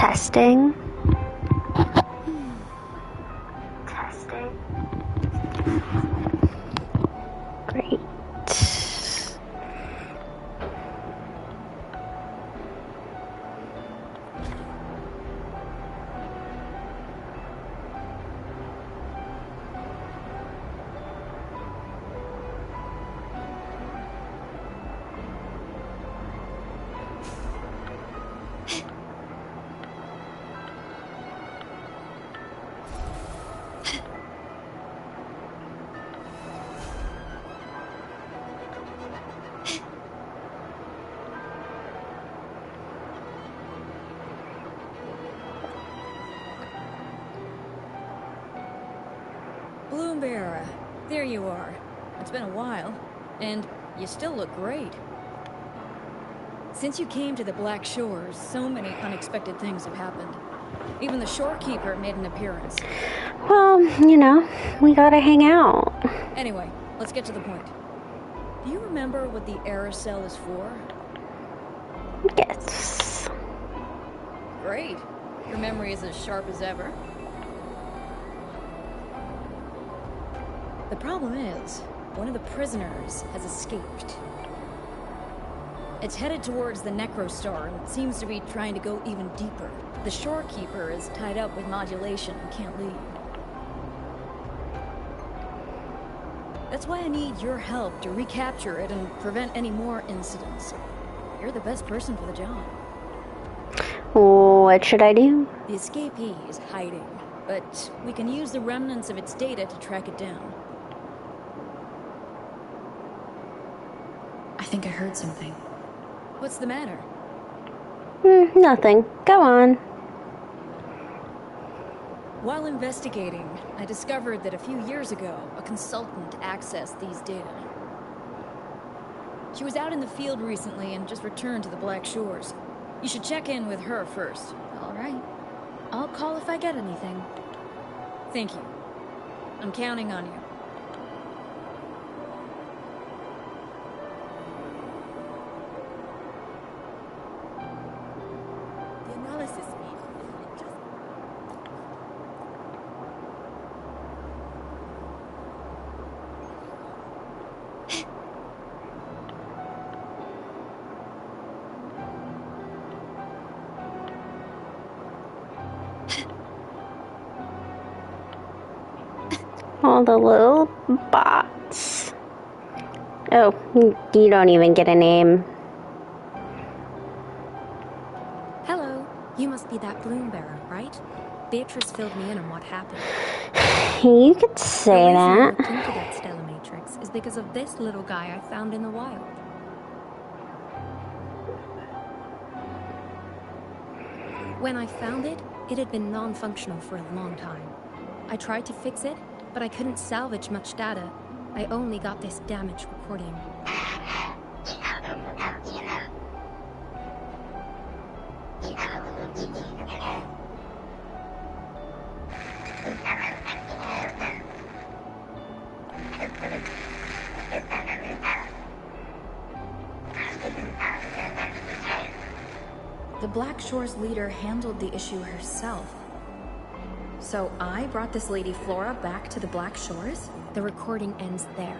Testing. Testing. Great. Bloomberg, there you are. It's been a while, and you still look great. Since you came to the Black Shores, so many unexpected things have happened. Even the shorekeeper made an appearance. Well, you know, we gotta hang out. Anyway, let's get to the point. Do you remember what the aerosol is for? Yes. Great. Your memory is as sharp as ever. The problem is, one of the prisoners has escaped. It's headed towards the Necrostar and seems to be trying to go even deeper. The shorekeeper is tied up with modulation and can't leave. That's why I need your help to recapture it and prevent any more incidents. You're the best person for the job. What should I do? The escapee is hiding, but we can use the remnants of its data to track it down. I think I heard something. What's the matter? Nothing. Go on. While investigating, I discovered that a few years ago, a consultant accessed these data. She was out in the field recently and just returned to the Black Shores. You should check in with her first. All right. I'll call if I get anything. Thank you. I'm counting on you. All the little bots. Oh, you don't even get a name. Hello. You must be that Bloombearer, right? Beatrice filled me in on what happened. You could say that. The reason I looked into that Stella Matrix is because of this little guy I found in the wild. When I found it, it had been non-functional for a long time. I tried to fix it, but I couldn't salvage much data. I only got this damaged recording. The Black Shores leader handled the issue herself. So I brought this Lady Flora back to the Black Shores? The recording ends there.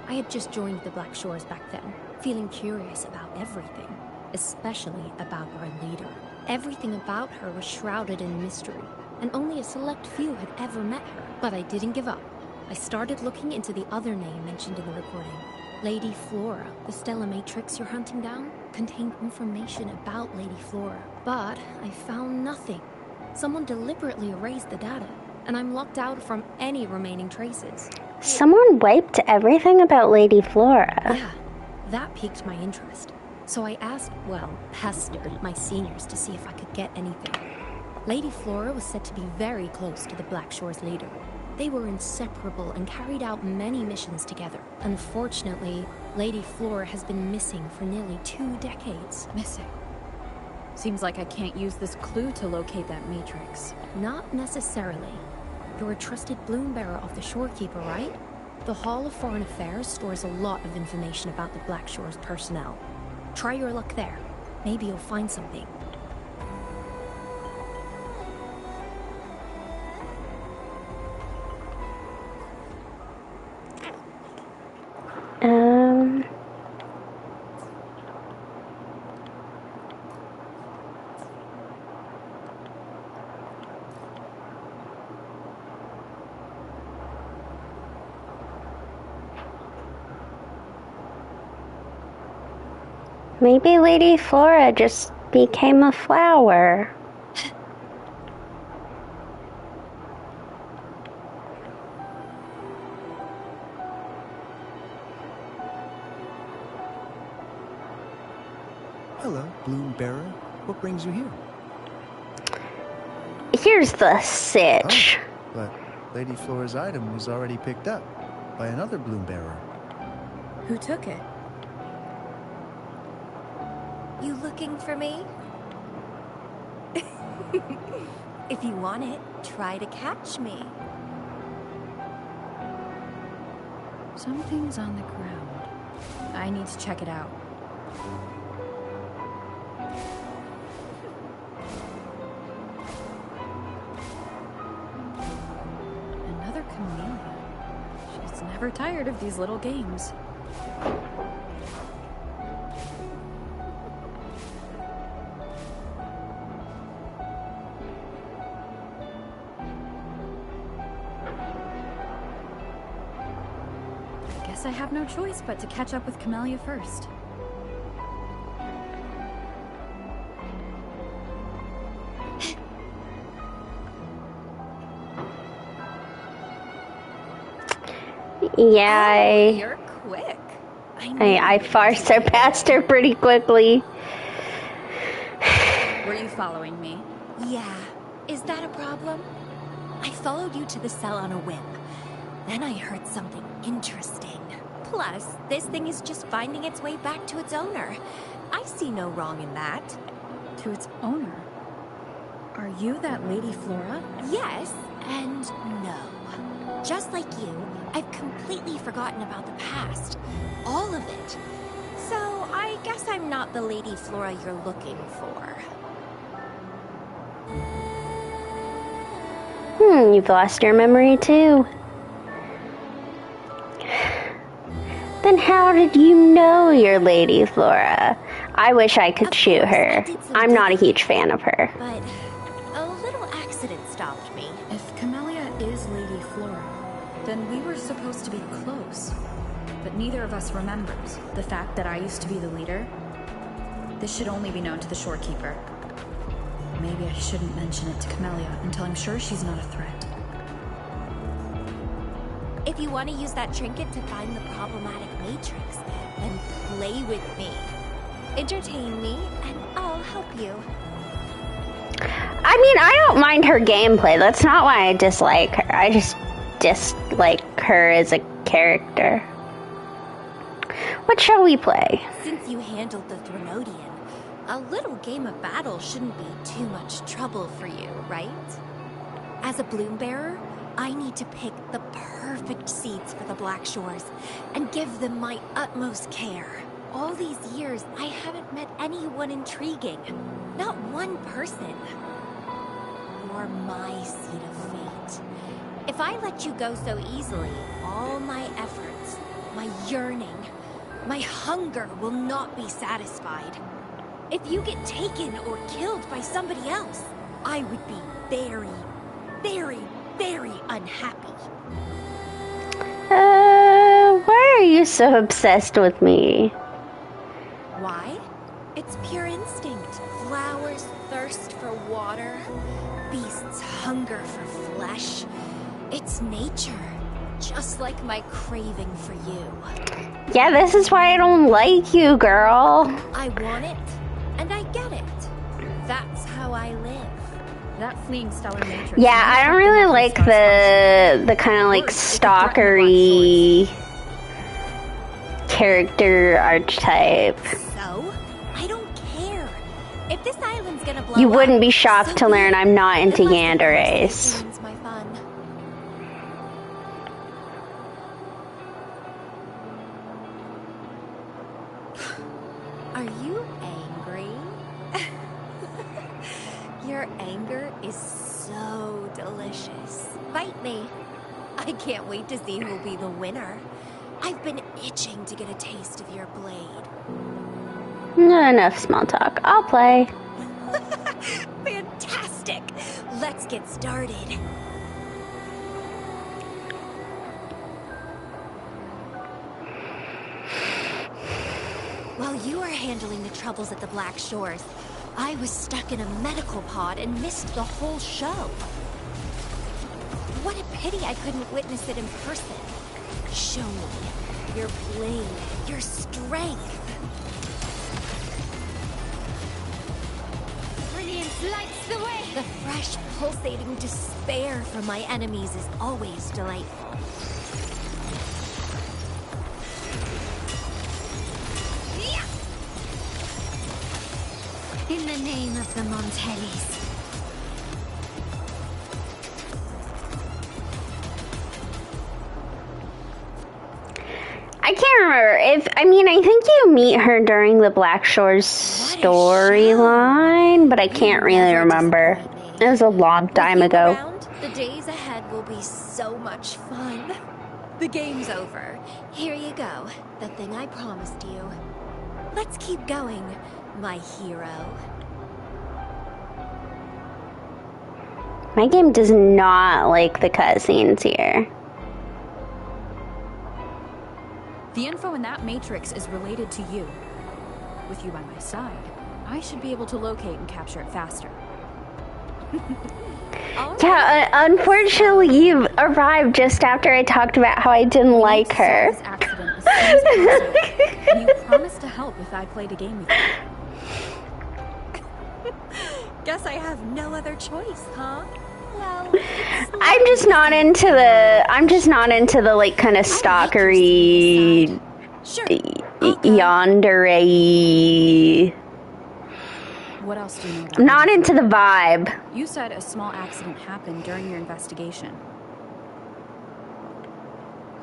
I had just joined the Black Shores back then, feeling curious about everything, especially about our leader. Everything about her was shrouded in mystery, and only a select few had ever met her. But I didn't give up. I started looking into the other name mentioned in the recording. Lady Flora, the Stella Matrix you're hunting down, contained information about Lady Flora. But I found nothing. Someone deliberately erased the data, and I'm locked out from any remaining traces. Someone wiped everything about Lady Flora. Yeah, that piqued my interest. So I asked, pestered my seniors to see if I could get anything. Lady Flora was said to be very close to the Black Shores leader. They were inseparable and carried out many missions together. Unfortunately, Lady Flora has been missing for nearly 2 decades. Missing? Seems like I can't use this clue to locate that matrix. Not necessarily. You're a trusted Bloombearer of the Shorekeeper, right? The Hall of Foreign Affairs stores a lot of information about the Black Shores personnel. Try your luck there. Maybe you'll find something. Maybe Lady Flora just became a flower. Hello, Bloom Bearer. What brings you here? Here's the sitch. Oh, but Lady Flora's item was already picked up by another Bloom Bearer. Who took it? You looking for me? If you want it, try to catch me. Something's on the ground. I need to check it out. Another chameleon. She's never tired of these little games. Guess I have no choice but to catch up with Camellia first. Yeah, You're quick. I far surpassed her pretty quickly. Were you following me? Yeah. Is that a problem? I followed you to the cell on a whim. Then I heard something interesting. Plus, this thing is just finding its way back to its owner. I see no wrong in that. To its owner? Are you that Lady Flora? Yes and no. Just like you, I've completely forgotten about the past. All of it. So, I guess I'm not the Lady Flora you're looking for. You've lost your memory too. Then how did you know you're Lady Flora? I wish I could shoot her. I'm not a huge fan of her. But a little accident stopped me. If Camellia is Lady Flora, then we were supposed to be close. But neither of us remembers the fact that I used to be the leader. This should only be known to the shorekeeper. Maybe I shouldn't mention it to Camellia until I'm sure she's not a threat. If you want to use that trinket to find the problematic matrix, then play with me. Entertain me, and I'll help you. I mean, I don't mind her gameplay. That's not why I dislike her. I just dislike her as a character. What shall we play? Since you handled the Thronodian, a little game of battle shouldn't be too much trouble for you, right? As a bloom bearer, I need to pick the perfect seeds for the Black Shores and give them my utmost care. All these years, I haven't met anyone intriguing. Not one person. You're my seed of fate. If I let you go so easily, all my efforts, my yearning, my hunger will not be satisfied. If you get taken or killed by somebody else, I would be very, very, very unhappy. Why are you so obsessed with me? Why? It's pure instinct. Flowers thirst for water. Beasts hunger for flesh. It's nature. Just like my craving for you. Yeah, this is why I don't like you, girl. I want it, and I get it. That's how I live. That fleeing stellar matrix. Yeah, I don't really like the kind of like stalkery character archetype. So, I don't care. If this island's gonna blow You wouldn't up, be shocked so to learn I'm not into It must be yanderes. that ruins my fun. Are you angry? Your anger is so delicious. Fight me. I can't wait to see who'll be the winner. I've been itching to get a taste of your blade. Not enough small talk. I'll play. Fantastic! Let's get started. While you were handling the troubles at the Black Shores, I was stuck in a medical pod and missed the whole show. What a pity I couldn't witness it in person. Show me your blade, your strength. Brilliance lights the way! The fresh, pulsating despair from my enemies is always delightful. In the name of the Montellis. I can't remember I think you meet her during the Black Shores storyline, but I can't really remember. It was a long time ago. Around, the days ahead will be so much fun. The game's over. Here you go, the thing I promised you. Let's keep going, my hero. My game does not like the cutscenes here. The info in that matrix is related to you. With you by my side, I should be able to locate and capture it faster. Yeah, unfortunately you arrived just after I talked about how I didn't like her. This accident as soon as possible, and you promised to help if I played a game with you. Guess I have no other choice, huh? Well, I'm just not into the like kind of stalkery sure. yandere. What else do you know about I'm not this? into the vibe. You said a small accident happened during your investigation.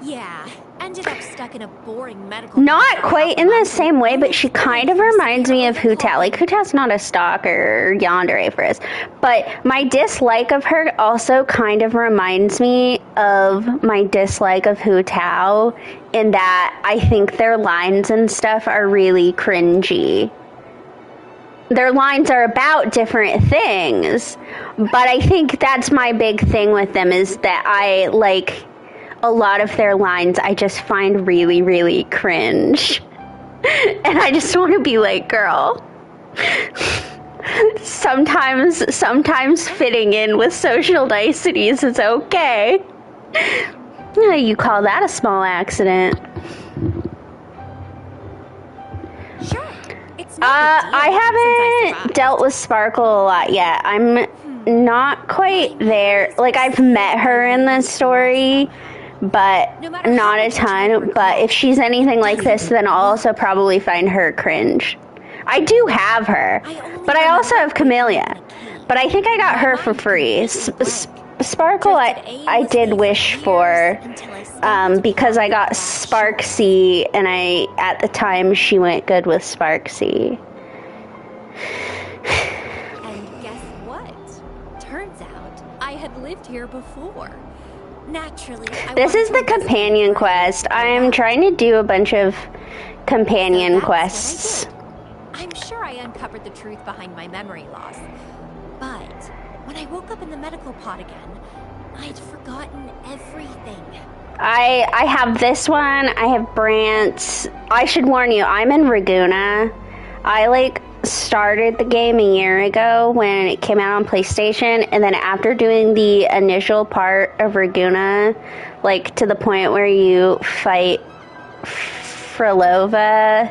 Yeah, ended up stuck in a boring medical. Not quite in the same way, but she kind of reminds me of Hu Tao. Like, Hu Tao's not a stalker or yandere for us. But my dislike of her also kind of reminds me of my dislike of Hu Tao, in that I think their lines and stuff are really cringy. Their lines are about different things, but I think that's my big thing with them, is that I like a lot of their lines I just find really, really cringe. And I just want to be like, girl, sometimes fitting in with social niceties is okay. Yeah, you call that a small accident. Sure. It's not a big deal I since I haven't survived. dealt with Sparkle a lot yet. I'm not quite there. Like, I've met her in the story, but not a ton. But if she's anything like this, then I'll also probably find her cringe. I do have her, but I also have Camellia. But I think I got her for free. Sparkle, I did wish for, because I got Sparksy, and at the time, she went good with Sparksy. And guess what? Turns out I had lived here before. Naturally, This is the companion quest. I'm trying to do a bunch of companion quests. I'm sure I uncovered the truth behind my memory loss. But when I woke up in the medical pod again, I'd forgotten everything. I have this one. I have Brant. I should warn you, I'm in Raguna. I started the game a year ago when it came out on PlayStation, and then after doing the initial part of Raguna, to the point where you fight Frilova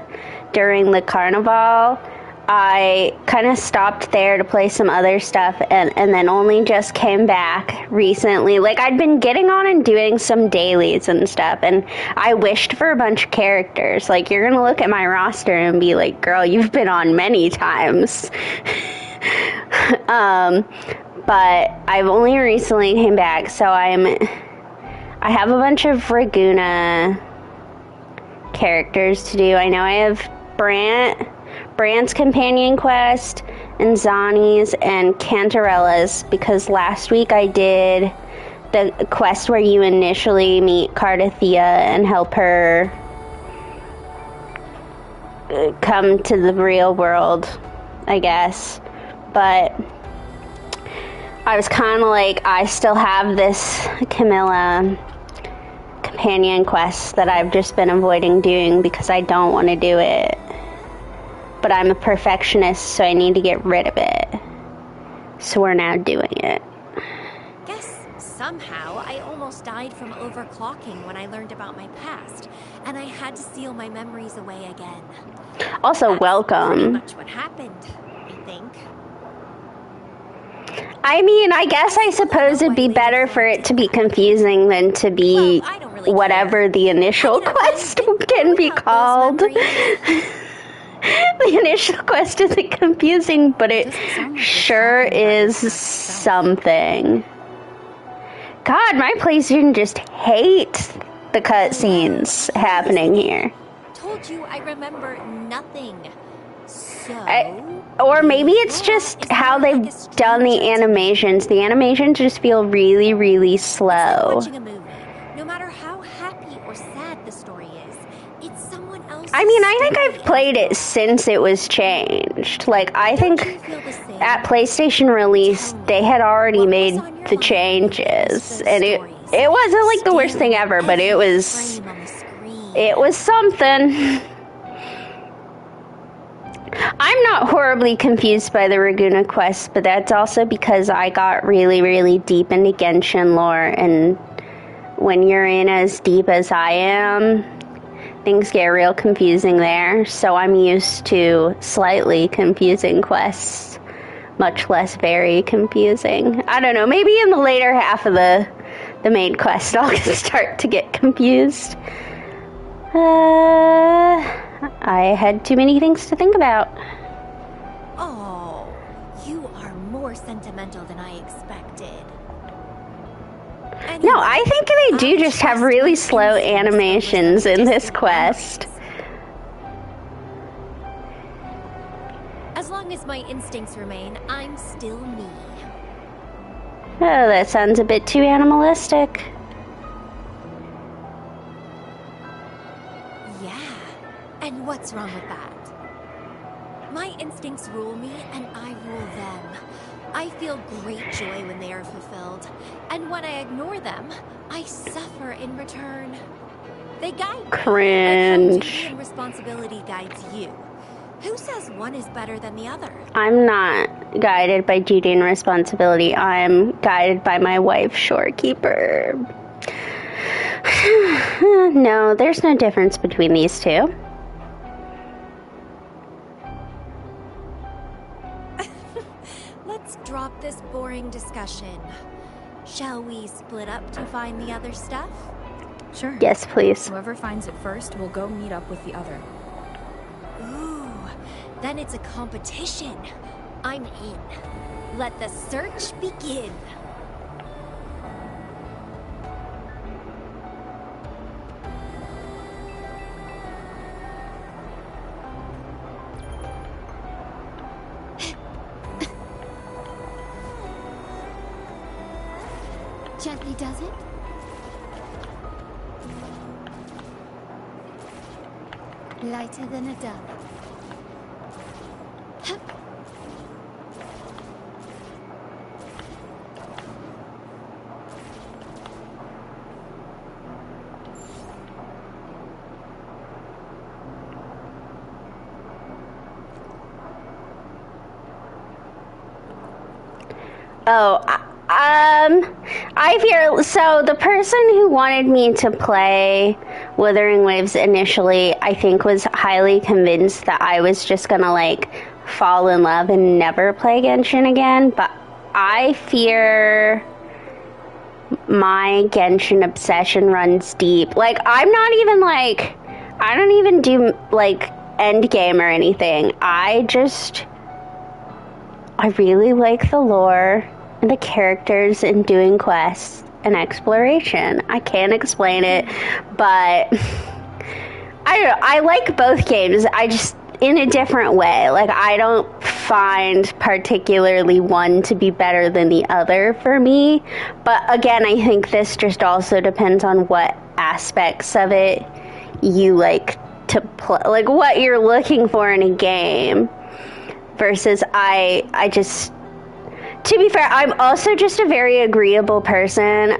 during the carnival, I kind of stopped there to play some other stuff, and then only just came back recently. I'd been getting on and doing some dailies and stuff, and I wished for a bunch of characters. You're gonna look at my roster and be like, girl, you've been on many times. But I've only recently came back, so I have a bunch of Raguna characters to do. I know I have Brant's companion quest, and Zani's, and Cantarella's, because last week I did the quest where you initially meet Cardathea and help her come to the real world, I guess. But I was kind of I still have this Camilla companion quest that I've just been avoiding doing because I don't want to do it. but I'm a perfectionist, so I need to get rid of it. So we're now doing it. Guess somehow I almost died from overclocking when I learned about my past, and I had to seal my memories away again. Also, Pretty welcome. much what happened, I think. I mean, I guess I suppose it'd be better for it to be confusing than to be Well, I don't really whatever the initial quest can be called. The initial quest isn't confusing, but it sure is something. God, my PlayStation just hates the cutscenes happening here. Told you I remember nothing. So... Or maybe it's just how they've done the animations. The animations just feel really, really slow. Watching a movie, no matter how happy or sad the story is, it's someone else's. I mean, I think I've played it since it was changed. Like, I think at PlayStation release, they had already made the changes. And it wasn't like the worst thing ever, but it was something. I'm not horribly confused by the Raguna quest, but that's also because I got really, really deep into Genshin lore, and when you're in as deep as I am, things get real confusing there, so I'm used to slightly confusing quests, much less very confusing. I don't know, maybe in the later half of the main quest I'll start to get confused. I had too many things to think about. Oh, you are more sentimental than I expected. Anyway, No, I think they do just have really slow animations in this quest. As long as my instincts remain, I'm still me. Oh, that sounds a bit too animalistic. And what's wrong with that? My instincts rule me, and I rule them. I feel great joy when they are fulfilled, and when I ignore them, I suffer in return. They guide me. Cringe. And responsibility guides you. Who says one is better than the other? I'm not guided by duty and responsibility. I'm guided by my wife, Shorekeeper. No, there's no difference between these two. Let's drop this boring discussion. Shall we split up to find the other stuff? Sure. Yes, please. Whoever finds it first will go meet up with the other. Ooh, then it's a competition. I'm in. Let the search begin. Gently does it? Lighter than a dove. Hup. Oh, I fear, so the person who wanted me to play Wuthering Waves initially, I think, was highly convinced that I was just gonna, like, fall in love and never play Genshin again, but I fear my Genshin obsession runs deep. Like, I'm not even, like, I don't even do, like, endgame or anything. I really like the lore and the characters and doing quests and exploration. I can't explain it, but I don't know. I like both games. I just, in a different way. Like, I don't find particularly one to be better than the other for me. But again, I think this just also depends on what aspects of it you like to play, like what you're looking for in a game. Versus I just, to be fair, I'm also just a very agreeable person.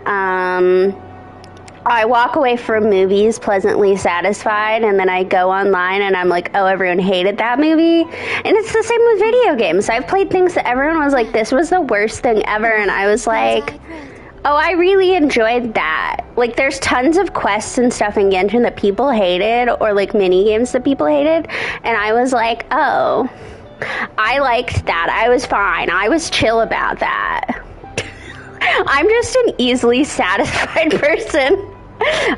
I walk away from movies pleasantly satisfied, and then I go online and I'm like, oh, everyone hated that movie. And it's the same with video games. I've played things that everyone was like, this was the worst thing ever, and I was like, oh, I really enjoyed that. Like, there's tons of quests and stuff in Genshin that people hated, or like mini games that people hated, and I was like, oh, I liked that. I was fine. I was chill about that. I'm just an easily satisfied person.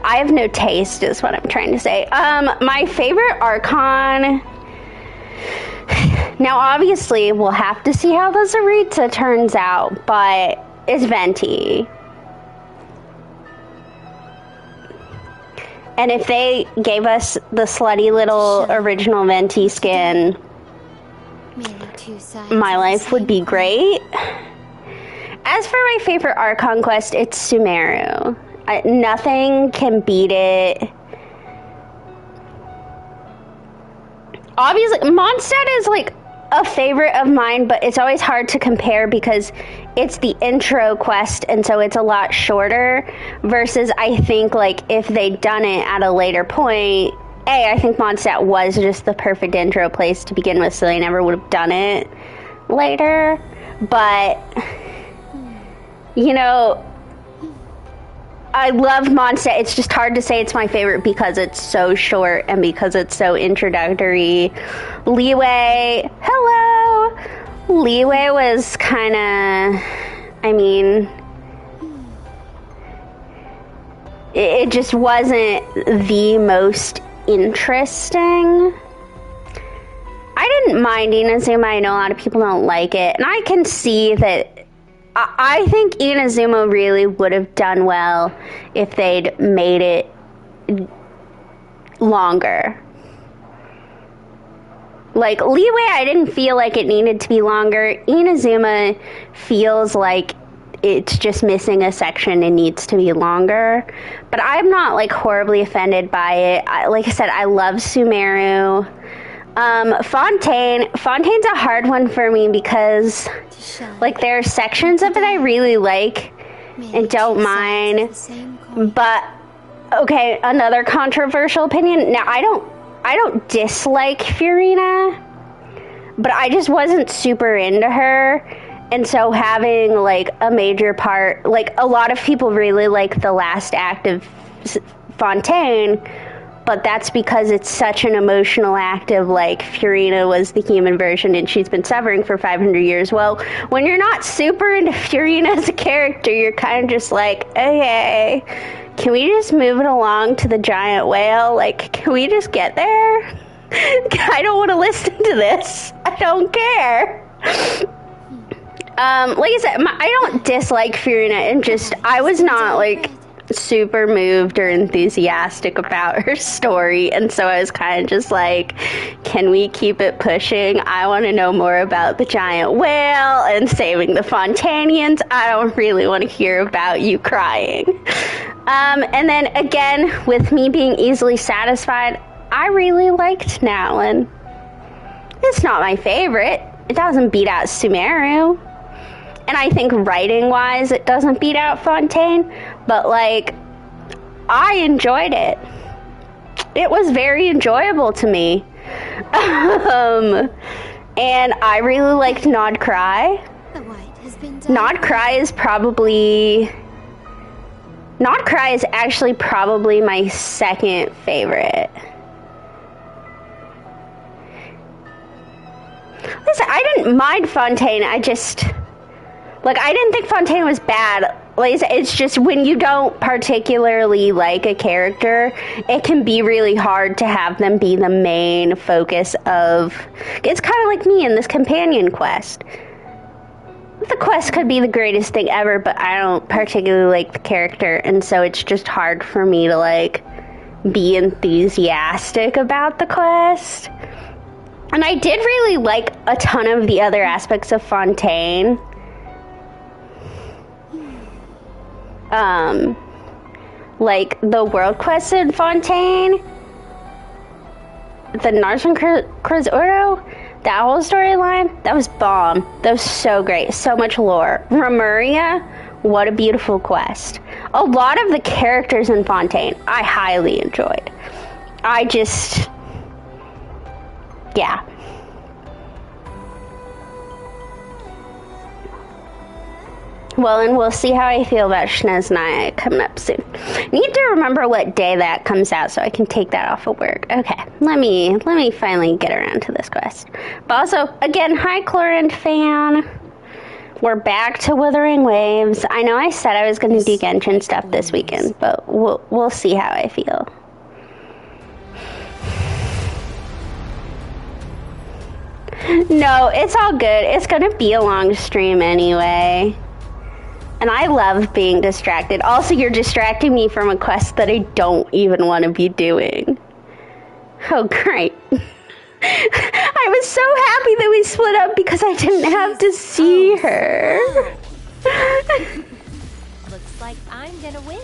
I have no taste, is what I'm trying to say. My favorite Archon. Now, obviously, we'll have to see how the Zarita turns out, but it's Venti. And if they gave us the slutty little original Venti skin, my life would be great. As for my favorite Archon quest, it's Sumeru. Nothing can beat it. Obviously, Mondstadt is like a favorite of mine, but it's always hard to compare because it's the intro quest, and so it's a lot shorter. Versus, I think, like, if they'd done it at a later point, I think Mondstadt was just the perfect intro place to begin with, so they never would have done it later. But, you know, I love Mondstadt. It's just hard to say it's my favorite because it's so short and because it's so introductory. Leeway, hello! Leeway was kind of, I mean, it just wasn't the most interesting. I didn't mind Inazuma. I know a lot of people don't like it, and I can see that. I think Inazuma really would have done well if they'd made it longer. Like, Leeway, I didn't feel like it needed to be longer. Inazuma feels like it's just missing a section and needs to be longer. But I'm not, like, horribly offended by it. Like I said, I love Sumeru. Fontaine's a hard one for me because, like, there are sections of it I really like and don't mind. But, okay, another controversial opinion. Now, I don't dislike Furina, but I just wasn't super into her. And so having, like, a major part, like, a lot of people really like the last act of Fontaine, but that's because it's such an emotional act of, like, Furina was the human version and she's been suffering for 500 years. Well, when you're not super into Furina as a character, you're kind of just like, okay, can we just move it along to the giant whale? Like, can we just get there? I don't want to listen to this. I don't care. Like I said, I don't dislike Furina, and just, I was not, like, super moved or enthusiastic about her story, and so I was kind of just like, can we keep it pushing? I want to know more about the giant whale and saving the Fontanians. I don't really want to hear about you crying. And then again, with me being easily satisfied, I really liked Nowlin. It's not my favorite. It doesn't beat out Sumeru. And I think writing-wise, it doesn't beat out Fontaine, but, like, I enjoyed it. It was very enjoyable to me. And I really liked Nod Cry. Nod Cry is actually probably my second favorite. Listen, I didn't mind Fontaine, I didn't think Fontaine was bad. Like, it's just when you don't particularly like a character, it can be really hard to have them be the main focus of... It's kind of like me in this companion quest. The quest could be the greatest thing ever, but I don't particularly like the character, and so it's just hard for me to, like, be enthusiastic about the quest. And I did really like a ton of the other aspects of Fontaine. Like the world quest in Fontaine, the Narsum Cruzoro, that whole storyline, that was bomb. That was so great. So much lore. Remuria What a beautiful quest. A lot of the characters in Fontaine I highly enjoyed. Yeah. Well, and we'll see how I feel about Snezhnaya coming up soon. Need to remember what day that comes out so I can take that off of work. Okay, let me finally get around to this quest. But also, again, hi Chlorine fan. We're back to Wuthering Waves. I know I said I was going to do Genshin stuff this weekend, but we'll see how I feel. No, it's all good. It's going to be a long stream anyway. And I love being distracted. Also, you're distracting me from a quest that I don't even want to be doing. Oh, great. I was so happy that we split up because I didn't have to see her. Looks like I'm gonna win.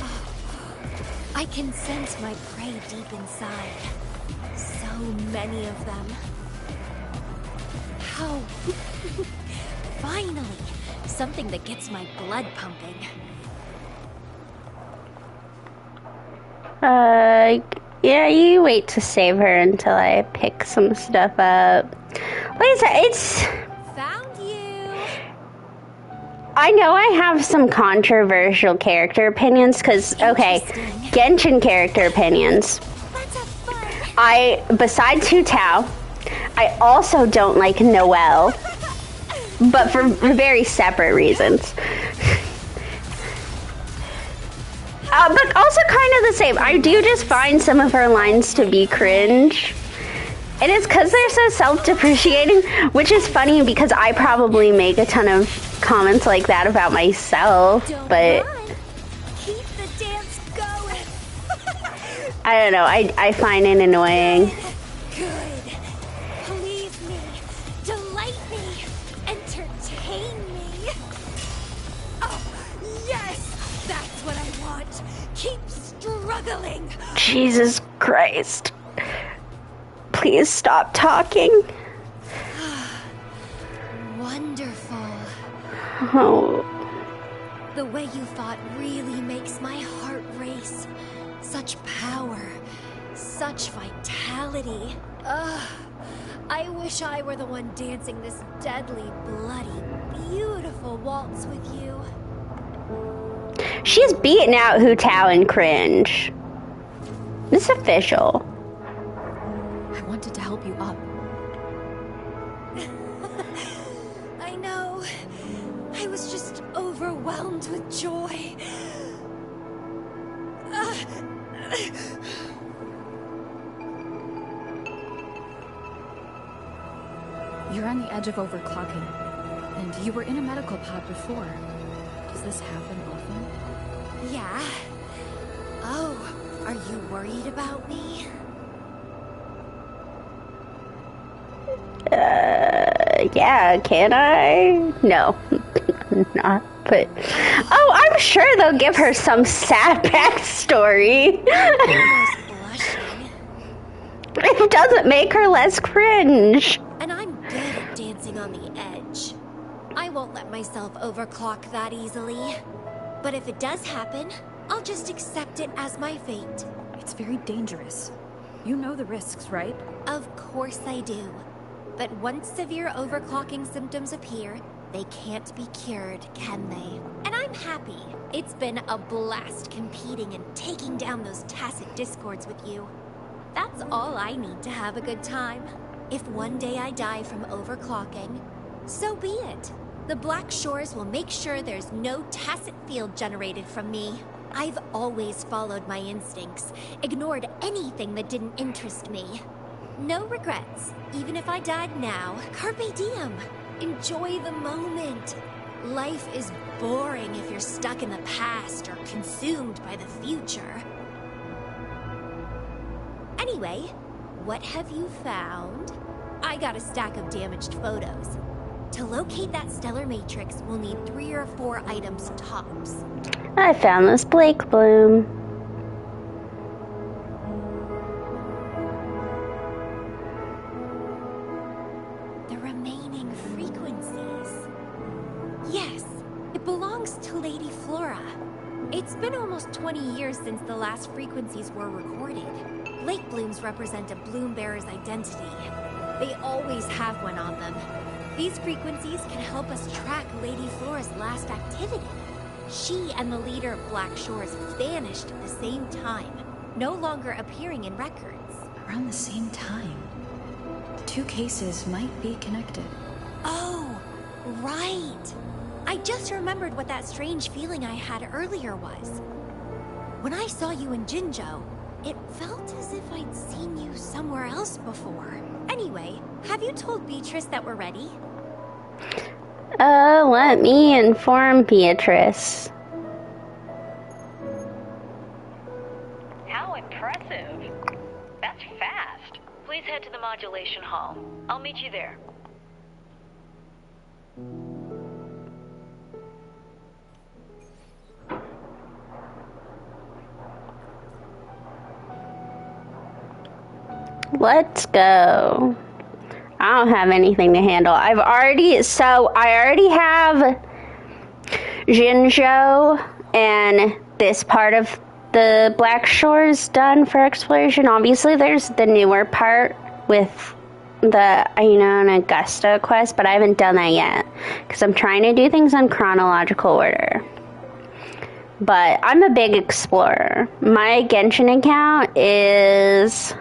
Oh, I can sense my prey deep inside. So many of them. How? Finally, something that gets my blood pumping. Yeah, you wait to save her until I pick some stuff up. Like I said, Found you! I know I have some controversial character opinions, because, okay, Genshin character opinions. Let's have fun! Besides Hu Tao, I also don't like Noelle, but for very separate reasons. But also kind of the same. I do just find some of her lines to be cringe. And it's because they're so self-depreciating, which is funny because I probably make a ton of comments like that about myself, but... Keep the dance going! I don't know, I find it annoying. Good. Please me. Delight me. Entertain me. Oh, yes! That's what I want. Keep struggling. Jesus Christ. Please stop talking. Wonderful. Oh. The way you fought really makes my heart race. Such power. Such vitality. I wish I were the one dancing this deadly, bloody, beautiful waltz with you. She's beating out Hu Tao in cringe. It's official. I wanted to help you up. I know. I was just overwhelmed with joy. You're on the edge of overclocking, and you were in a medical pod before. Does this happen often? Yeah. Oh, are you worried about me? Yeah, can I? No, not, but... Oh, I'm sure they'll give her some sad backstory. Almost blushing. It doesn't make her less cringe. And I'm good at dancing on the edge. I won't let myself overclock that easily. But if it does happen, I'll just accept it as my fate. It's very dangerous. You know the risks, right? Of course I do. But once severe overclocking symptoms appear, they can't be cured, can they? And I'm happy. It's been a blast competing and taking down those tacit discords with you. That's all I need to have a good time. If one day I die from overclocking, so be it. The Black Shores will make sure there's no tacit field generated from me. I've always followed my instincts, ignored anything that didn't interest me. No regrets, even if I died now. Carpe diem. Enjoy the moment. Life is boring if you're stuck in the past or consumed by the future. Anyway, what have you found? I got a stack of damaged photos. To locate that stellar matrix, we'll need 3 or 4 items tops. I found this Blake Bloom. The remaining frequencies. Yes, It's been almost 20 years since the last frequencies were recorded. Lake blooms represent a bloom bearer's identity. They always have one on them. These frequencies can help us track Lady Flora's last activity. She and the leader of Black Shores vanished at the same time, no longer appearing in records. Around the same time. The two cases might be connected. Oh, right. I just remembered what that strange feeling I had earlier was. When I saw you in Jinzhou, it felt as if I'd seen you somewhere else before. Anyway, have you told Beatrice that we're ready? Let me inform Beatrice. How impressive. That's fast. Please head to the modulation hall. I'll meet you there. Let's go. I don't have anything to handle. I already have Jinzhou and this part of the Black Shores done for exploration. Obviously, there's the newer part with the Aina and Augusta quest, but I haven't done that yet because I'm trying to do things in chronological order. But I'm a big explorer. My Genshin account is...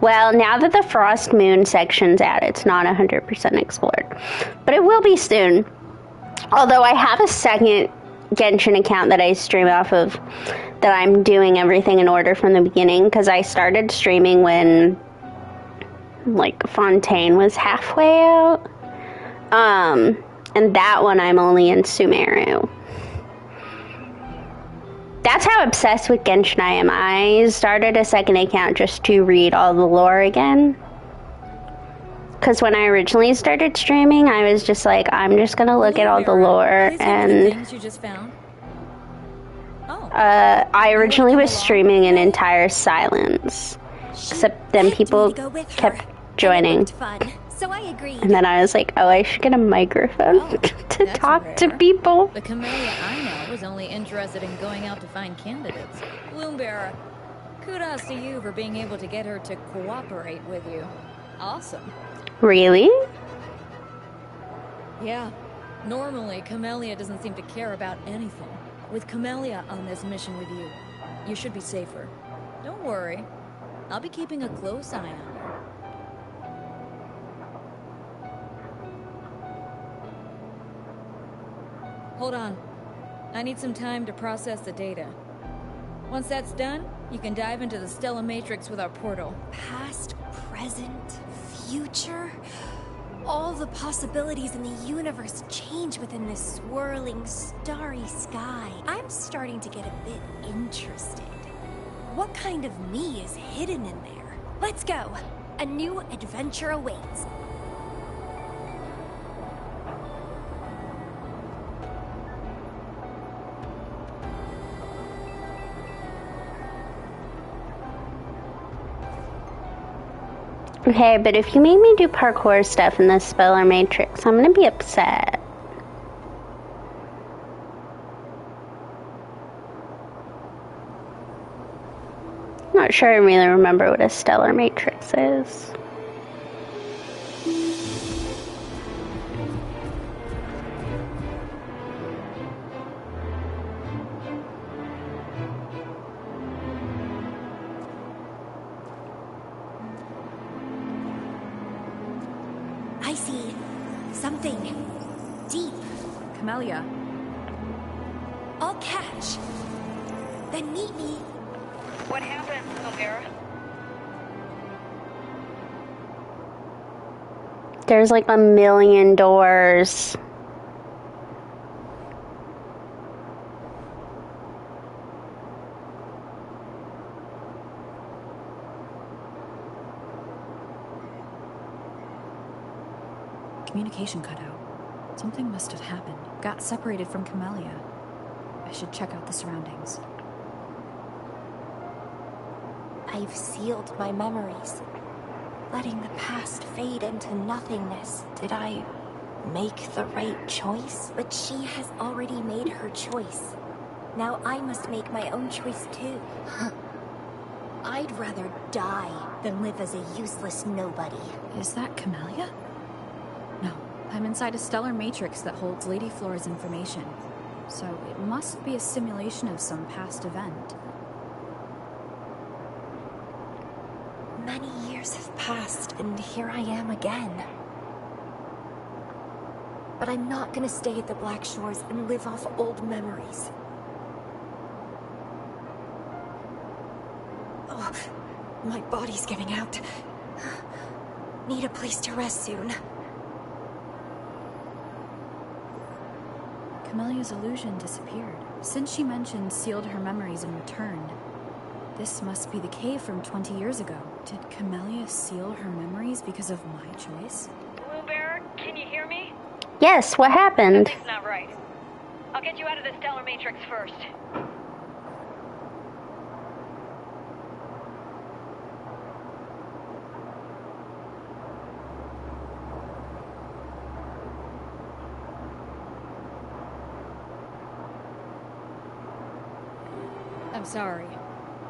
Well, now that the Frost Moon section's out, it's not 100% explored. But it will be soon. Although I have a second Genshin account that I stream off of that I'm doing everything in order from the beginning, because I started streaming when, like, Fontaine was halfway out. And that one I'm only in Sumeru. That's how obsessed with Genshin I am. I started a second account just to read all the lore again. Because when I originally started streaming, I was just like, I'm just gonna look at all the lore, and things you just found. Oh. I originally was streaming in entire silence. Except then people kept joining. So I agreed. And then I was like, oh, I should get a microphone to talk to people. The Camellia I know was only interested in going out to find candidates. Bloombearer, kudos to you for being able to get her to cooperate with you. Awesome. Really? Yeah. Normally, Camellia doesn't seem to care about anything. With Camellia on this mission with you, you should be safer. Don't worry. I'll be keeping a close eye on her. Hold on. I need some time to process the data. Once that's done, you can dive into the Stellar Matrix with our portal. Past, present, future... All the possibilities in the universe change within this swirling, starry sky. I'm starting to get a bit interested. What kind of me is hidden in there? Let's go! A new adventure awaits. Okay, but if you make me do parkour stuff in the Stellar Matrix, I'm gonna be upset. Not sure I really remember what a Stellar Matrix is. I see something deep. Camellia. I'll catch. Then meet me. What happened, Bloombearer? There's like a million doors. Communication cut out. Something must have happened. Got separated from Camellia. I should check out the surroundings. I've sealed my memories, letting the past fade into nothingness. Did I make the right choice? But she has already made her choice. Now I must make my own choice too. I'd rather die than live as a useless nobody. Is that Camellia? No, I'm inside a stellar matrix that holds Lady Flora's information. So it must be a simulation of some past event. Many years have passed, and here I am again. But I'm not gonna stay at the Black Shores and live off old memories. Oh, my body's giving out. Need a place to rest soon. Camellia's illusion disappeared. Since she mentioned sealed her memories and returned. This must be the cave from 20 years ago. Did Camellia seal her memories because of my choice? Bloombearer, can you hear me? Yes, what happened? Something's not right. I'll get you out of the stellar matrix first. I'm sorry.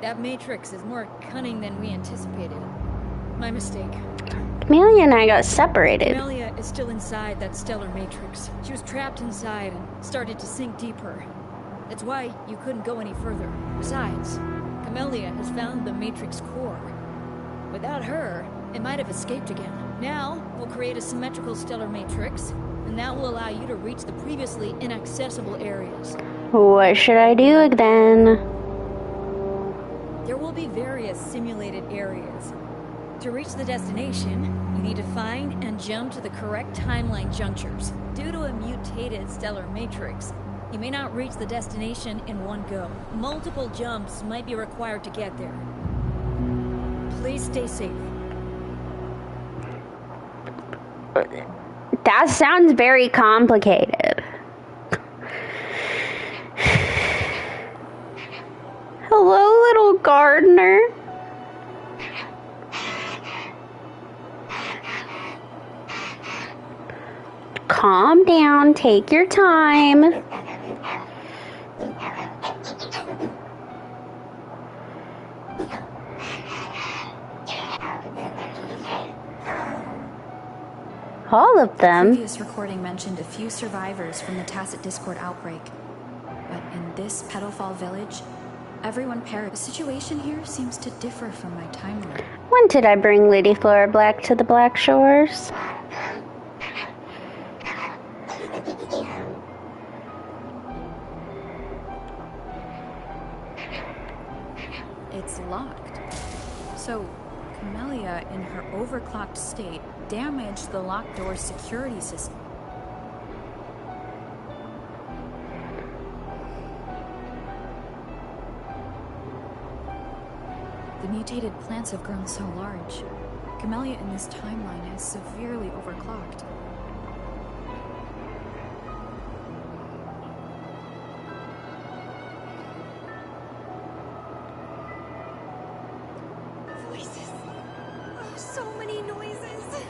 That matrix is more cunning than we anticipated. My mistake. Camellia and I got separated. Camellia is still inside that stellar matrix. She was trapped inside and started to sink deeper. That's why you couldn't go any further. Besides, Camellia has found the matrix core. Without her, it might have escaped again. Now, we'll create a symmetrical stellar matrix, and that will allow you to reach the previously inaccessible areas. What should I do then? There will be various simulated areas. To reach the destination, you need to find and jump to the correct timeline junctures. Due to a mutated stellar matrix, you may not reach the destination in one go. Multiple jumps might be required to get there. Please stay safe. That sounds very complicated. Hello, little gardener. Calm down, take your time. All of The them? previous recording mentioned a few survivors from the Tacit Discord outbreak. But in this pedophile village, everyone perished. The situation here seems to differ from my timeline. When did I bring Lady Flora Black to the Black Shores? It's locked. So, Camellia, in her overclocked state, damaged the locked door's security system. The mutated plants have grown so large. Camellia in this timeline has severely overclocked. Voices. Oh, so many noises.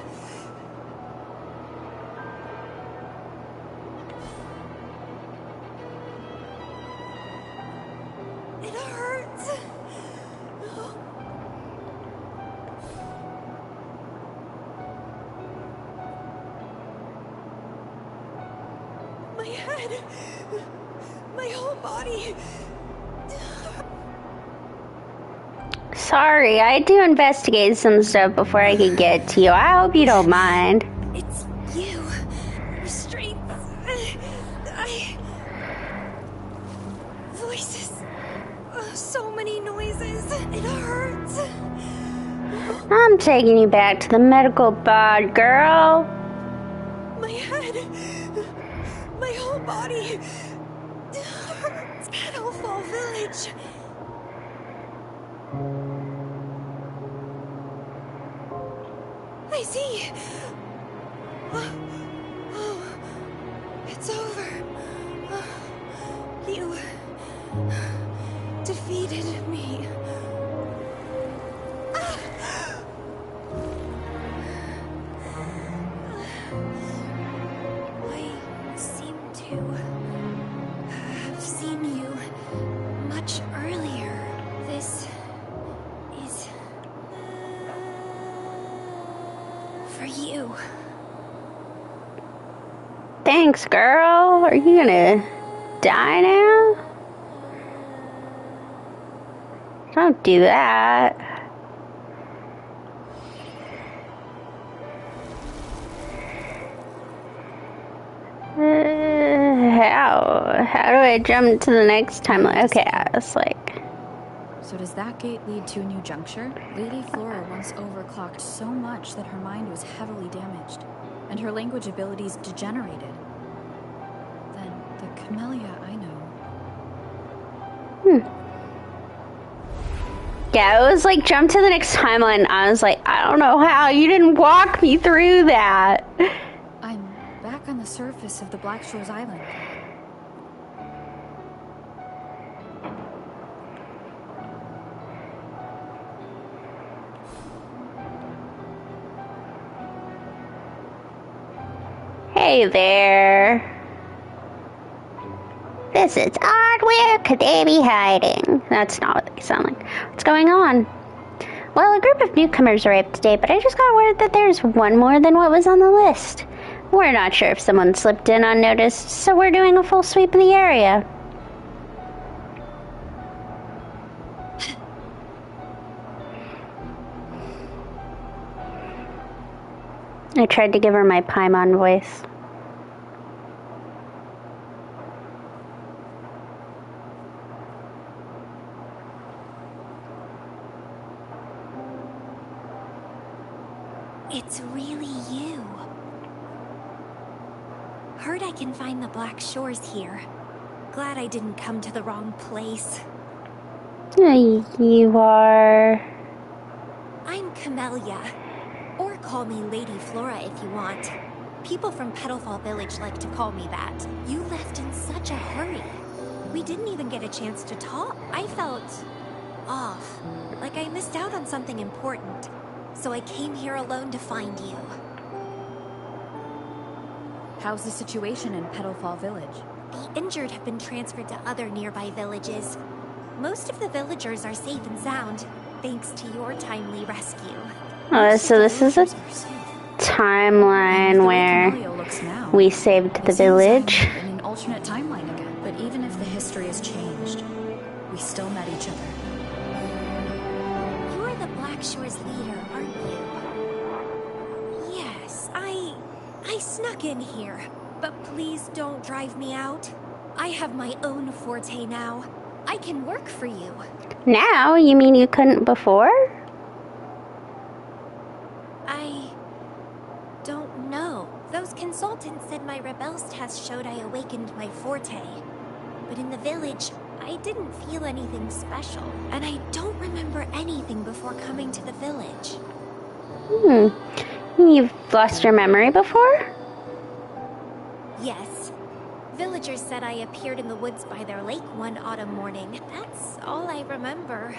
It hurts. My head. My whole body. Sorry, I had to investigate some stuff before I could get to you. I hope you don't mind. It's you. Restraints. Voices. So many noises. It hurts. I'm taking you back to the medical pod, girl. My head. My whole body. Hurts. Petalfall Village. I see. Oh, it's over. You defeated me. I seem to have seen you you. Thanks, girl. Are you gonna die now? Don't do that. How do I jump to the next timeline? Okay, I was like... So does that gate lead to a new juncture? Lady Flora once overclocked so much that her mind was heavily damaged, and her language abilities degenerated. Then the Camellia I know. Yeah, it was like jump to the next timeline. I was like, I don't know how. You didn't walk me through that. I'm back on the surface of the Black Shores Island. Hey there. This is odd. Where could they be hiding? That's not what they sound like. What's going on? Well, a group of newcomers arrived today, but I just got word that there's one more than what was on the list. We're not sure if someone slipped in unnoticed, so we're doing a full sweep of the area. I tried to give her my Paimon voice. It's really you. Heard I can find the Black Shores here. Glad I didn't come to the wrong place. You are... I'm Camellia. Or call me Lady Flora if you want. People from Petalfall Village like to call me that. You left in such a hurry. We didn't even get a chance to talk. I felt... off. Like I missed out on something important. So I came here alone to find you. How's the situation in Petalfall Village? The injured have been transferred to other nearby villages. Most of the villagers are safe and sound, thanks to your timely rescue. Oh, so this is a timeline where we saved the village. In an alternate timeline again. But even if the history has changed, we still met each other. You're the Black Shores leader, aren't you? Yes, I snuck in here. But please don't drive me out. I have my own forte now. I can work for you. Now? You mean you couldn't before? I don't know. Those consultants said my rebels test showed I awakened my forte. But in the village, I didn't feel anything special. And I don't remember anything before coming to the village. You've lost your memory before? Yes. Villagers said I appeared in the woods by their lake one autumn morning. That's all I remember.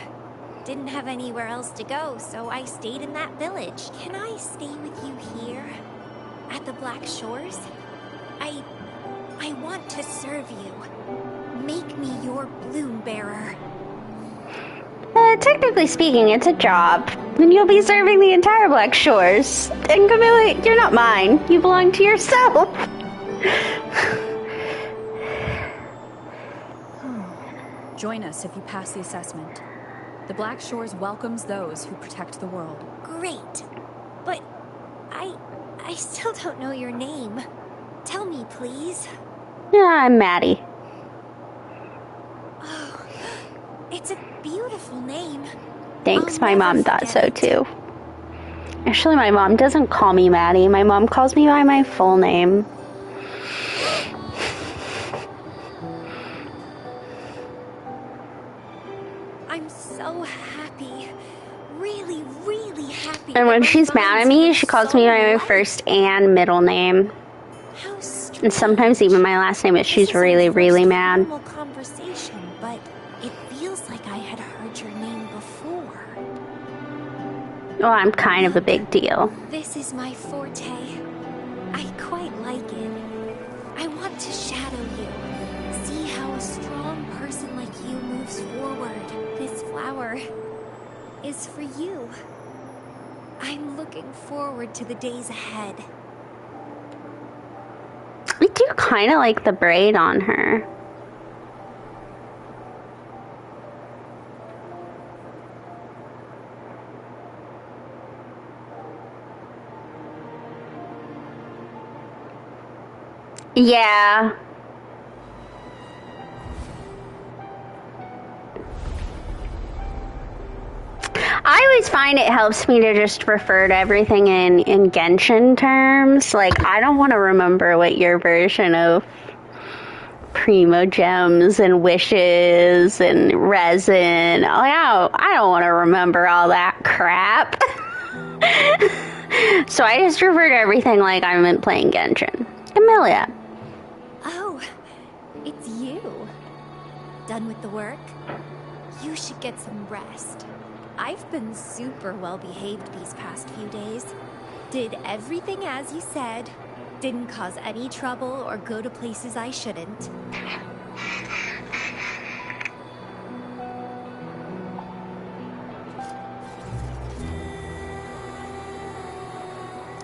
Didn't have anywhere else to go, so I stayed in that village. Can I stay with you here? At the Black Shores? I want to serve you. Make me your bloom bearer. Technically speaking, it's a job. And you'll be serving the entire Black Shores. And Camilla, you're not mine. You belong to yourself. Join us if you pass the assessment. The Black Shores welcomes those who protect the world. Great. But I still don't know your name. Tell me, please. Yeah, I'm Maddie. Oh, it's a beautiful name. Thanks, I'll my never mom thought so forget it. too. Actually, my mom doesn't call me Maddie. My mom calls me by my full name. I'm so happy. Really, really happy. And when that my she's mad at bones me, feel she calls so me by my light. first and middle name. How strange. And sometimes even my last name if This she's is our really, first really mad. formal conversation, but it feels like I had heard your name before. Well, I'm kind of a big deal. This is my forte. I quite like it. I want to shadow you. See how a strong person like you moves forward. This flower is for you. I'm looking forward to the days ahead. I do kind of like the braid on her. Yeah. I always find it helps me to just refer to everything in Genshin terms. Like, I don't want to remember what your version of Primo Gems and Wishes and Resin. I don't want to remember all that crap. So I just refer to everything like I'm playing Genshin. Amelia. Oh, it's you. Done with the work? You should get some rest. I've been super well behaved these past few days. Did everything as you said. Didn't cause any trouble or go to places I shouldn't.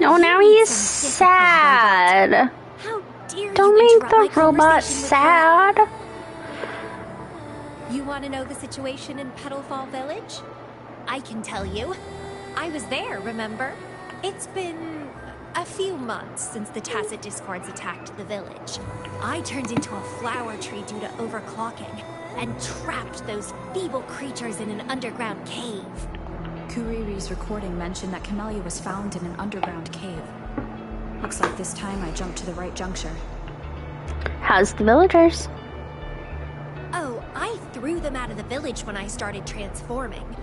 Oh, now he's sad. How dare Don't you make interrupt my the robot conversation with sad. her? You want to know the situation in Petalfall Village? I can tell you. I was there, remember? It's been a few months since the Tacit Discords attacked the village. I turned into a flower tree due to overclocking, and trapped those feeble creatures in an underground cave. Kuriri's recording mentioned that Camellia was found in an underground cave. Looks like this time I jumped to the right juncture. How's the villagers? Oh, I threw them out of the village when I started transforming.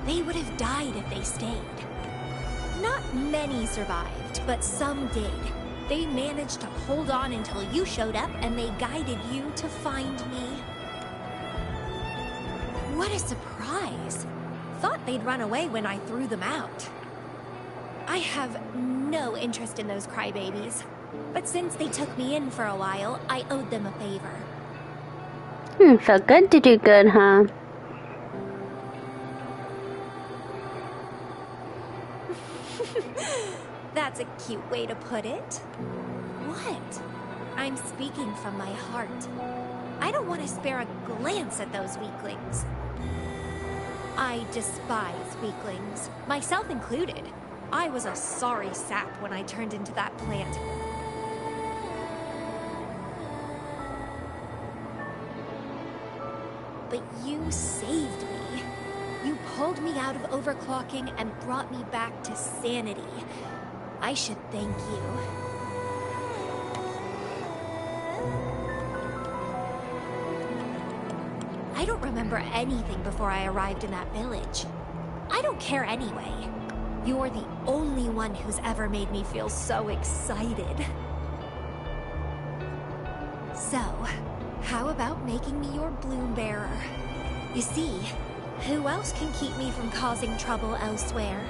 They would have died if they stayed. Not many survived, but some did. They managed to hold on until you showed up, and they guided you to find me. What a surprise! Thought they'd run away when I threw them out. I have no interest in those crybabies, but since they took me in for a while, I owed them a favor. Felt good to do good, huh? That's a cute way to put it. What? I'm speaking from my heart. I don't want to spare a glance at those weaklings. I despise weaklings, myself included. I was a sorry sap when I turned into that plant. But you saved me. You pulled me out of overclocking and brought me back to sanity. I should thank you. I don't remember anything before I arrived in that village. I don't care anyway. You're the only one who's ever made me feel so excited. So, how about making me your bloom bearer? You see, who else can keep me from causing trouble elsewhere?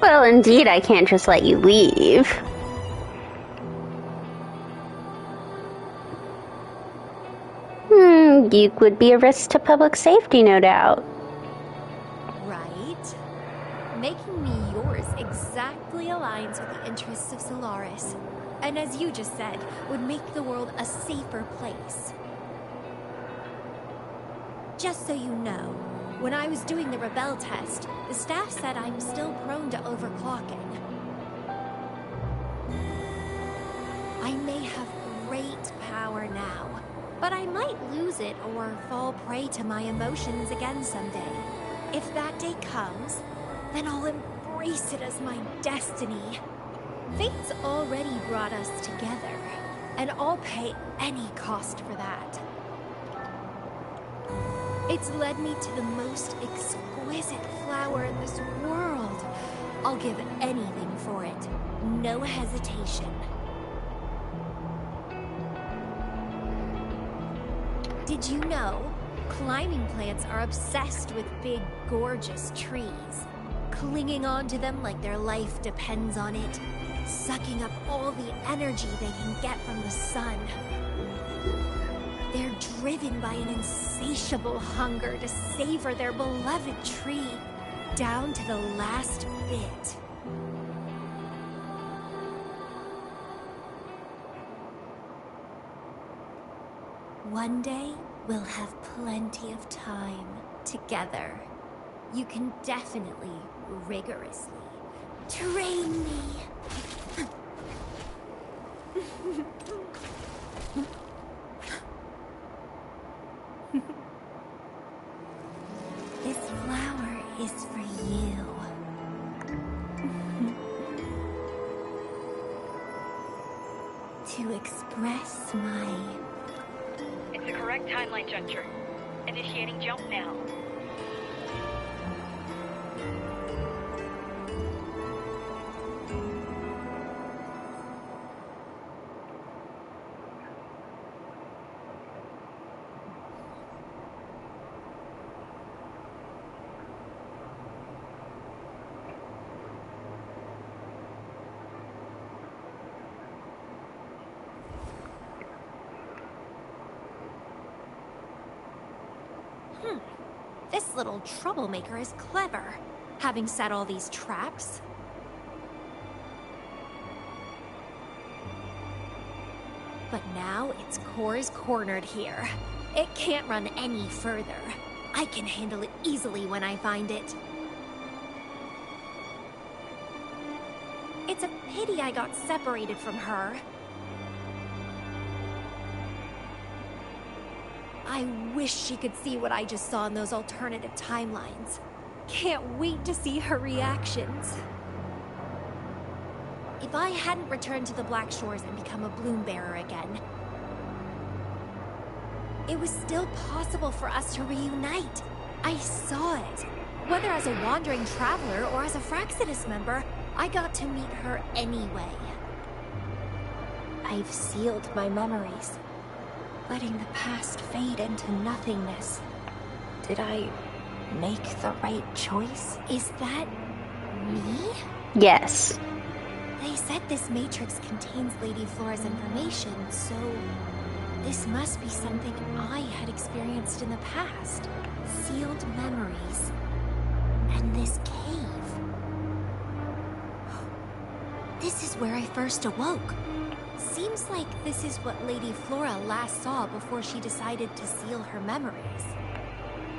Well, indeed, I can't just let you leave. You would be a risk to public safety, no doubt. Right? Making me yours exactly aligns with the interests of Solaris. And as you just said, would make the world a safer place. Just so you know, when I was doing the Rebel test, the staff said I'm still prone to overclocking. I may have great power now, but I might lose it or fall prey to my emotions again someday. If that day comes, then I'll embrace it as my destiny. Fate's already brought us together, and I'll pay any cost for that. It's led me to the most exquisite flower in this world. I'll give anything for it, no hesitation. Did you know, climbing plants are obsessed with big, gorgeous trees, clinging onto them like their life depends on it, sucking up all the energy they can get from the sun. They're driven by an insatiable hunger to savor their beloved tree, down to the last bit. One day, we'll have plenty of time together. You can definitely, rigorously, train me. This flower is for you. To express my... It's the correct timeline juncture. Initiating jump now. This little troublemaker is clever, having set all these traps. But now its core is cornered here. It can't run any further. I can handle it easily when I find it. It's a pity I got separated from her. I wish she could see what I just saw in those alternative timelines. Can't wait to see her reactions. If I hadn't returned to the Black Shores and become a bloom bearer again, it was still possible for us to reunite. I saw it. Whether as a wandering traveler or as a Fraxidus member, I got to meet her anyway. I've sealed my memories, letting the past fade into nothingness. Did I make the right choice? Is that me? Yes. They said this matrix contains Lady Flora's information, so this must be something I had experienced in the past. Sealed memories. And this cave. This is where I first awoke. Seems like this is what Lady Flora last saw before she decided to seal her memories.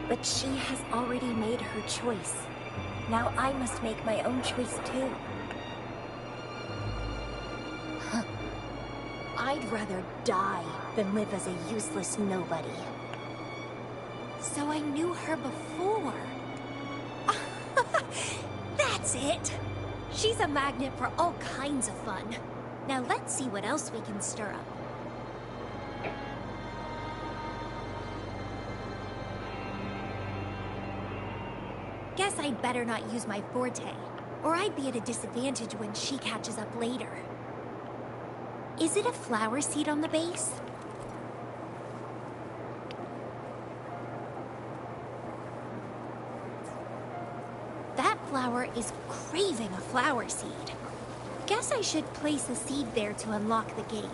But she has already made her choice. Now I must make my own choice too. I'd rather die than live as a useless nobody. So I knew her before. That's it! She's a magnet for all kinds of fun. Now let's see what else we can stir up. Guess I'd better not use my forte, or I'd be at a disadvantage when she catches up later. Is it a flower seed on the base? That flower is craving a flower seed. Guess I should place a seed there to unlock the gate.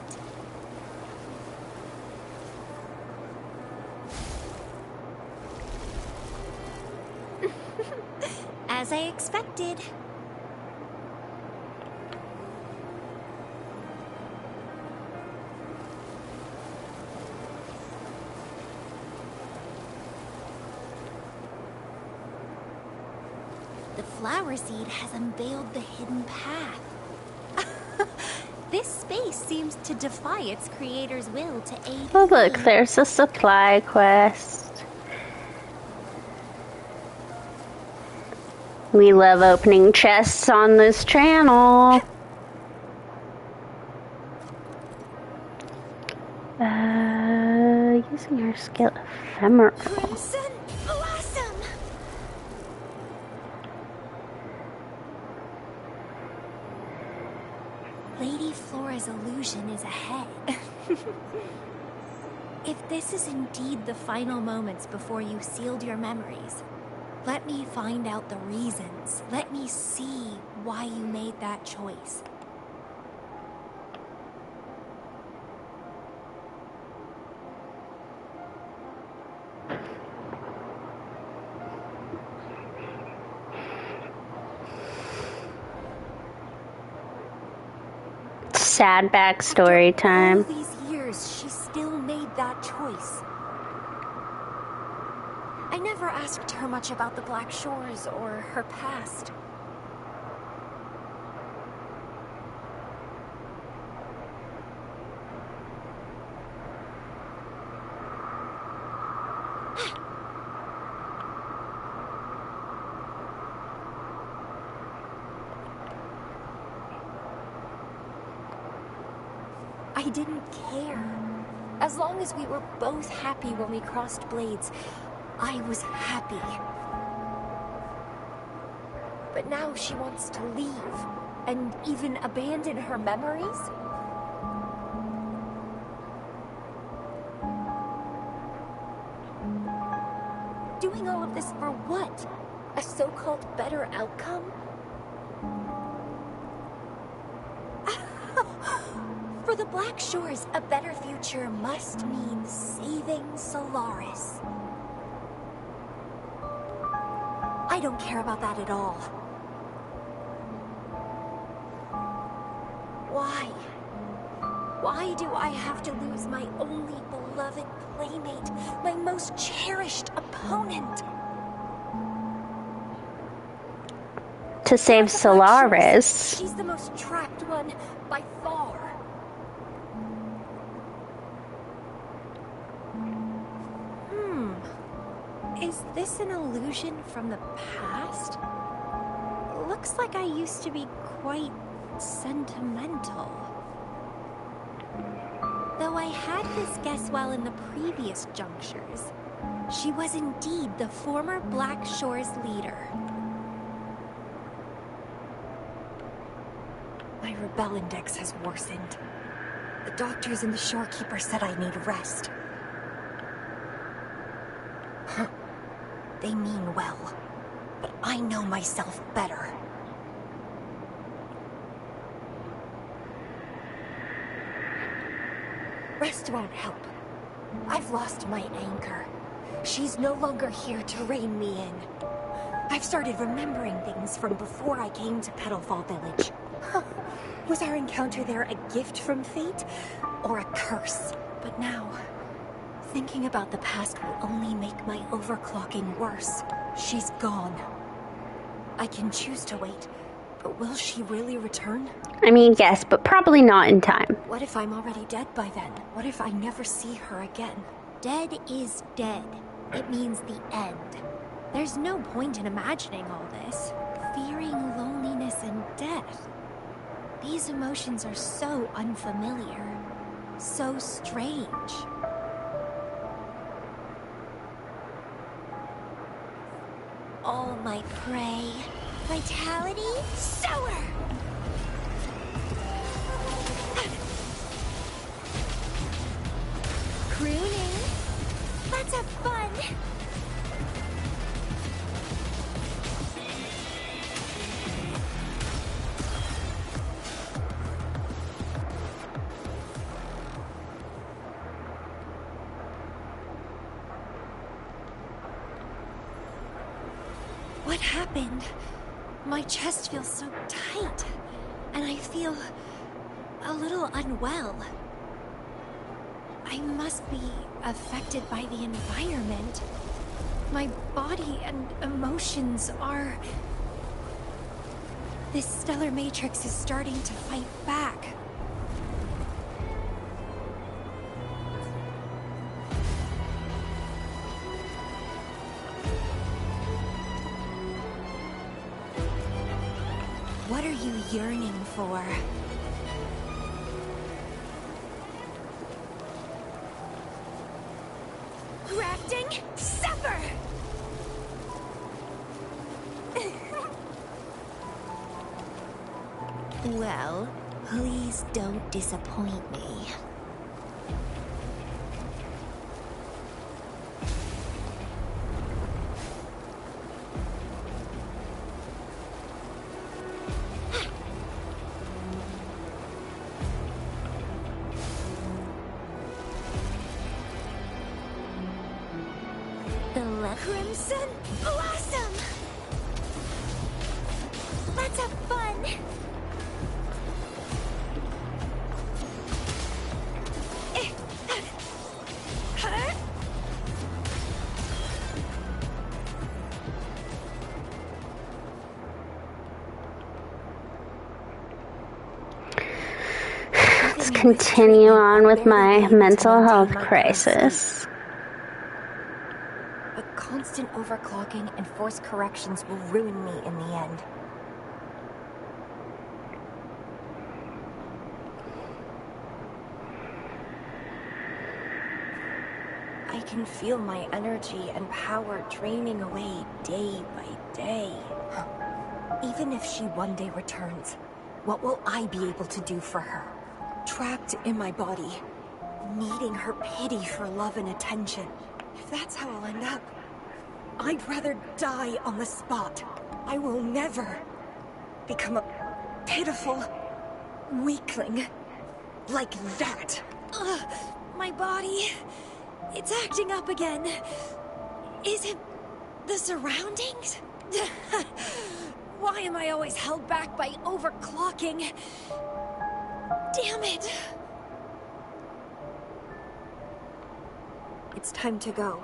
As I expected. The flower seed has unveiled the hidden path. This space seems to defy its creator's will to aid. Oh look, there's a supply quest. We love opening chests on this channel. Using our skill ephemeral. Crimson Blossom! Lady Flora's illusion is ahead. If this is indeed the final moments before you sealed your memories, let me find out the reasons. Let me see why you made that choice. sad backstory time. All these years, she still made that choice. I never asked her much about the Black Shores or her past. I didn't care. As long as we were both happy when we crossed blades, I was happy. But now she wants to leave, and even abandon her memories? Doing all of this for what? A so-called better outcome? For the Black Shores, a better future must mean saving Solaris. I don't care about that at all. Why? Why do I have to lose my only beloved playmate, my most cherished opponent? To save Solaris. She's the most trapped one, by far. Is this an illusion from the past? Looks like I used to be quite sentimental. Though I had this guess well in the previous junctures, she was indeed the former Black Shores leader. My rebel index has worsened. The doctors and the shorekeeper said I need rest. Huh. They mean well, but I know myself better. Rest won't help. I've lost my anchor. She's no longer here to rein me in. I've started remembering things from before I came to Petalfall Village. Was our encounter there a gift from fate, or a curse? But now, thinking about the past will only make my overclocking worse. She's gone. I can choose to wait, but will she really return? I mean, yes, but probably not in time. What if I'm already dead by then? What if I never see her again? Dead is dead. It means the end. There's no point in imagining all this. Fearing loneliness and death. These emotions are so unfamiliar. So strange. All my prey. Vitality, sour! Crooning. Let's have fun! What happened? My chest feels so tight, and I feel a little unwell. I must be affected by the environment. My body and emotions are... This stellar matrix is starting to fight back. What are you yearning for? Grafting, suffer! Well, please don't disappoint me. Crimson Blossom! Let's have fun! continue on with my mental health crisis. But constant overclocking and forced corrections will ruin me in the end. I can feel my energy and power draining away day by day. Even if she one day returns, what will I be able to do for her? Trapped in my body, needing her pity for love and attention. If that's how I'll end up, I'd rather die on the spot. I will never become a pitiful weakling like that. Ugh, my body... It's acting up again. Is it the surroundings? Why am I always held back by overclocking? Damn it! It's time to go.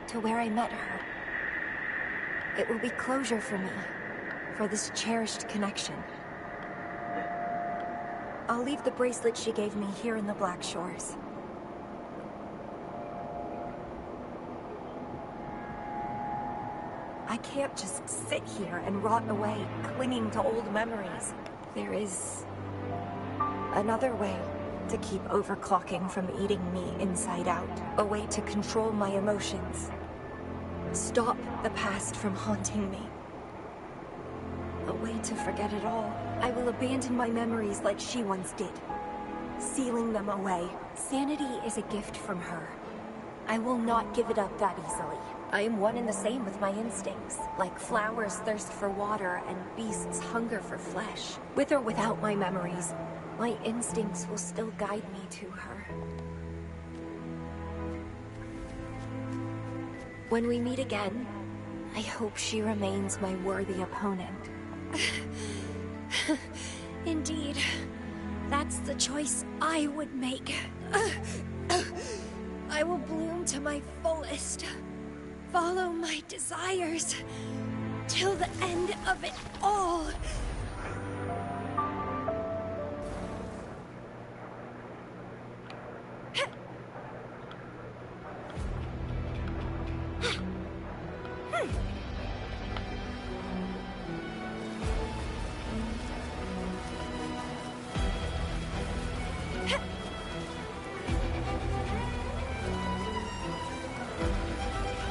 To where I met her. It will be closure for me. For this cherished connection. I'll leave the bracelet she gave me here in the Black Shores. I can't just sit here and rot away, clinging to old memories. There is another way to keep overclocking from eating me inside out. A way to control my emotions. Stop the past from haunting me. A way to forget it all. I will abandon my memories like she once did, sealing them away. Sanity is a gift from her. I will not give it up that easily. I am one and the same with my instincts. Like flowers thirst for water and beasts hunger for flesh. With or without my memories, my instincts will still guide me to her. When we meet again, I hope she remains my worthy opponent. Indeed. That's the choice I would make. I will bloom to my fullest. Follow my desires. Till the end of it all.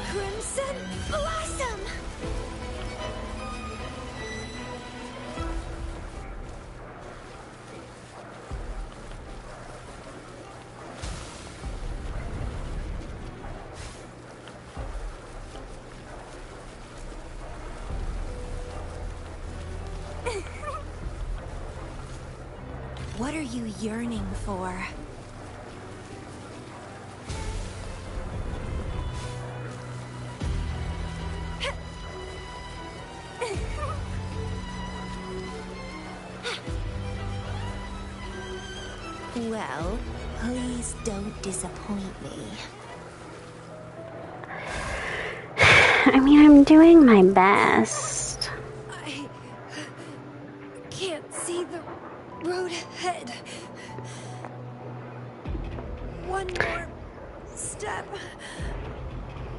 Crimson Blossom! What are you yearning for? Well, please don't disappoint me. I mean, I'm doing my best. I can't see the road ahead. One more step.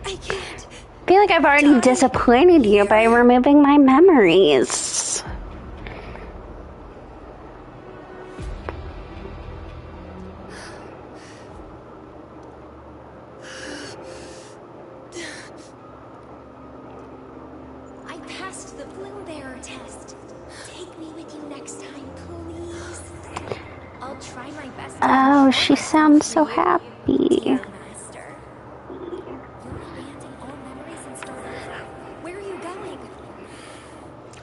I can't. I feel like I've already disappointed you by removing my memories. I passed the Bloom Bearer test. Take me with you next time, please. I'll try my best. Oh, she sounds so happy. Dear Master. You're abandoning all memories and start over. Where are you going?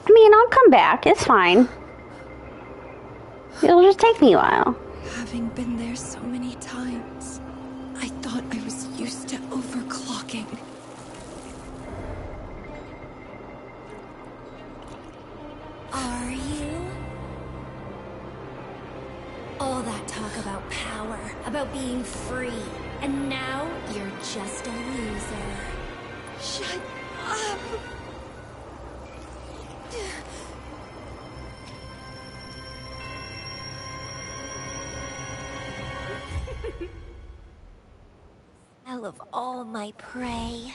I mean, I'll come back. It's fine. It'll just take me a while. Having been there so many times, I thought I was used to overclocking. Are you? All that talk about power, about being free, and now you're just a loser. Shut up! smell of all my prey.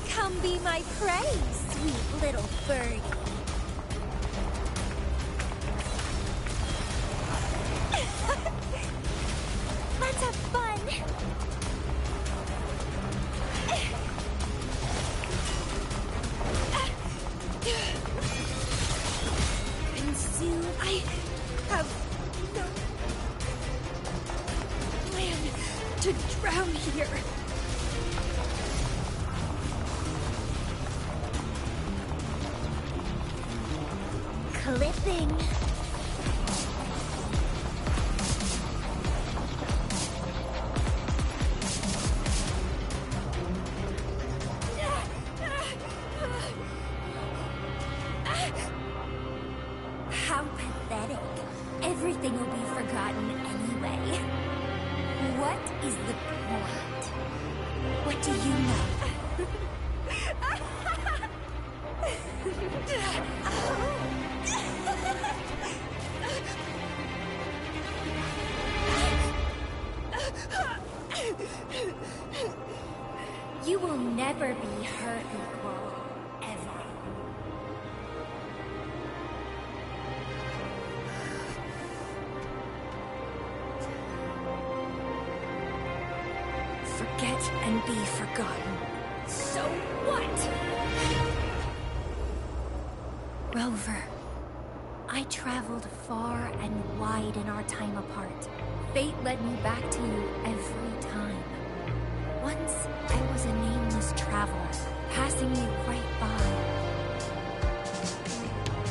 Come be my prey, sweet little birdie. Let's have fun. And soon I have no plan to drown here. Clipping. How pathetic. Everything will be forgotten anyway. What is the point? What do you know? You will never be hurt equal, ever. Forget and be forgotten. So what? Rover, I traveled far and wide in our time apart. Fate led me back to you every time. Once, I was a nameless traveler, passing you right by.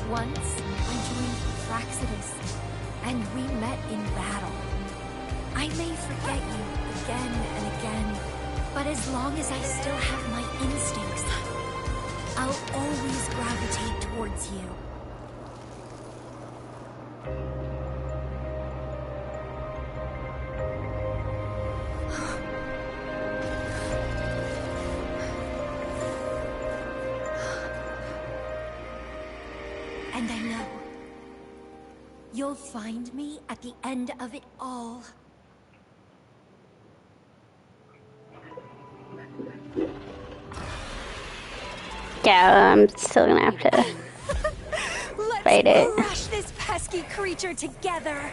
Once, I joined Fraxidus, and we met in battle. I may forget you again and again, but as long as I still have my instincts, I'll always gravitate towards you. And I know you'll find me at the end of it all. Yeah, I'm still gonna have to fight it. Let's crush this pesky creature together.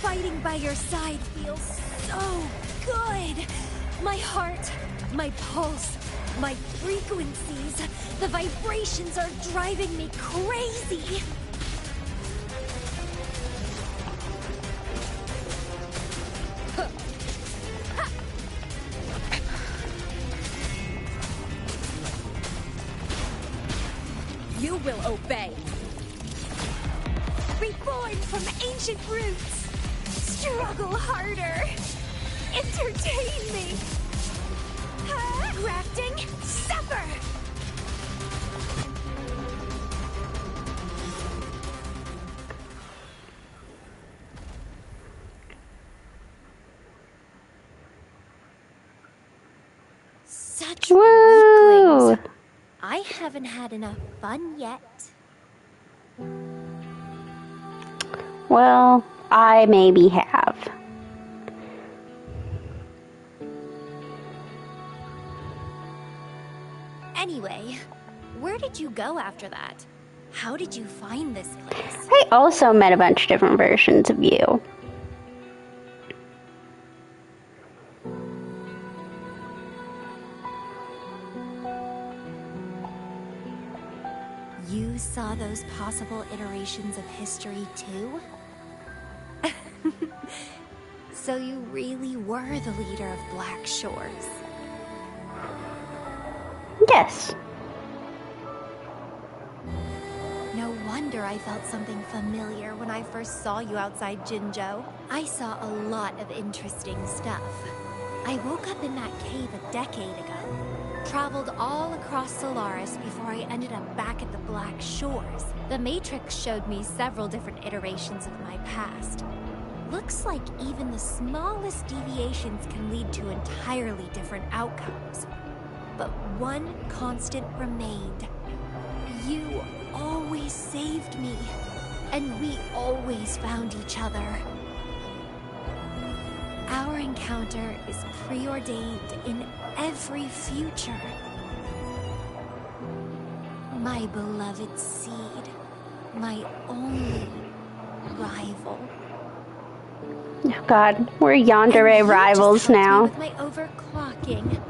Fighting by your side feels so good. My heart, my pulse, my frequencies, the vibrations are driving me crazy. You will obey. Reborn from ancient roots. Struggle harder. Entertain me. Grafting, suffer. Such Woo! weaklings. I haven't had enough fun yet. Well, I maybe have. Anyway, where did you go after that? How did you find this place? I also met a bunch of different versions of you. You saw those possible iterations of history too? So you really were the leader of Black Shores. Yes. No wonder I felt something familiar when I first saw you outside Jinzhou. I saw a lot of interesting stuff. I woke up in that cave a decade ago. Traveled all across Solaris before I ended up back at the Black Shores. The Matrix showed me several different iterations of my past. Looks like even the smallest deviations can lead to entirely different outcomes. But one constant remained. You always saved me, and we always found each other. Our encounter is preordained in every future. My beloved seed, my only rival. Oh God, we're yandere rivals now. With my overclocking.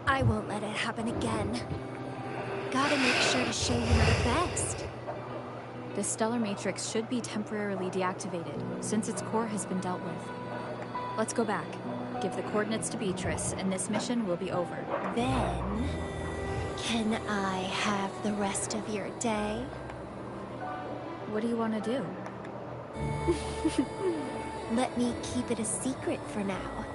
I won't let it happen again. Gotta make sure to show you my best. The stellar matrix should be temporarily deactivated, since its core has been dealt with. Let's go back. Give the coordinates to Beatrice, and this mission will be over. Then, can I have the rest of your day? What do you want to do? Let me keep it a secret for now.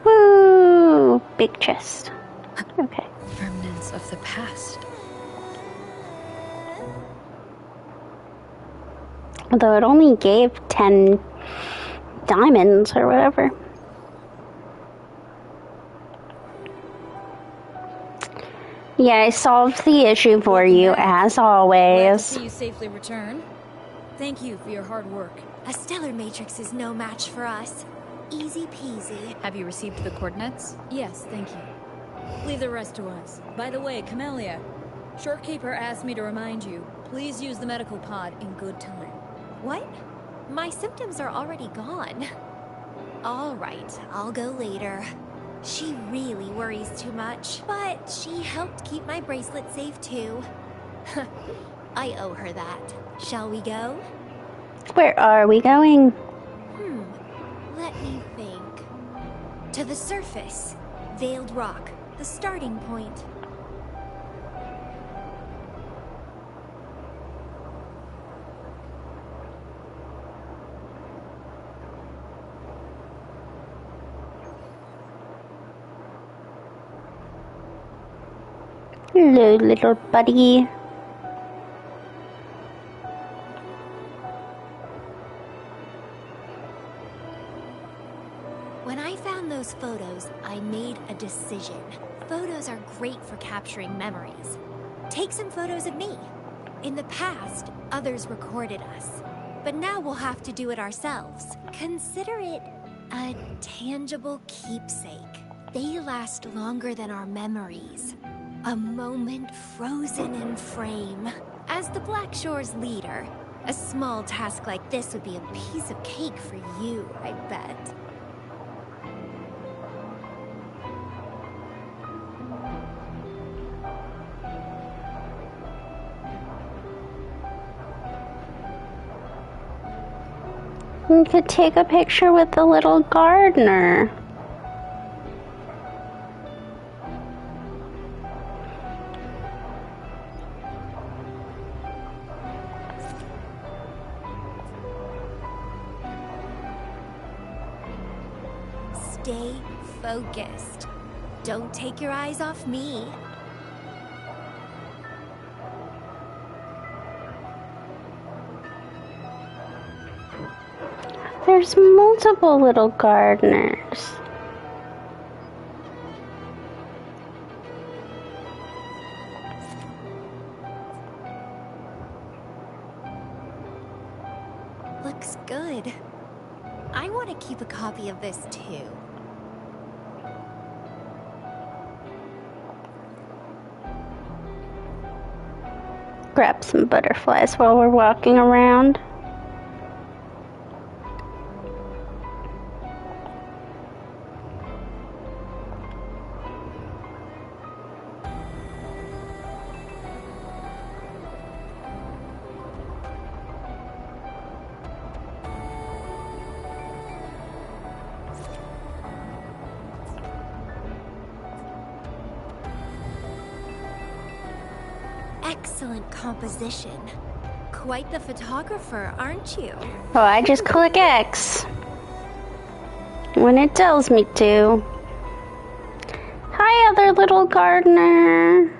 Woo! Big chest. Okay. Remnants of the past. Although it only gave 10 diamonds or whatever. Yeah, I solved the issue for you, as Glad to always. see you safely return. Thank you for your hard work. A stellar matrix is no match for us. Easy peasy. Have you received the coordinates? Yes, thank you. Leave the rest to us. By the way, Camellia, Shorekeeper asked me to remind you, please use the medical pod in good time. What? My symptoms are already gone. All right, I'll go later. She really worries too much, but she helped keep my bracelet safe too. I owe her that. Shall we go? Where are we going? Let me think. To the surface. Veiled Rock, the starting point. Hello, little buddy. When I found those photos, I made a decision. Photos are great for capturing memories. Take some photos of me. In the past, others recorded us. But now we'll have to do it ourselves. Consider it a tangible keepsake. They last longer than our memories. A moment frozen in frame. As the Black Shore's leader, a small task like this would be a piece of cake for you, I bet. You could take a picture with the little gardener. Stay focused. Don't take your eyes off me. There's multiple little gardeners. Looks good. I want to keep a copy of this too. Grab some butterflies while we're walking around. Excellent composition. Quite the photographer, aren't you? Oh, I just click X when it tells me to. Hi, other little gardener.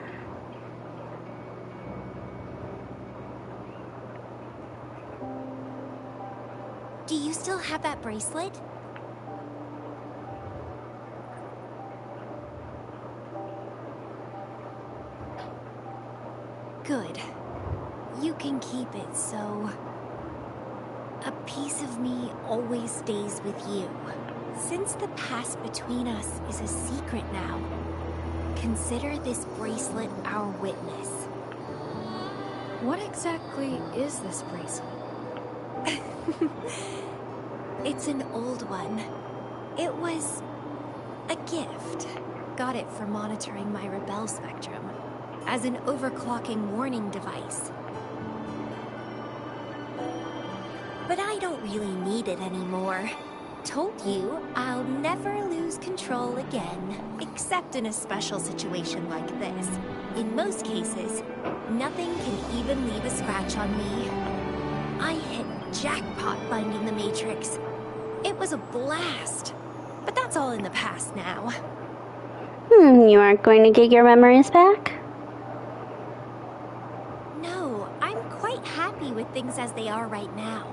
still have that bracelet? Good. You can keep it, so... a piece of me always stays with you. Since the past between us is a secret now, consider this bracelet our witness. What exactly is this bracelet? It's an old one. It was a gift. Got it for monitoring my rebel spectrum as an overclocking warning device. But I don't really need it anymore. Told you I'll never lose control again, except in a special situation like this. In most cases, nothing can even leave a scratch on me. I hit jackpot finding the Matrix. It was a blast. But that's all in the past now. You aren't going to get your memories back? No, I'm quite happy with things as they are right now.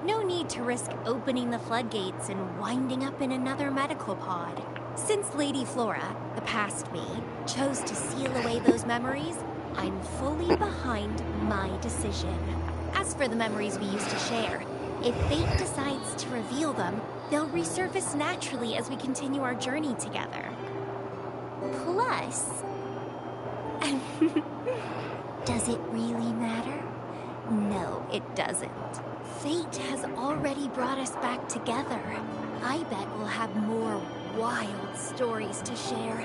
No need to risk opening the floodgates and winding up in another medical pod. Since Lady Flora, the past me, chose to seal away those memories, I'm fully behind my decision. As for the memories we used to share, if fate decides to reveal them, they'll resurface naturally as we continue our journey together. Plus... does it really matter? No, it doesn't. Fate has already brought us back together. I bet we'll have more wild stories to share.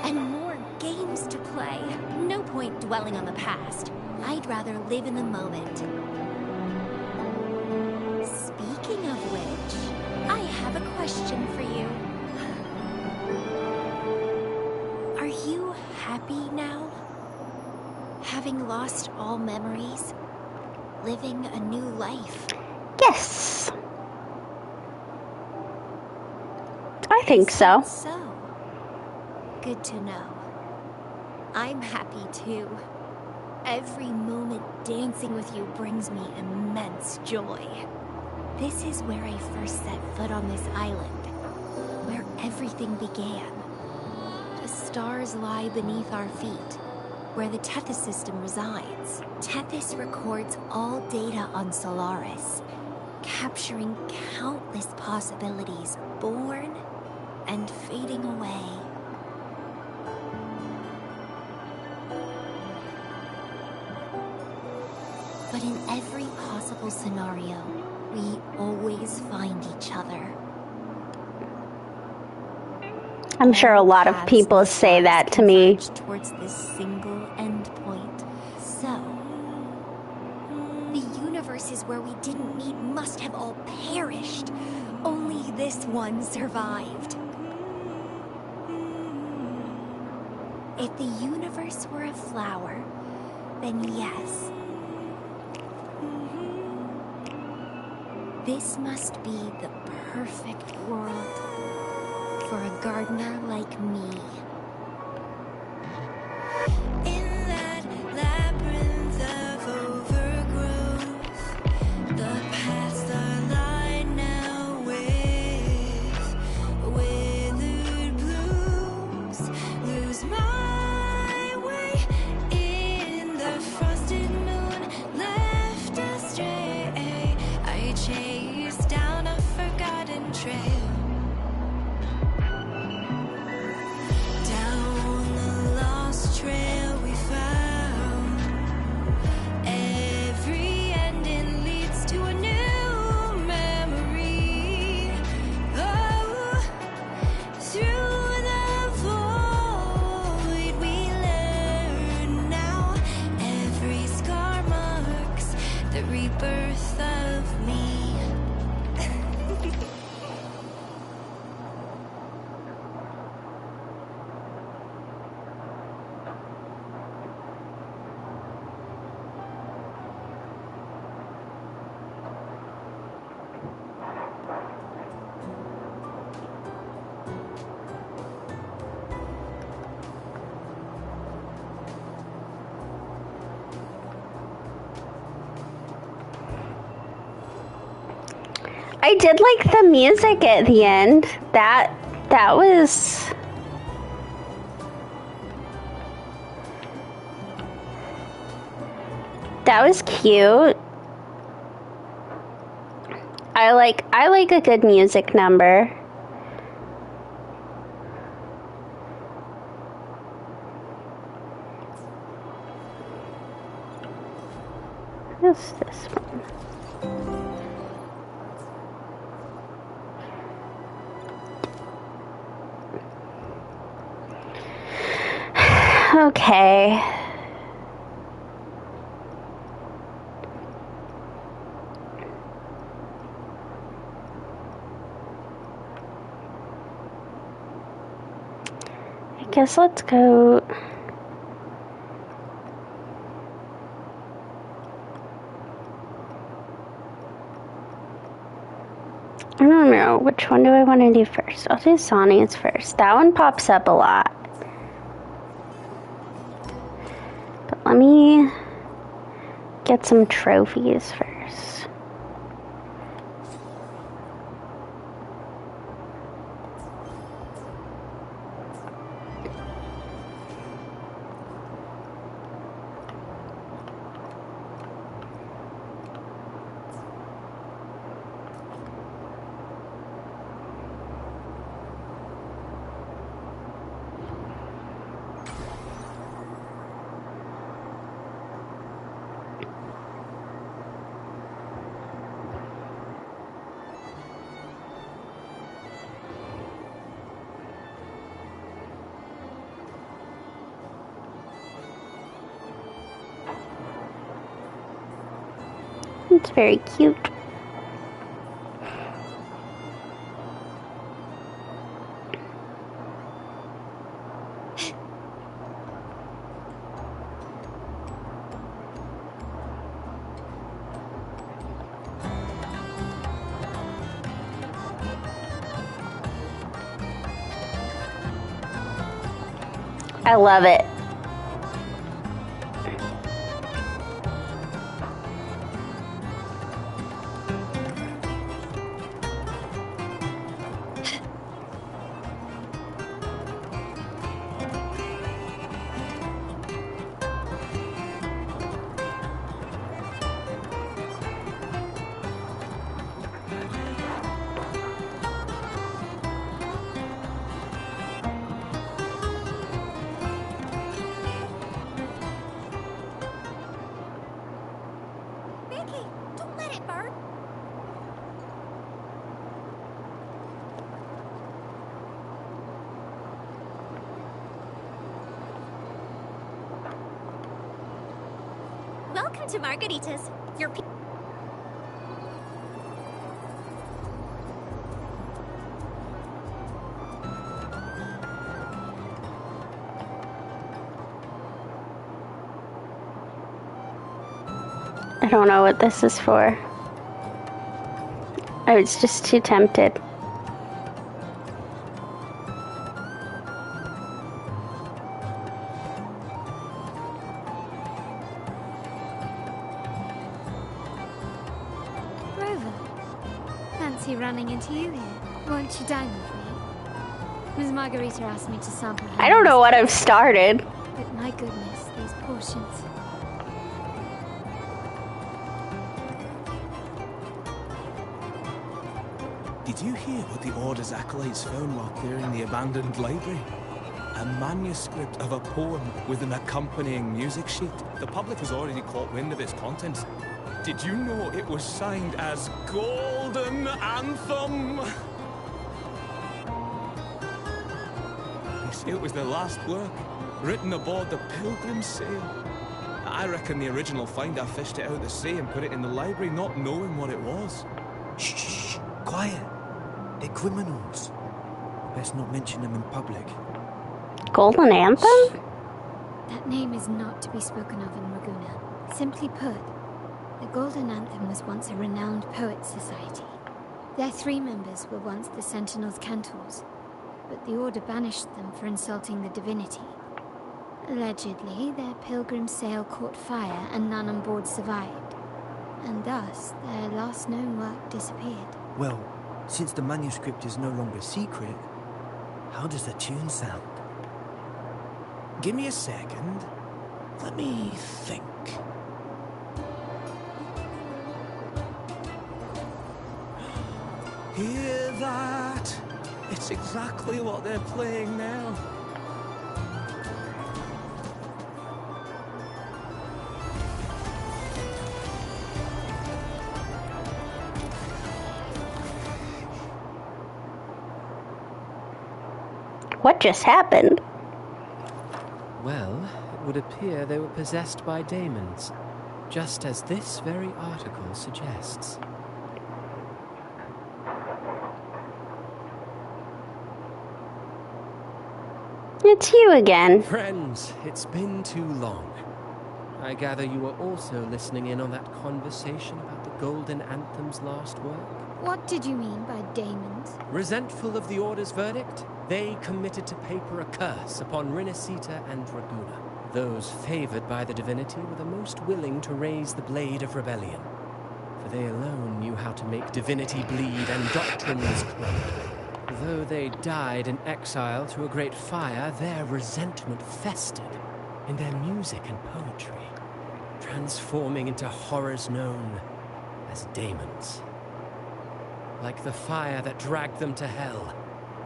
And more games to play. No point dwelling on the past. I'd rather live in the moment. Speaking of which, I have a question for you. Are you happy now? Having lost all memories? Living a new life? Yes. I think so. So, good to know. I'm happy too. Every moment dancing with you brings me immense joy. This is where I first set foot on this island, where everything began. The stars lie beneath our feet, where the Tethys system resides. Tethys records all data on Solaris, capturing countless possibilities born and fading away. But in every possible scenario, we always find each other. I'm sure a lot of people say that to me. Towards this single end point. So, the universes where we didn't meet must have all perished. Only this one survived. If the universe were a flower, then yes. This must be the perfect world for a gardener like me. In that labyrinth of overgrowth, the paths are lined now with withered blooms. Lose my way in the frosted moon, left astray. I chase down a forgotten trail. I did like the music at the end. That was... That was cute. I like a good music number. What's this one? Okay. I guess let's go. I don't know. Which one do I want to do first? I'll do Sonny's first. That one pops up a lot. But let me get some trophies first. It's very cute. I love it. Vicky, don't let it burn. Welcome to Margaritas. Your I don't know what this is for. I was just too tempted. Rover, fancy running into you here. Won't you dine with me? Ms. Margarita asked me to sample her. I don't know what I've started. But my goodness, these portions. Did you hear what the Order's acolytes found while clearing the abandoned library? A manuscript of a poem with an accompanying music sheet. The public has already caught wind of its contents. Did you know it was signed as Golden Anthem? They say it was their last work, written aboard the Pilgrim's Sail. I reckon the original finder fished it out of the sea and put it in the library, not knowing what it was. Shh, shh, shh. Quiet. They're criminals. Let's not mention them in public. Golden Anthem? That name is not to be spoken of in Raguna. Simply put, the Golden Anthem was once a renowned poets' society. Their 3 members were once the Sentinel's cantors, but the Order banished them for insulting the divinity. Allegedly, their pilgrim sail caught fire and none on board survived, and thus their last known work disappeared. Well, since the manuscript is no longer secret, how does the tune sound? Give me a second. Let me think. Hear that? It's exactly what they're playing now. What just happened? Well, it would appear they were possessed by daemons, just as this very article suggests. It's you again. Friends, it's been too long. I gather you were also listening in on that conversation about the Golden Anthem's last work? What did you mean by daemons? Resentful of the Order's verdict, they committed to paper a curse upon Rinascita and Draguna. Those favored by the divinity were the most willing to raise the blade of rebellion, for they alone knew how to make divinity bleed and doctrines crumble. Though they died in exile to a great fire, their resentment festered in their music and poetry, transforming into horrors known as daemons. Like the fire that dragged them to hell,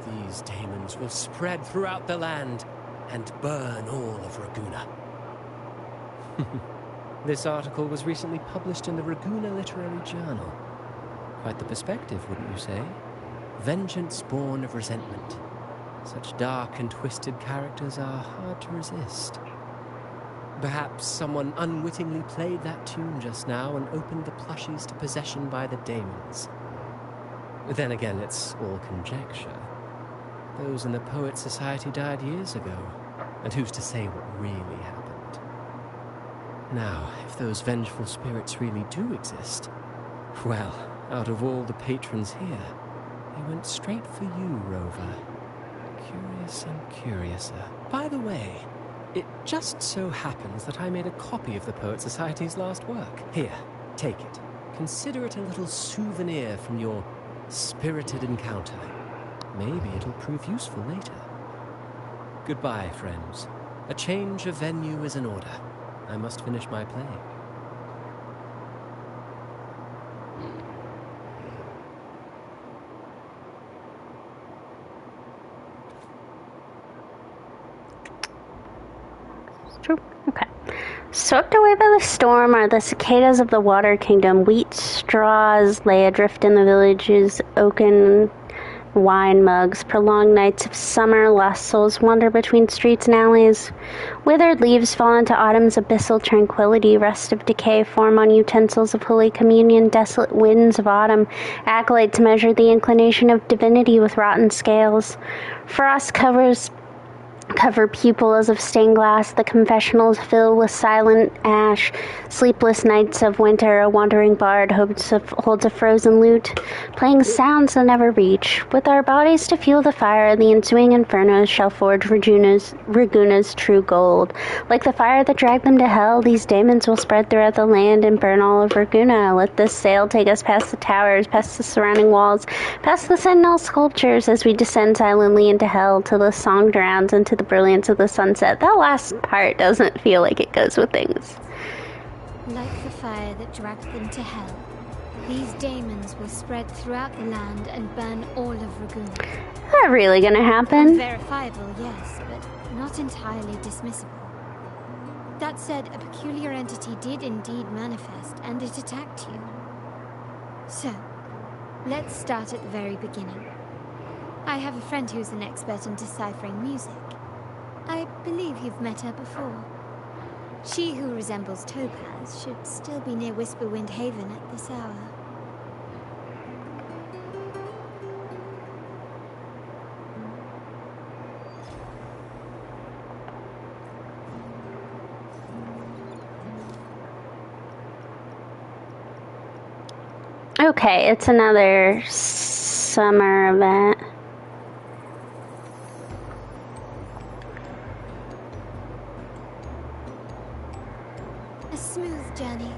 these daemons will spread throughout the land and burn all of Raguna. This article was recently published in the Raguna Literary Journal. Quite the perspective, wouldn't you say? Vengeance born of resentment. Such dark and twisted characters are hard to resist. Perhaps someone unwittingly played that tune just now and opened the plushies to possession by the daemons. Then again, it's all conjecture. Those in the Poets' Society died years ago, and who's to say what really happened? Now, if those vengeful spirits really do exist, well, out of all the patrons here, they went straight for you, Rover. Curious and curiouser. By the way, it just so happens that I made a copy of the Poet Society's last work. Here, take it. Consider it a little souvenir from your spirited encounter. Maybe it'll prove useful later. Goodbye, friends. A change of venue is in order. I must finish my play. Okay. Swept away by the storm are the cicadas of the Water Kingdom. Wheat straws lay adrift in the village's oaken wine mugs. Prolonged nights of summer, lost souls wander between streets and alleys. Withered leaves fall into autumn's abyssal tranquility. Rust of decay form on utensils of Holy Communion. Desolate winds of autumn acolyte to measure the inclination of divinity with rotten scales. Frost cover pupils of stained glass. The confessionals fill with silent ash. Sleepless nights of winter, a wandering bard holds a frozen lute, playing sounds that never reach. With our bodies to fuel the fire, the ensuing infernos shall forge Raguna's true gold. Like the fire that dragged them to hell, these daemons will spread throughout the land and burn all of Raguna. Let this sail take us past the towers, past the surrounding walls, past the sentinel sculptures as we descend silently into hell till the song drowns into the brilliance of the sunset. That last part doesn't feel like it goes with things. Like the fire that dragged them to hell, these daemons will spread throughout the land and burn all of Raguna. Is that really gonna happen? Unverifiable, yes, but not entirely dismissible. That said, a peculiar entity did indeed manifest, and it attacked you. So, let's start at the very beginning. I have a friend who's an expert in deciphering music. I believe you've met her before. She who resembles Topaz should still be near Whisperwind Haven at this hour. Okay, it's another summer event. A smooth journey.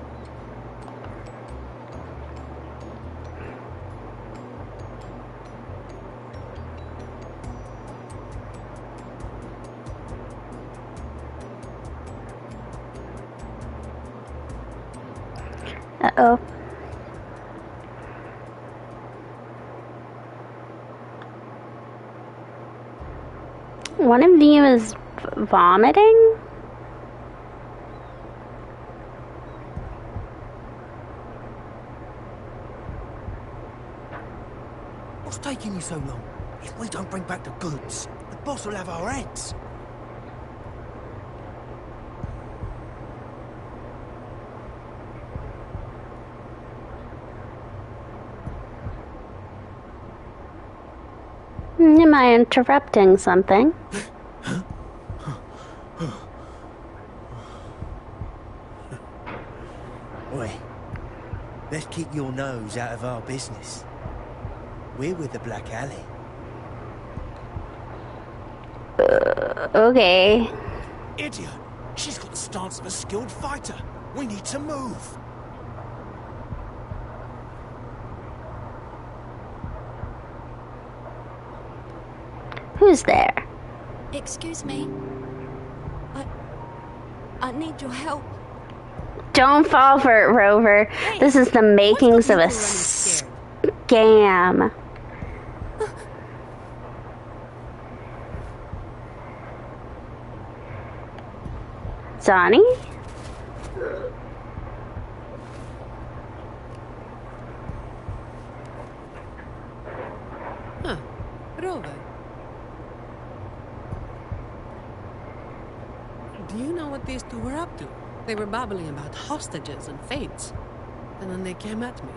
Uh-oh. One of you is vomiting? What's taking you so long? If we don't bring back the goods, the boss will have our heads. Am I interrupting something? Oi, let's keep your nose out of our business. We're with the Black Alley. Okay. Idiot! She's got the stance of a skilled fighter. We need to move. Who's there? Excuse me. I need your help. Don't fall for it, Rover. This is the makings of a scam. Zani? Huh. Rover. Do you know what these two were up to? They were babbling about hostages and fates. And then they came at me.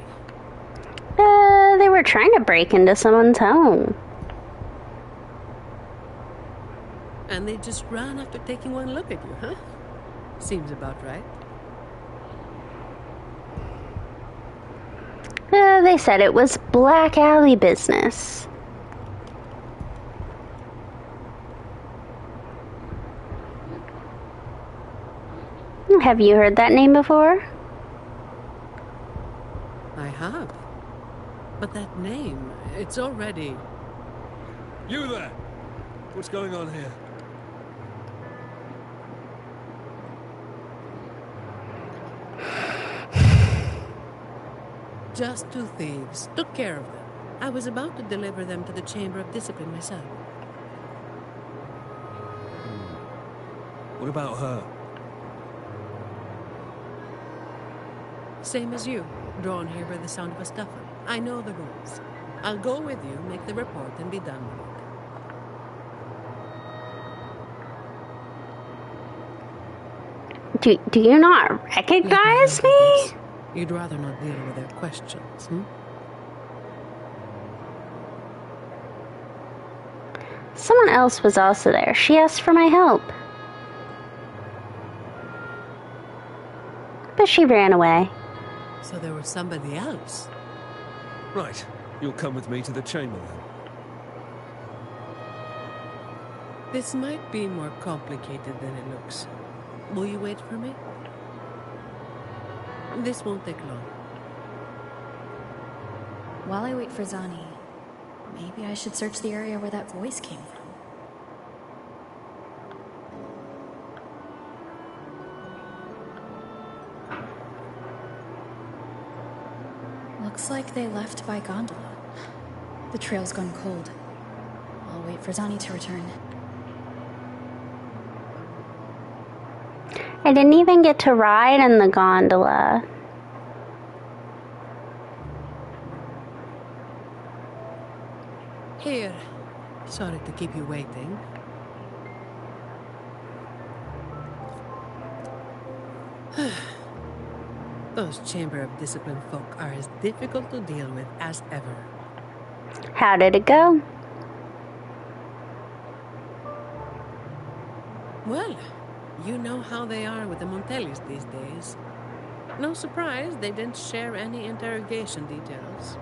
They were trying to break into someone's home. And they just ran after taking one look at you, huh? Seems about right. They said it was Black Alley business. Have you heard that name before? I have. But that name, it's already... You there! What's going on here? Just two thieves. Took care of them. I was about to deliver them to the Chamber of Discipline myself. What about her? Same as you. Drawn here by the sound of a scuffle. I know the rules. I'll go with you, make the report, and be done with it. Do you not recognize me? You'd rather not deal with their questions, hmm? Someone else was also there. She asked for my help. But she ran away. So there was somebody else? Right. You'll come with me to the chamber then. This might be more complicated than it looks. Will you wait for me? This won't take long. While I wait for Zani, maybe I should search the area where that voice came from. Looks like they left by gondola. The trail's gone cold. I'll wait for Zani to return. I didn't even get to ride in the gondola. Here. Sorry to keep you waiting. Those Chamber of Discipline folk are as difficult to deal with as ever. How did it go? Well, you know how they are with the Montellis these days. No surprise they didn't share any interrogation details.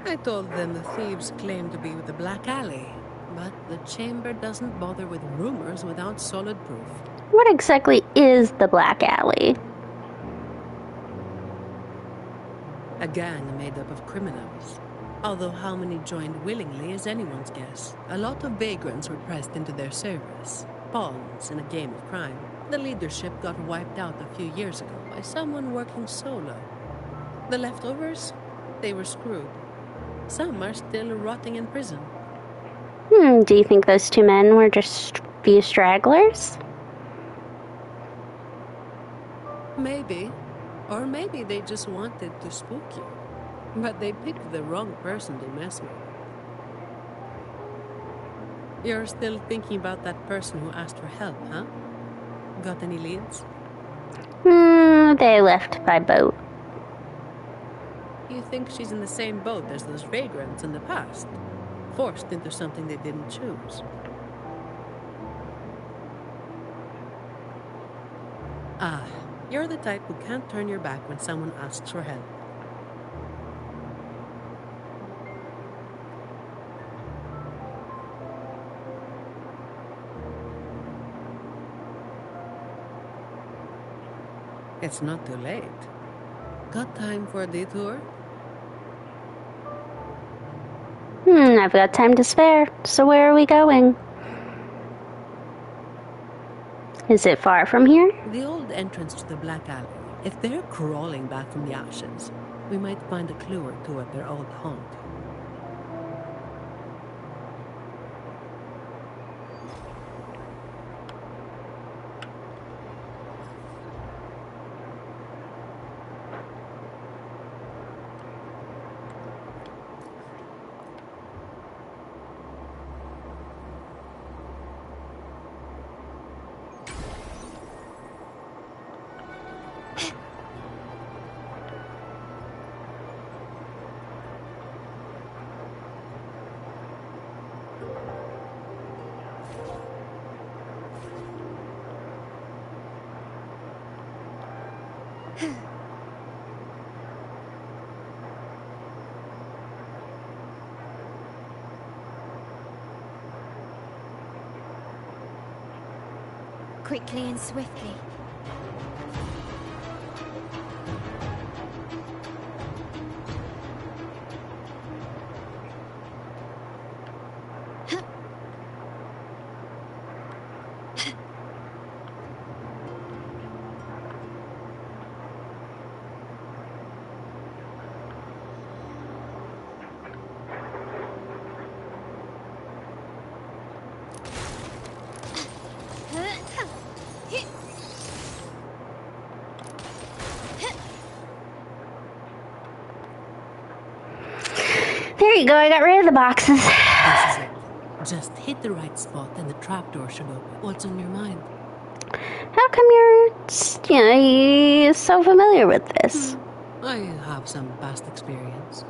I told them the thieves claimed to be with the Black Alley, but the Chamber doesn't bother with rumors without solid proof. What exactly is the Black Alley? A gang made up of criminals. Although how many joined willingly is anyone's guess. A lot of vagrants were pressed into their service. pawns in a game of crime. The leadership got wiped out a few years ago by someone working solo. The leftovers, they were screwed. Some are still rotting in prison. Do you think those two men were just few stragglers? Maybe. Or maybe they just wanted to spook you. But they picked the wrong person to mess with. You're still thinking about that person who asked for help, huh? Got any leads? They left by boat. You think she's in the same boat as those vagrants in the past? Forced into something they didn't choose. Ah, you're the type who can't turn your back when someone asks for help. It's not too late. Got time for a detour? I've got time to spare. So where are we going? Is it far from here? The old entrance to the Black Alley. If they're crawling back from the ashes, we might find a clue or two at their old haunt. Quickly and swiftly. There you go, I got rid of the boxes. This is it. Just hit the right spot and the trapdoor should open. What's on your mind? How come you're so familiar with this? I have some past experience.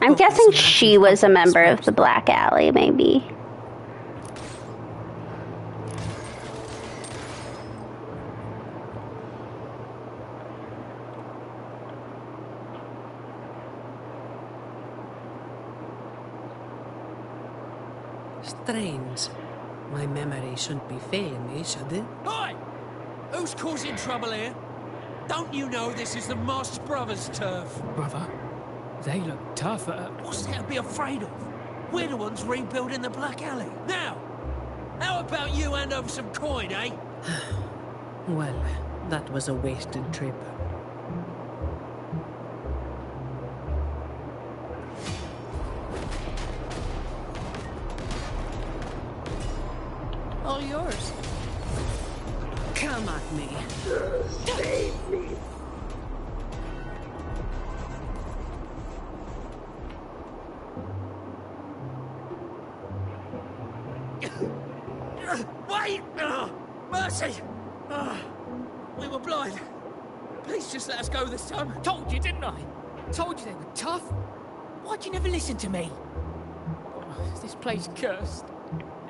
I'm guessing she was a member of the Black Alley, maybe. Strange. My memory shouldn't be failing me, should it? Oi! Who's causing trouble here? Don't you know this is the Moss Brothers' turf? Brother, they look tough. What's there to be afraid of? We're the ones rebuilding the Black Alley. Now, how about you hand over some coin, eh? Well, that was a wasted trip. All yours. Come at me. Save me. Wait! Mercy! We were blind. Please just let us go this time. Told you, didn't I? Told you they were tough. Why'd you never listen to me? Oh, is this place cursed?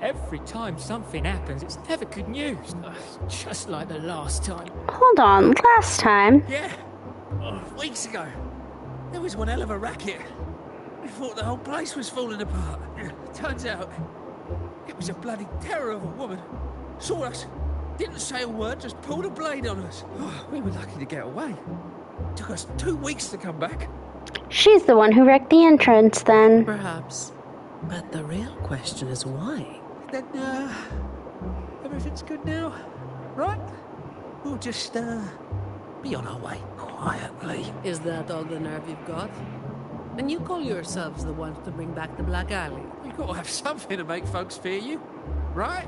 Every time something happens, it's never good news. Just like the last time. Hold on, last time? Yeah. Weeks ago. There was one hell of a racket. I thought the whole place was falling apart. Turns out, it was a bloody terror of a woman. Saw us, didn't say a word, just pulled a blade on us. We were lucky to get away. Took us 2 weeks to come back. She's the one who wrecked the entrance, then. Perhaps. But the real question is why? Then, Everything's good now, right? We'll just, be on our way quietly. Is that all the nerve you've got? And you call yourselves the ones to bring back the Black Alley? You've got to have something to make folks fear you, right?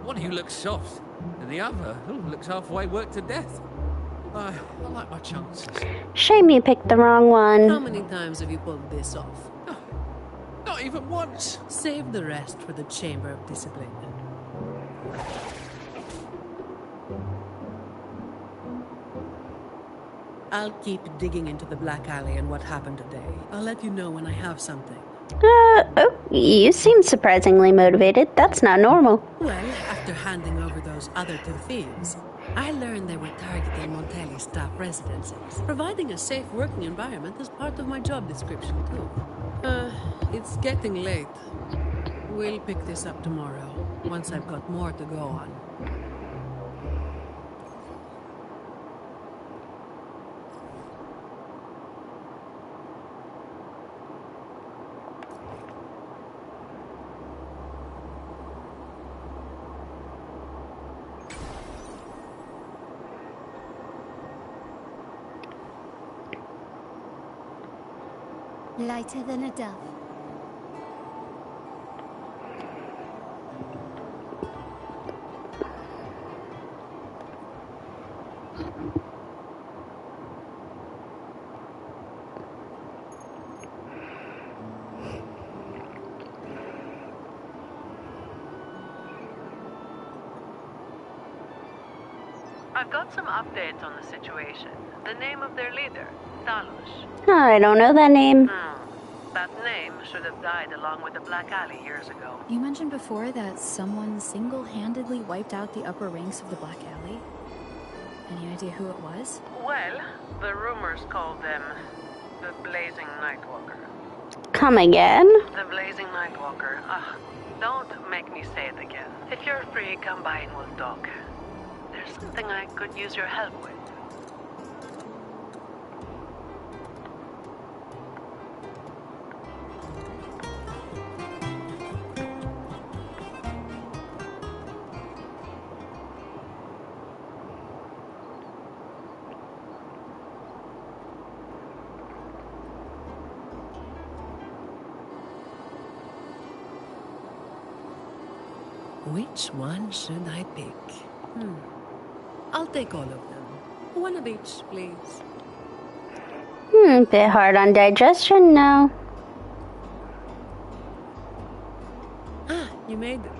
One of you looks soft, and the other looks halfway worked to death. I like my chances. Shame you picked the wrong one. How many times have you pulled this off? Not even once. Save the rest for the Chamber of Discipline. I'll keep digging into the Black Alley and what happened today. I'll let you know when I have something. Oh, you seem surprisingly motivated. That's not normal. Well, after handing over those other two thieves, I learned they were targeting Montelli staff residences. Providing a safe working environment is part of my job description, too. It's getting late. We'll pick this up tomorrow, once I've got more to go on. Lighter than a dove. I've got some updates on the situation. The name of their leader, Talos. I don't know that name. That name should have died along with the Black Alley years ago. You mentioned before that someone single-handedly wiped out the upper ranks of the Black Alley. Any idea who it was? Well, the rumors called them the Blazing Nightwalker. Come again? The Blazing Nightwalker. Don't make me say it again. If you're free, come by and we'll talk. There's something I could use your help with. Which one should I pick? I'll take all of them. One of each, please. Bit hard on digestion now. You made it.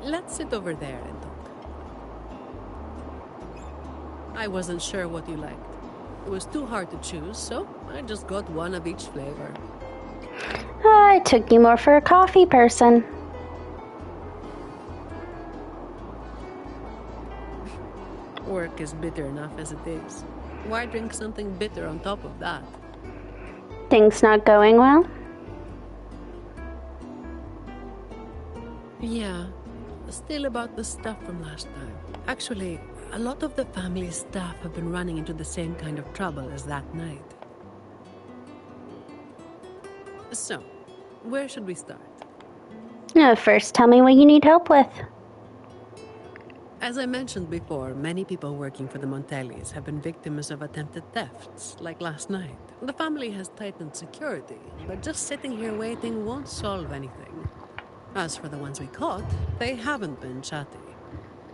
Let's sit over there and talk. I wasn't sure what you liked. It was too hard to choose, so I just got one of each flavor. I took you more for a coffee person. Work is bitter enough as it is. Why drink something bitter on top of that? Things not going well? Yeah, still about the stuff from last time. Actually, a lot of the family's staff have been running into the same kind of trouble as that night. So, where should we start? First, tell me what you need help with. As I mentioned before, many people working for the Montellis have been victims of attempted thefts, like last night. The family has tightened security, but just sitting here waiting won't solve anything. As for the ones we caught, they haven't been chatty.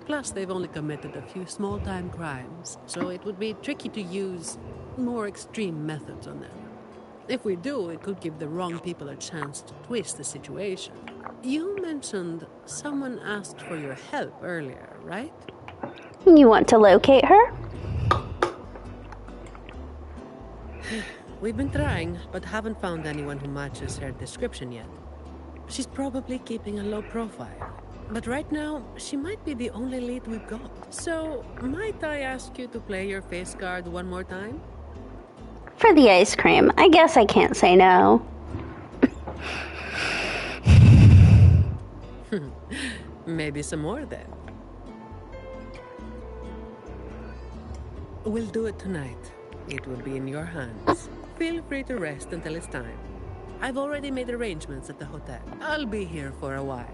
Plus, they've only committed a few small-time crimes, so it would be tricky to use more extreme methods on them. If we do, it could give the wrong people a chance to twist the situation. You mentioned someone asked for your help earlier, right? You want to locate her? We've been trying, but haven't found anyone who matches her description yet. She's probably keeping a low profile. But right now, she might be the only lead we've got. So, might I ask you to play your face card one more time? For the ice cream. I guess I can't say no. Maybe some more then. We'll do it tonight. It will be in your hands. Feel free to rest until it's time. I've already made arrangements at the hotel. I'll be here for a while.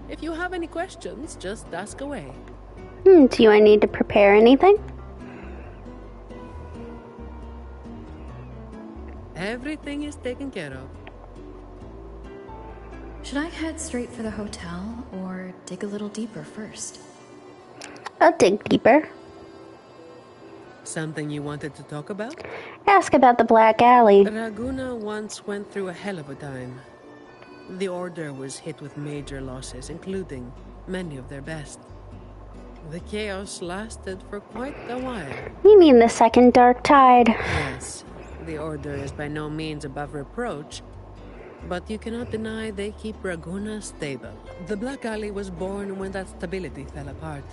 If you have any questions, just ask away. Do I need to prepare anything? Everything is taken care of. Should I head straight for the hotel or dig a little deeper first? I'll dig deeper. Something you wanted to talk about? Ask about the Black Alley. Raguna once went through a hell of a time. The Order was hit with major losses, including many of their best. The chaos lasted for quite a while. You mean the Second Dark Tide? Yes, the Order is by no means above reproach, but you cannot deny they keep Raguna stable. The Black Alley was born when that stability fell apart.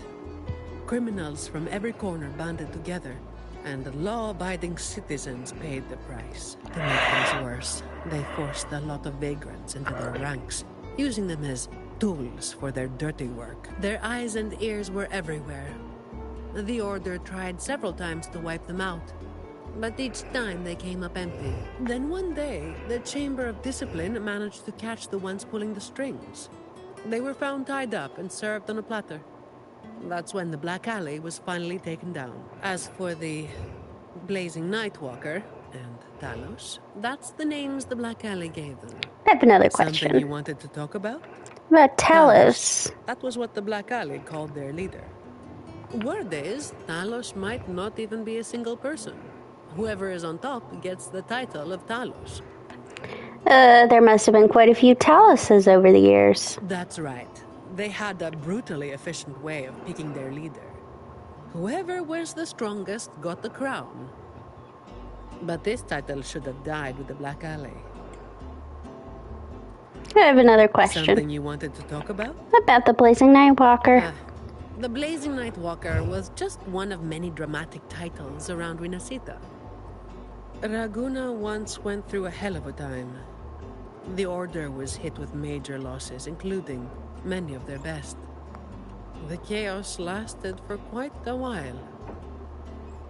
Criminals from every corner banded together, and the law-abiding citizens paid the price. To make things worse, they forced a lot of vagrants into their ranks, using them as tools for their dirty work. Their eyes and ears were everywhere. The Order tried several times to wipe them out, but each time they came up empty. Then one day, the Chamber of Discipline managed to catch the ones pulling the strings. They were found tied up and served on a platter. That's when the Black Alley was finally taken down. As for the Blazing Nightwalker and Talos, that's the names the Black Alley gave them. I have another question. Something you wanted to talk about? About Talos. That was what the Black Alley called their leader. Word is, Talos might not even be a single person. Whoever is on top gets the title of Talos. There must have been quite a few Taloses over the years. That's right. They had a brutally efficient way of picking their leader. Whoever was the strongest got the crown. But this title should have died with the Black Alley. I have another question. Something you wanted to talk about? About the Blazing Nightwalker. The Blazing Nightwalker was just one of many dramatic titles around Winasita. Raguna once went through a hell of a time. The Order was hit with major losses, including many of their best. The chaos lasted for quite a while.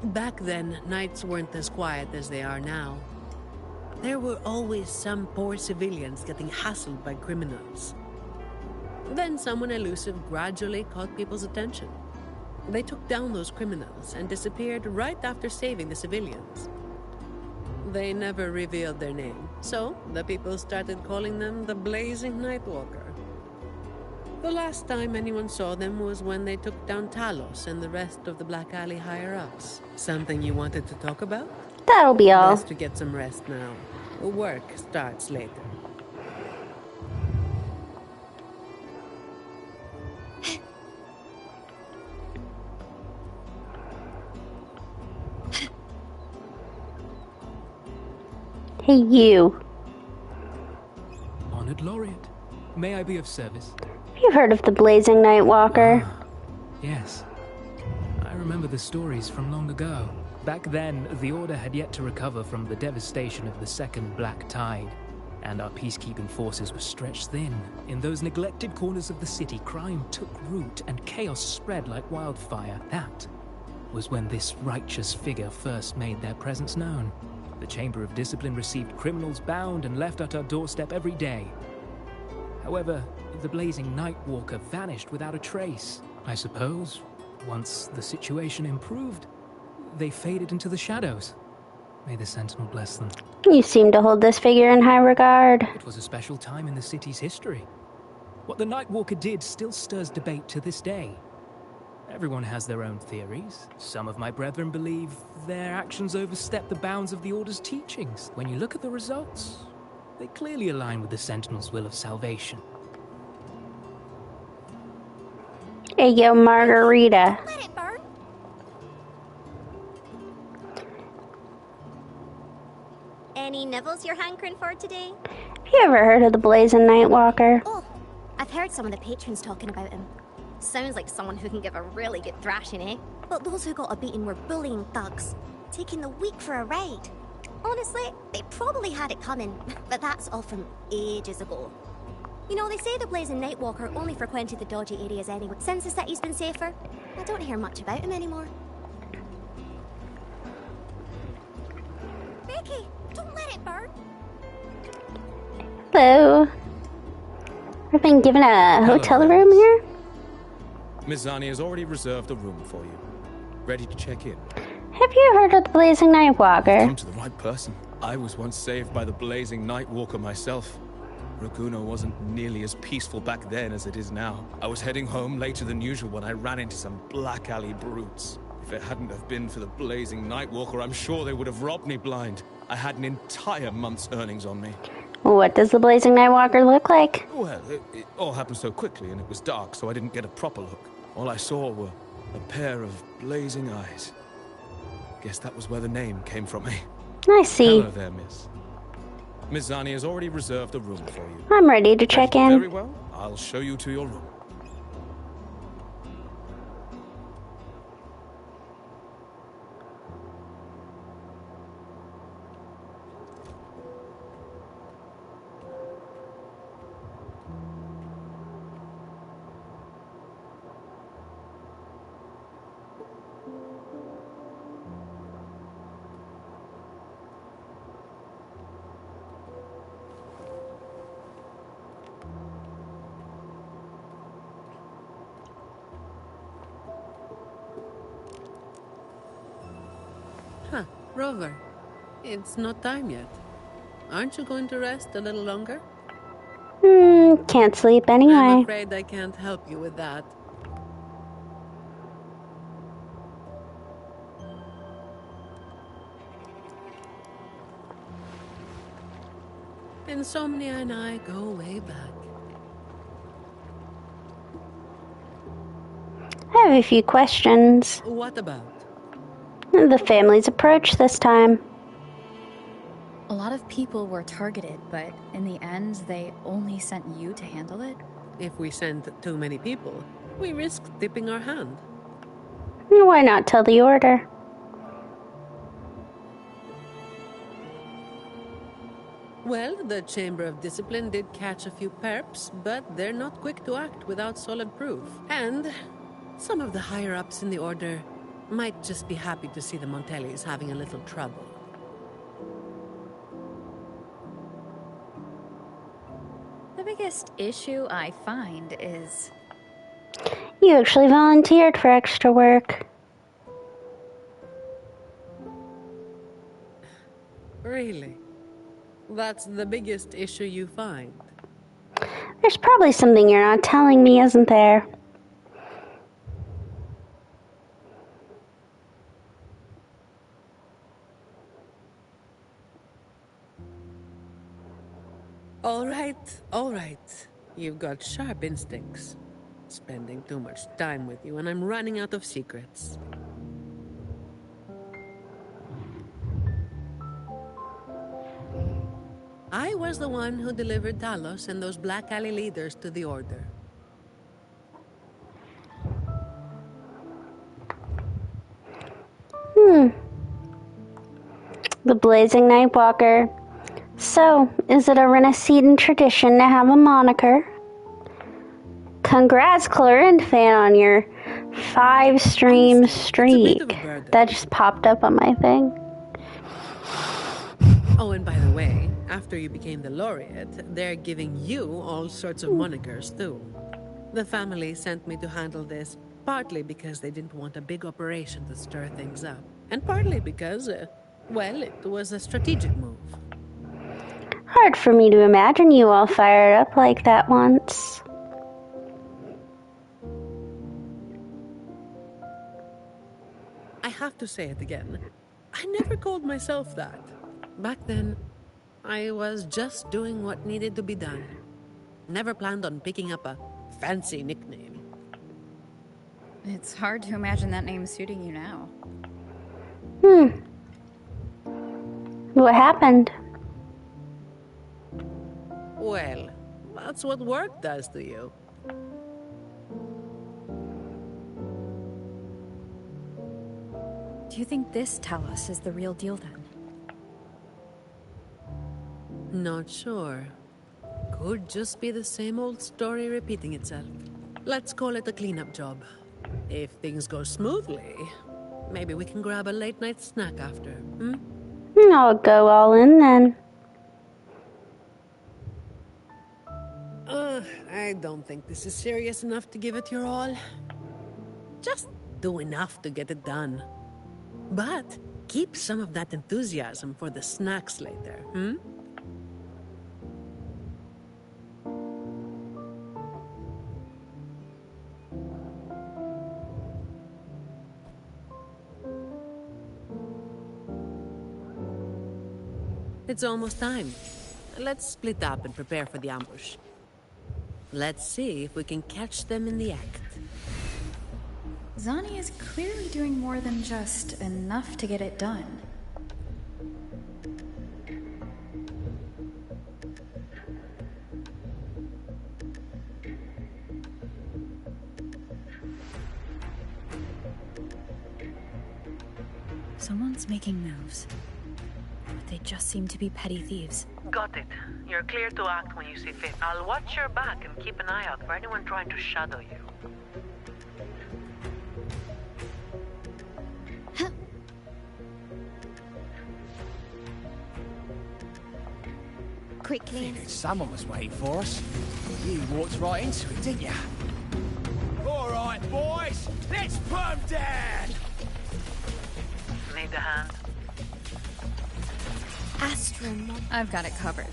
Back then, nights weren't as quiet as they are now. There were always some poor civilians getting hassled by criminals. Then someone elusive gradually caught people's attention. They took down those criminals and disappeared right after saving the civilians. They never revealed their name, so the people started calling them the Blazing Nightwalker. The last time anyone saw them was when they took down Talos and the rest of the Black Alley higher-ups. Something you wanted to talk about? That'll be all. Best to get some rest now. Work starts later. Hey, you. Honored Laureate, may I be of service? You've heard of the Blazing Nightwalker? Yes. I remember the stories from long ago. Back then, the Order had yet to recover from the devastation of the Second Black Tide, and our peacekeeping forces were stretched thin. In those neglected corners of the city, crime took root and chaos spread like wildfire. That was when this righteous figure first made their presence known. The Chamber of Discipline received criminals bound and left at our doorstep every day. However, the Blazing Nightwalker vanished without a trace. I suppose, once the situation improved, they faded into the shadows. May the Sentinel bless them. You seem to hold this figure in high regard. It was a special time in the city's history. What the Nightwalker did still stirs debate to this day. Everyone has their own theories. Some of my brethren believe their actions overstep the bounds of the Order's teachings. When you look at the results, they clearly align with the Sentinel's will of salvation. Hey, yo, Margarita. Let it burn. Any nibbles you're hankering for today? Have you ever heard of the Blazing Nightwalker? Oh, I've heard some of the patrons talking about him. Sounds like someone who can give a really good thrashing, eh? But those who got a beating were bullying thugs, taking the weak for a ride. Honestly, they probably had it coming, but that's all from ages ago. You know, they say the Blazing Nightwalker only frequented the dodgy areas anyway. Since the city's been safer, I don't hear much about him anymore. Becky, don't let it burn. Hello. I've been given a hotel Hello, room here? Miss Zani has already reserved a room for you. Ready to check in? Have you heard of the Blazing Nightwalker? Come to the right person. I was once saved by the Blazing Nightwalker myself. Raguna wasn't nearly as peaceful back then as it is now. I was heading home later than usual when I ran into some black alley brutes. If it hadn't have been for the Blazing Nightwalker, I'm sure they would have robbed me blind. I had an entire month's earnings on me. What does the Blazing Nightwalker look like? Well, it all happened so quickly and it was dark, so I didn't get a proper look. All I saw were a pair of blazing eyes. Guess that was where the name came from, eh? I see. Hello there, miss. Miss Zani has already reserved a room for you. I'm ready to check in. Very well. I'll show you to your room. Huh, Rover. It's not time yet. Aren't you going to rest a little longer? Can't sleep I'm anyway. afraid I can't help you with that. Insomnia and I go way back. I have a few questions. What about? The family's approach this time. A lot of people were targeted, but in the end, they only sent you to handle it? If we send too many people, we risk tipping our hand. Why not tell the order? Well, the Chamber of Discipline did catch a few perps, but they're not quick to act without solid proof. And some of the higher-ups in the Order might just be happy to see the Montellis having a little trouble. The biggest issue I find is... You actually volunteered for extra work. Really? That's the biggest issue you find? There's probably something you're not telling me, isn't there? All right. You've got sharp instincts. Spending too much time with you, and I'm running out of secrets. I was the one who delivered Talos and those Black Alley leaders to the Order. The Blazing Nightwalker. So, is it a Renaissance tradition to have a moniker? Congrats, Clorinda fan, on your 5-stream streak. That just popped up on my thing. Oh, and by the way, after you became the laureate, they're giving you all sorts of monikers, too. The family sent me to handle this, partly because they didn't want a big operation to stir things up, and partly because, well, it was a strategic move. Hard for me to imagine you all fired up like that once. I have to say it again. I never called myself that. Back then, I was just doing what needed to be done. Never planned on picking up a fancy nickname. It's hard to imagine that name suiting you now. What happened? Well, that's what work does to you. Do you think this Talos is the real deal then? Not sure. Could just be the same old story repeating itself. Let's call it a cleanup job. If things go smoothly, maybe we can grab a late-night snack after, I'll go all in then. I don't think this is serious enough to give it your all. Just do enough to get it done. But keep some of that enthusiasm for the snacks later, hmm? It's almost time. Let's split up and prepare for the ambush. Let's see if we can catch them in the act. Zani is clearly doing more than just enough to get it done. Someone's making moves. But they just seem to be petty thieves. Got it. You're clear to act when you see fit. I'll watch your back and keep an eye out for anyone trying to shadow you. Quickly. Figured someone was waiting for us. You walked right into it, didn't you? All right, boys, let's put 'em down. Need a hand? Astrum. I've got it covered.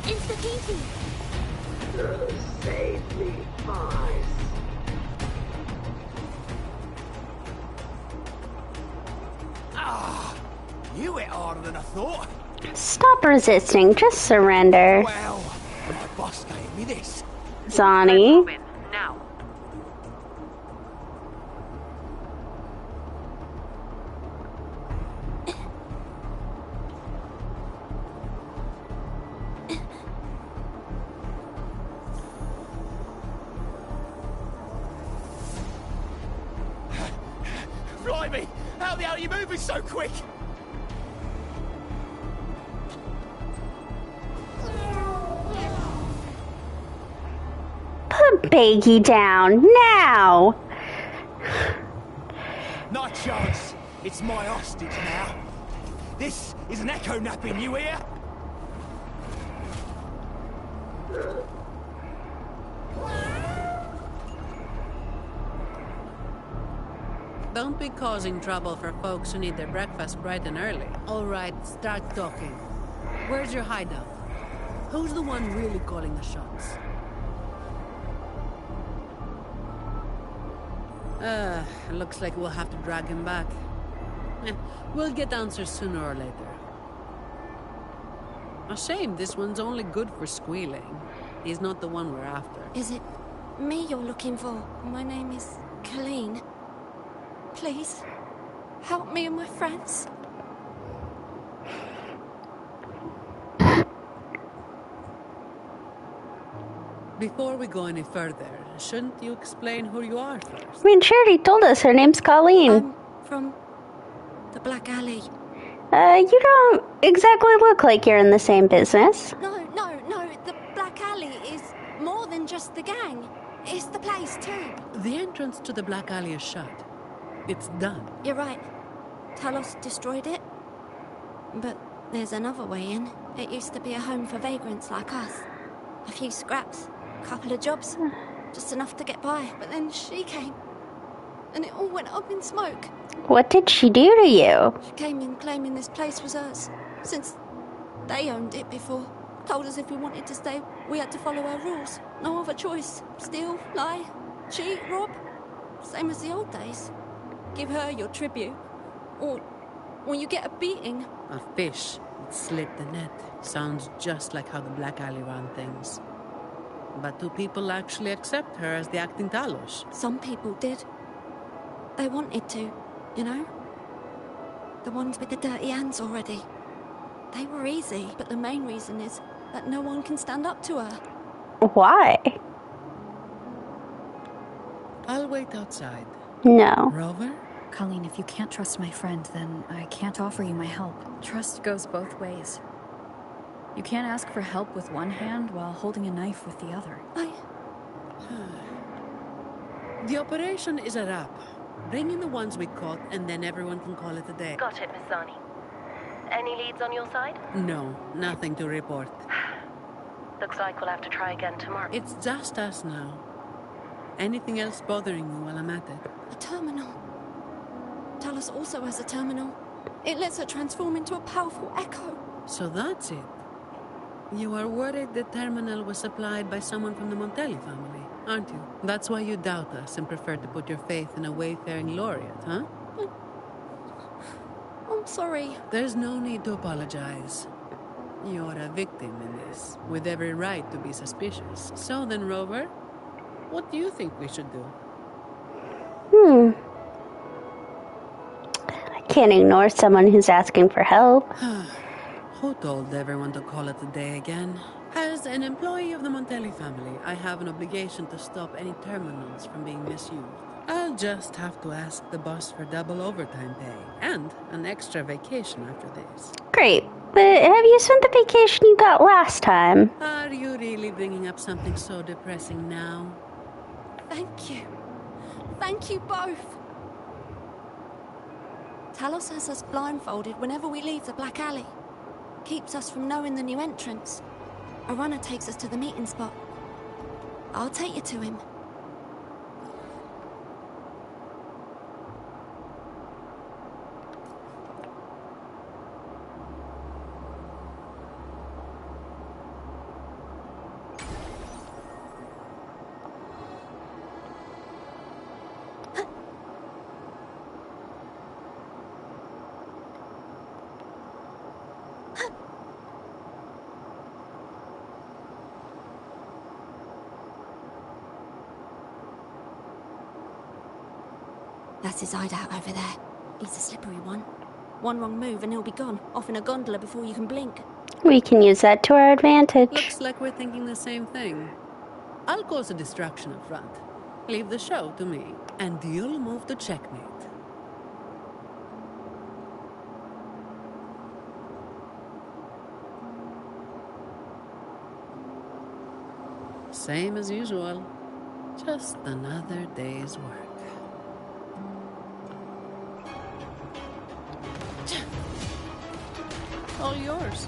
Insta-pinky. Save me, boys. Ah, you hit harder than I thought. Stop resisting. Just surrender. Well, my boss gave me this. Zani. Now. Blimey, how the hell are you moving so quick? Put Baggy down now. Not a chance. It's my hostage now. This is an echo napping, you hear? Don't be causing trouble for folks who need their breakfast bright and early. All right, start talking. Where's your hideout? Who's the one really calling the shots? Looks like we'll have to drag him back. We'll get answers sooner or later. A shame this one's only good for squealing. He's not the one we're after. Is it me you're looking for? My name is Colleen. Please, help me and my friends. Before we go any further, shouldn't you explain who you are first? I mean, she already told us her name's Colleen. I'm from the Black Alley. You don't exactly look like you're in the same business. No. The Black Alley is more than just the gang. It's the place, too. The entrance to the Black Alley is shut. It's done. You're right. Talos destroyed it. But there's another way in. It used to be a home for vagrants like us. A few scraps, a couple of jobs, just enough to get by. But then she came, and it all went up in smoke. What did she do to you? She came in claiming this place was hers, since they owned it before. Told us if we wanted to stay, we had to follow her rules. No other choice. Steal, lie, cheat, rob. Same as the old days. Give her your tribute, or you get a beating. A fish that slipped the net. Sounds just like how the Black Alley ran things. But do people actually accept her as the acting Talos? Some people did. They wanted to, you know? The ones with the dirty hands already. They were easy, but the main reason is that no one can stand up to her. Why? I'll wait outside. No. Rover? Colleen, if you can't trust my friend, then I can't offer you my help. Trust goes both ways. You can't ask for help with one hand while holding a knife with the other. The operation is a wrap. Bring in the ones we caught, and then everyone can call it a day. Got it, Miss Zani. Any leads on your side? No, nothing to report. Looks like we'll have to try again tomorrow. It's just us now. Anything else bothering you while I'm at it? A terminal. Talos also has a terminal. It lets her transform into a powerful echo. So that's it. You are worried the terminal was supplied by someone from the Montelli family, aren't you? That's why you doubt us and prefer to put your faith in a wayfaring laureate, huh? I'm sorry. There's no need to apologize. You're a victim in this, with every right to be suspicious. So then, Rover, what do you think we should do? I can't ignore someone who's asking for help. Who told everyone to call it a day again? As an employee of the Montelli family, I have an obligation to stop any terminals from being misused. I'll just have to ask the boss for double overtime pay and an extra vacation after this. Great, but have you spent the vacation you got last time? Are you really bringing up something so depressing now? Thank you. Thank you both. Talos has us blindfolded whenever we leave the Black Alley. Keeps us from knowing the new entrance. A runner takes us to the meeting spot. I'll take you to him. That's his hideout over there. He's a slippery one. One wrong move and he'll be gone, off in a gondola before you can blink. We can use that to our advantage. Looks like we're thinking the same thing. I'll cause a distraction up front. Leave the show to me, and you'll move to checkmate. Same as usual. Just another day's work. All yours.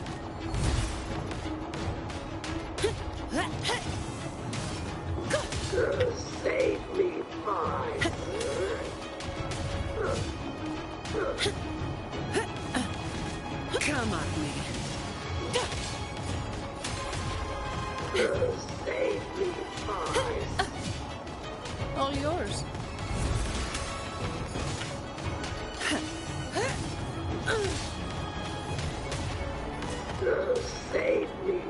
Save me, boys. Come at me. Save me, boys. All yours. Save me.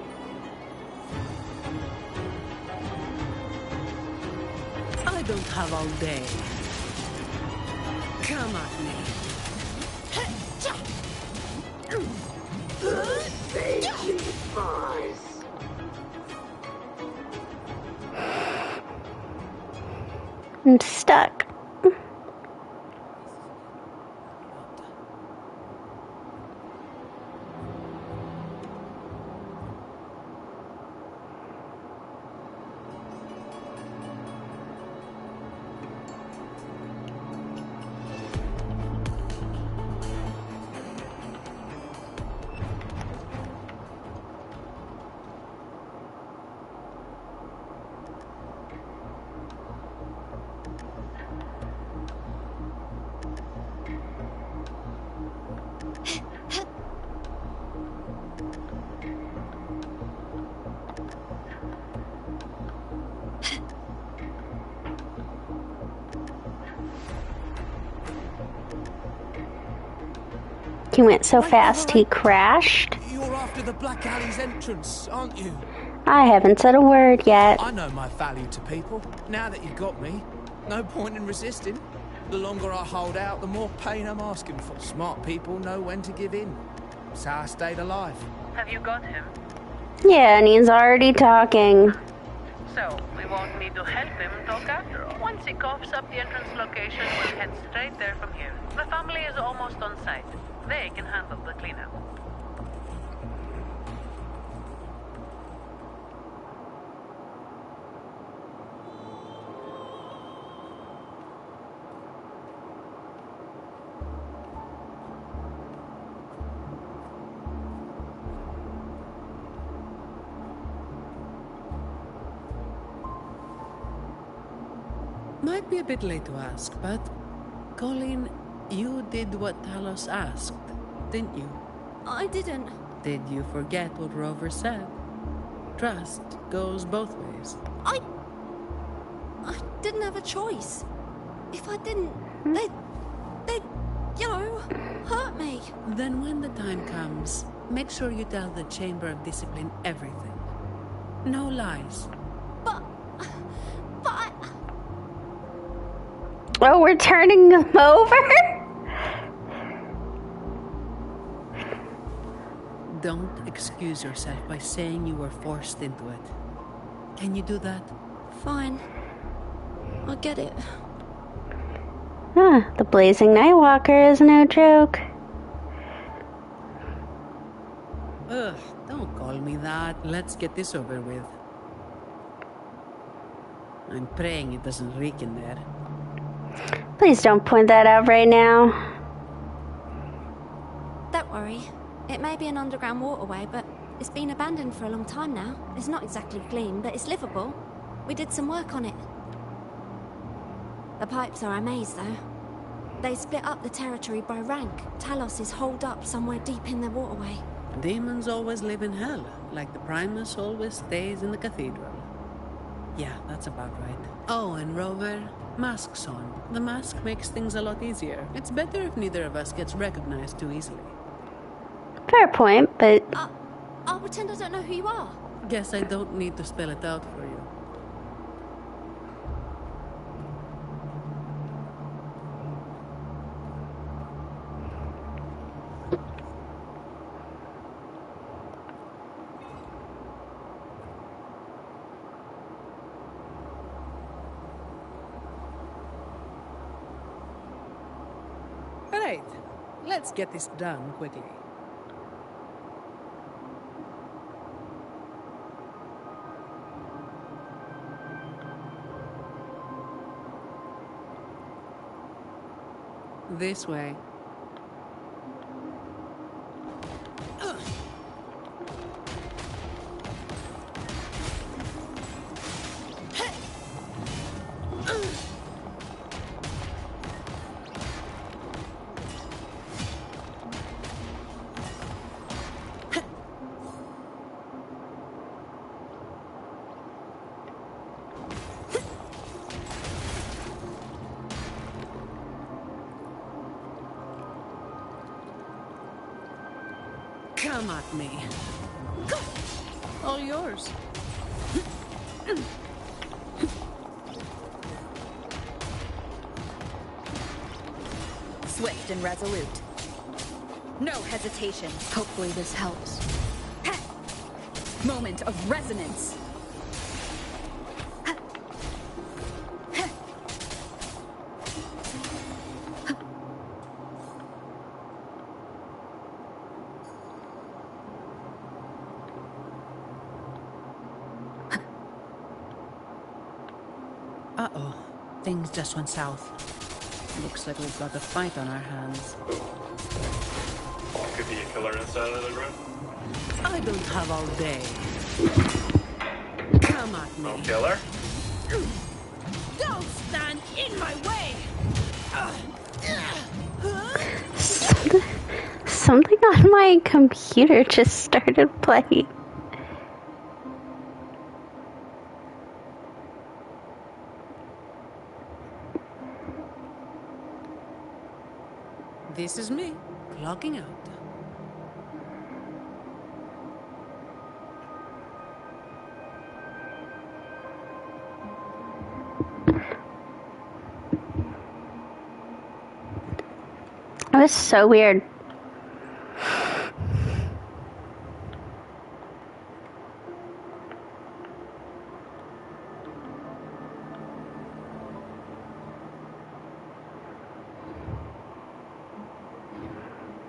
I don't have all day. Come at me. Save me, boys. I'm stuck. He went so fast he crashed. You're after the Black Alley's entrance, aren't you? I haven't said a word yet. I know my value to people. Now that you've got me, no point in resisting. The longer I hold out, the more pain I'm asking for. Smart people know when to give in. That's how I stayed alive. Have you got him? Yeah, and he's already talking. So, we won't need to help him talk after all. Once he coughs up the entrance location, we'll head straight there from here. The family is almost on site. They can handle the cleanup. Might be a bit late to ask, but Colleen, you did what Talos asked, didn't you? I didn't. Did you forget what Rover said? Trust goes both ways. I didn't have a choice. If I didn't, they'd, you know, hurt me. Then when the time comes, make sure you tell the Chamber of Discipline everything. No lies. But Oh, we're turning them over? Don't excuse yourself by saying you were forced into it. Can you do that? Fine. I get it. Huh, the Blazing Nightwalker is no joke. Ugh, don't call me that. Let's get this over with. I'm praying it doesn't reek in there. Please don't point that out right now. Don't worry. It may be an underground waterway, but it's been abandoned for a long time now. It's not exactly clean, but it's livable. We did some work on it. The pipes are a maze, though. They split up the territory by rank. Talos is holed up somewhere deep in the waterway. Demons always live in hell, like the Primus always stays in the cathedral. Yeah, that's about right. Oh, and Rover, masks on. The mask makes things a lot easier. It's better if neither of us gets recognized too easily. Fair point, but... I'll pretend I don't know who you are. Guess I don't need to spell it out for you. Alright, let's get this done quickly. This way. Come at me. All yours. Swift and resolute. No hesitation. Hopefully this helps. Moment of resonance. Uh-oh. Things just went south. Looks like we've got a fight on our hands. Could be a killer inside of the room. I don't have all day. Come at me. No killer? Don't stand in my way! Something on my computer just started playing. This is me, logging out. It was so weird.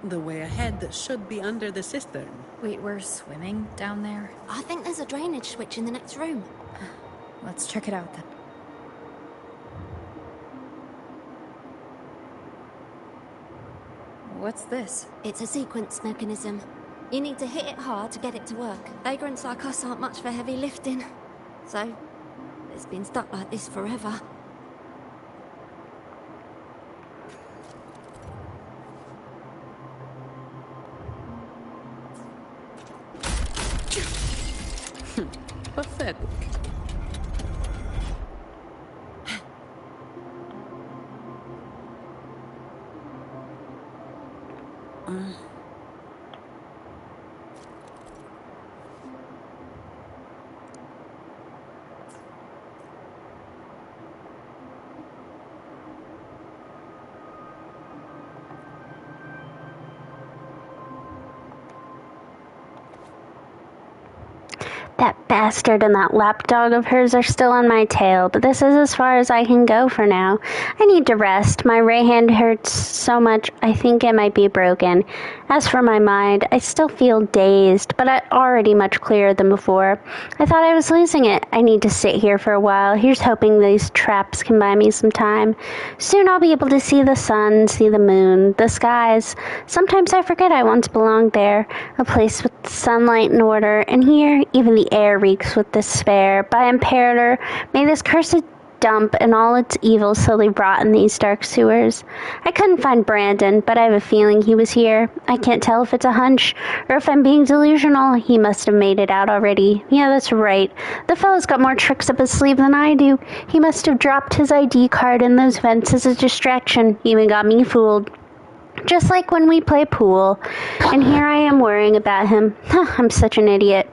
The way ahead should be under the cistern. Wait, we're swimming down there? I think there's a drainage switch in the next room. Let's check it out then. What's this? It's a sequence mechanism. You need to hit it hard to get it to work. Vagrants like us aren't much for heavy lifting. So, it's been stuck like this forever. That bastard and that lapdog of hers are still on my tail, but this is as far as I can go for now. I need to rest. My right hand hurts so much I think it might be broken. As for my mind, I still feel dazed, but already much clearer than before. I thought I was losing it. I need to sit here for a while. Here's hoping these traps can buy me some time. Soon I'll be able to see the sun, see the moon, the skies. Sometimes I forget I once belonged there, a place with sunlight and order, and here even the air reeks with despair. By Imperator, may this cursed dump and all its evil slowly rot in these dark sewers. I couldn't find Brandon, but I have a feeling he was here. I can't tell if it's a hunch or if I'm being delusional. He must have made it out already. Yeah, that's right. The fellow's got more tricks up his sleeve than I do. He must have dropped his ID card in those vents as a distraction. Even got me fooled. Just like when we play pool. And here I am worrying about him. I'm such an idiot.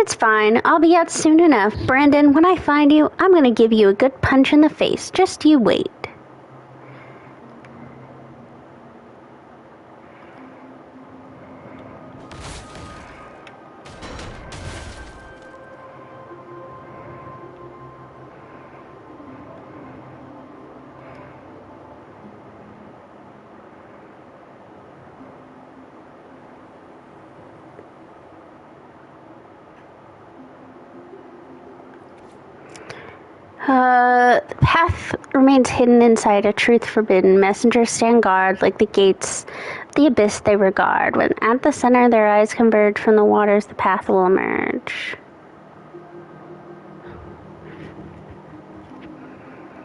It's fine. I'll be out soon enough. Brandon, when I find you, I'm going to give you a good punch in the face. Just you wait. The path remains hidden inside a truth forbidden. Messengers stand guard like the gates, the abyss they regard. When at the center their eyes converge from the waters, the path will emerge.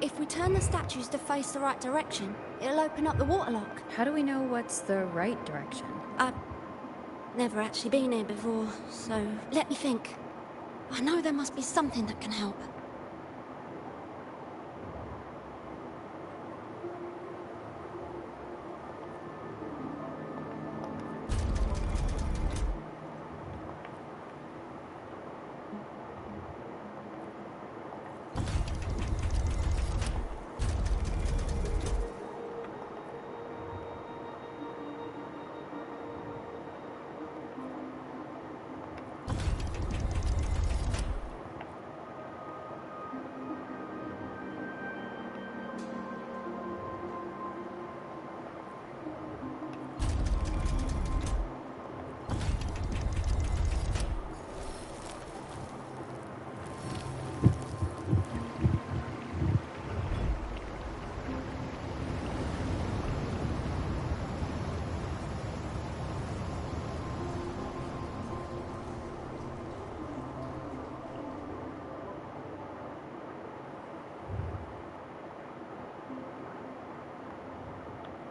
If we turn the statues to face the right direction, it'll open up the waterlock. How do we know what's the right direction? I've never actually been here before, so let me think. I know there must be something that can help.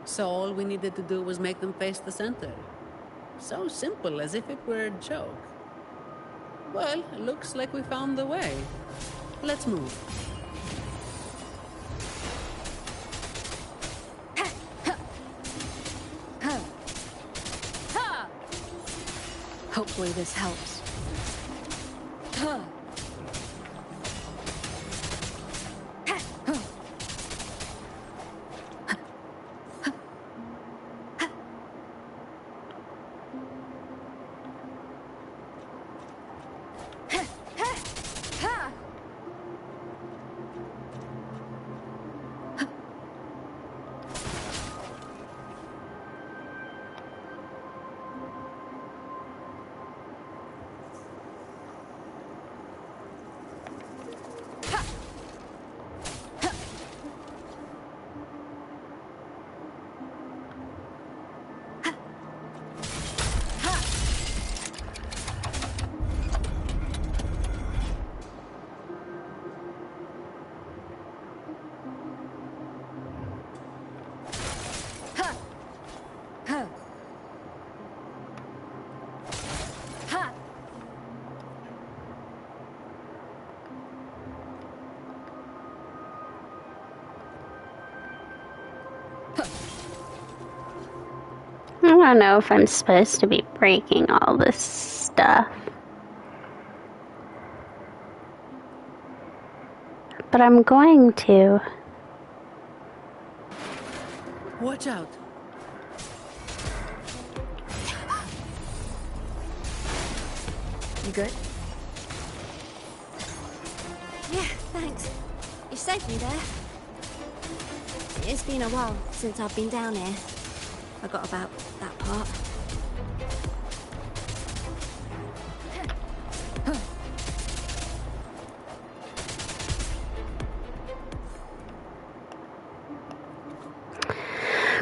So all we needed to do was make them face the center. So simple, as if it were a joke. Well, it looks like we found the way. Let's move. Hopefully this helps. don't know if I'm supposed to be breaking all this stuff. But I'm going to. Watch out. You good? Yeah, thanks. You saved me there. It's been a while since I've been down here. Forgot about that part.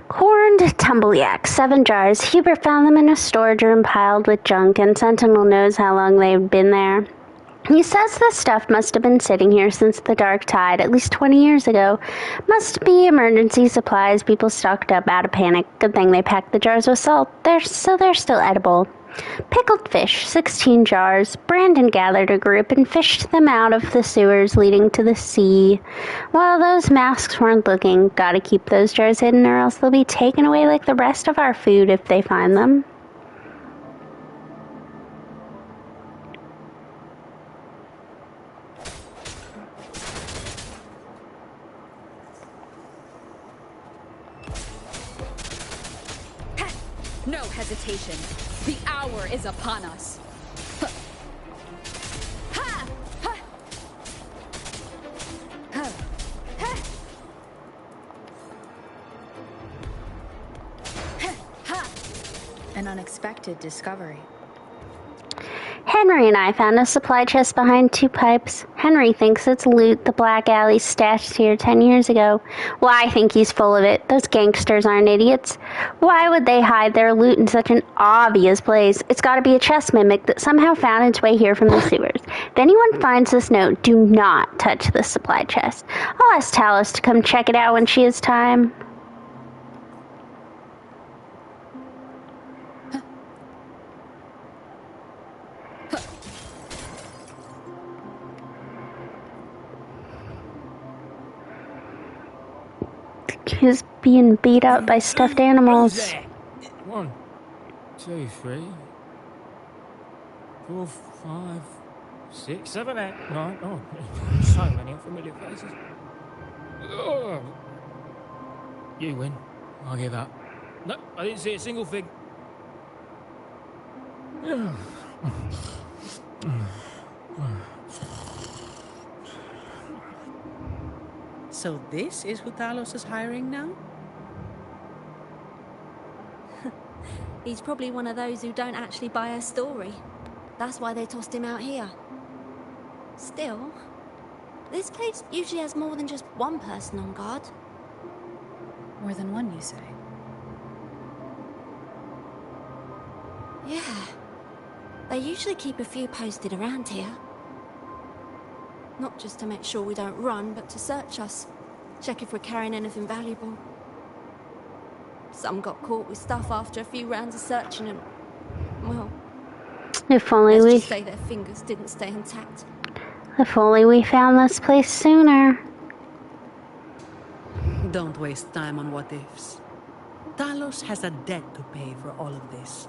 Corned tumbleyak, 7 jars. Hubert found them in a storage room piled with junk, and Sentinel knows how long they've been there. He says the stuff must have been sitting here since the Dark Tide, at least 20 years ago. Must be emergency supplies people stocked up out of panic. Good thing they packed the jars with salt. They're still edible. Pickled fish, 16 jars. Brandon gathered a group and fished them out of the sewers leading to the sea. While those masks weren't looking, gotta keep those jars hidden or else they'll be taken away like the rest of our food if they find them. No hesitation. The hour is upon us. An unexpected discovery. Henry and I found a supply chest behind 2 pipes. Henry thinks it's loot the Black Alley stashed here 10 years ago. Well, I think he's full of it. Those gangsters aren't idiots. Why would they hide their loot in such an obvious place? It's got to be a chest mimic that somehow found its way here from the sewers. If anyone finds this note, do not touch the supply chest. I'll ask Talos to come check it out when she has time. He's being beat up by stuffed animals. 1, 2, 3, 4, 5, 6, 7, 8, 9. Oh, so many unfamiliar faces. Oh. You win. I'll give up. No, I didn't see a single thing. So this is who Talos is hiring now? He's probably one of those who don't actually buy her story. That's why they tossed him out here. Still, this place usually has more than just one person on guard. More than one, you say? Yeah. They usually keep a few posted around here. Not just to make sure we don't run, but to search us. Check if we're carrying anything valuable. Some got caught with stuff after a few rounds of searching and... well... If only let's just say their fingers didn't stay intact. If only we found this place sooner. Don't waste time on what-ifs. Talos has a debt to pay for all of this.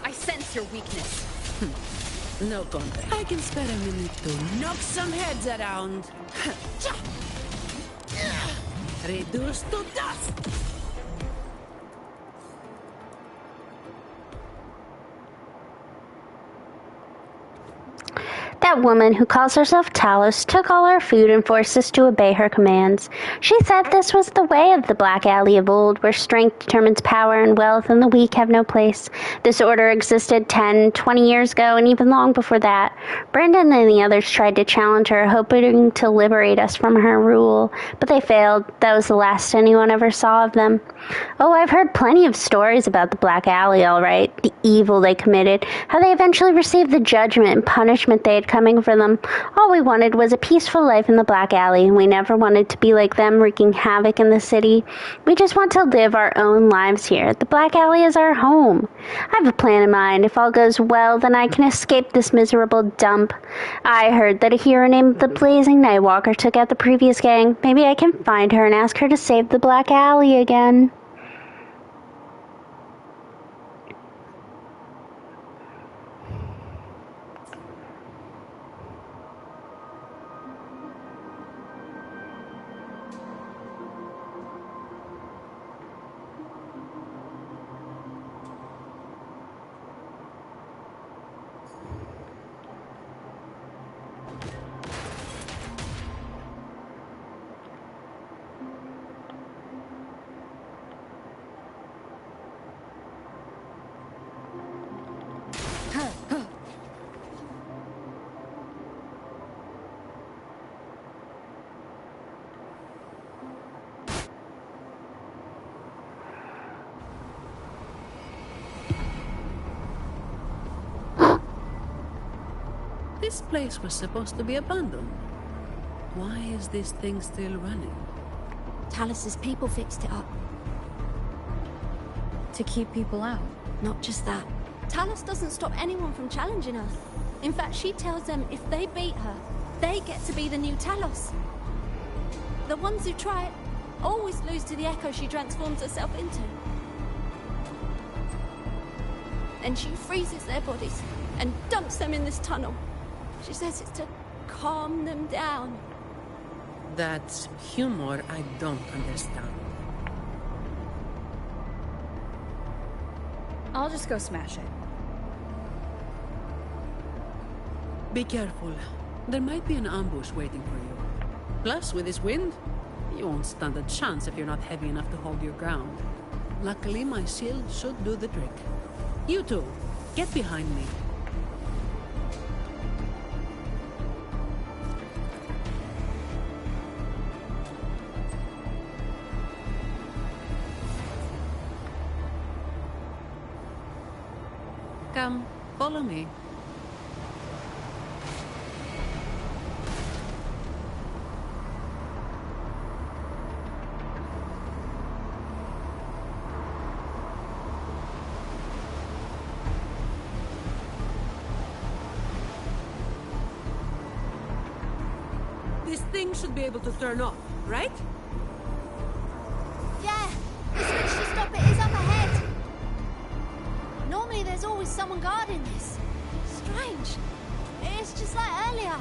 I sense your weakness. No contest. I can spare a minute to knock some heads around. Reduced to dust. That woman who calls herself Talos took all our food and forced us to obey her commands. She said this was the way of the Black Alley of old, where strength determines power and wealth and the weak have no place. This order existed 10, 20 years ago and even long before that. Brendan and the others tried to challenge her, hoping to liberate us from her rule, but they failed. That was the last anyone ever saw of them. Oh, I've heard plenty of stories about the Black Alley, all right, the evil they committed, how they eventually received the judgment and punishment they had coming for them. All we wanted was a peaceful life in the Black Alley, and we never wanted to be like them, wreaking havoc in the city. We just want to live our own lives here. The Black Alley is our home. I have a plan in mind. If all goes well, then I can escape this miserable dump. I heard that a hero named the Blazing Nightwalker took out the previous gang. Maybe I can find her and ask her to save the Black Alley again. This place was supposed to be abandoned. Why is this thing still running? Talus's people fixed it up. To keep people out? Not just that. Talus doesn't stop anyone from challenging her. In fact, she tells them if they beat her, they get to be the new Talos. The ones who try it always lose to the echo she transforms herself into. And she freezes their bodies and dumps them in this tunnel. She says it's to calm them down. That's humor I don't understand. I'll just go smash it. Be careful. There might be an ambush waiting for you. Plus, with this wind, you won't stand a chance if you're not heavy enough to hold your ground. Luckily, my shield should do the trick. You two, get behind me. Come, follow me. This thing should be able to turn off, right? Yeah, the switch to stop it is up ahead. Normally there's always someone guarding this. Strange. It's just like earlier.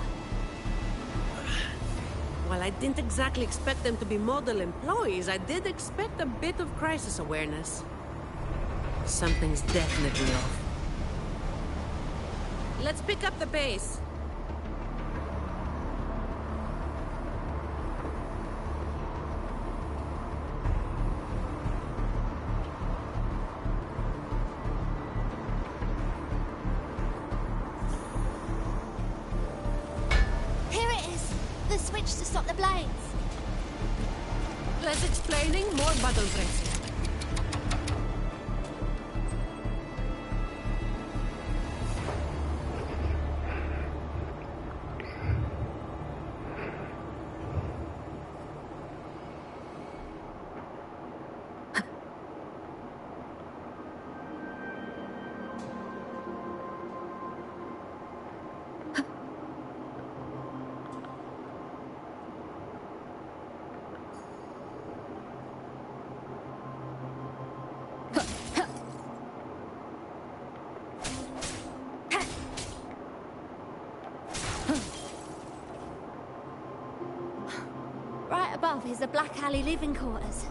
While I didn't exactly expect them to be model employees, I did expect a bit of crisis awareness. Something's definitely off. Let's pick up the pace. To stop the blades. Less explaining, more button pressing. Right above is the Black Alley living quarters.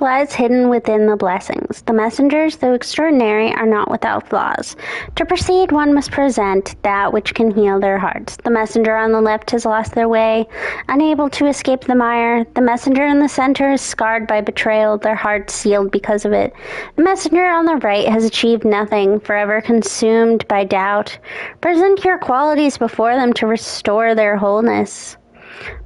lies hidden within the blessings. The messengers, though extraordinary, are not without flaws. To proceed, one must present that which can heal their hearts. The messenger on the left has lost their way, unable to escape the mire. The messenger in the center is scarred by betrayal, their hearts sealed because of it. The messenger on the right has achieved nothing, forever consumed by doubt. Present your qualities before them to restore their wholeness.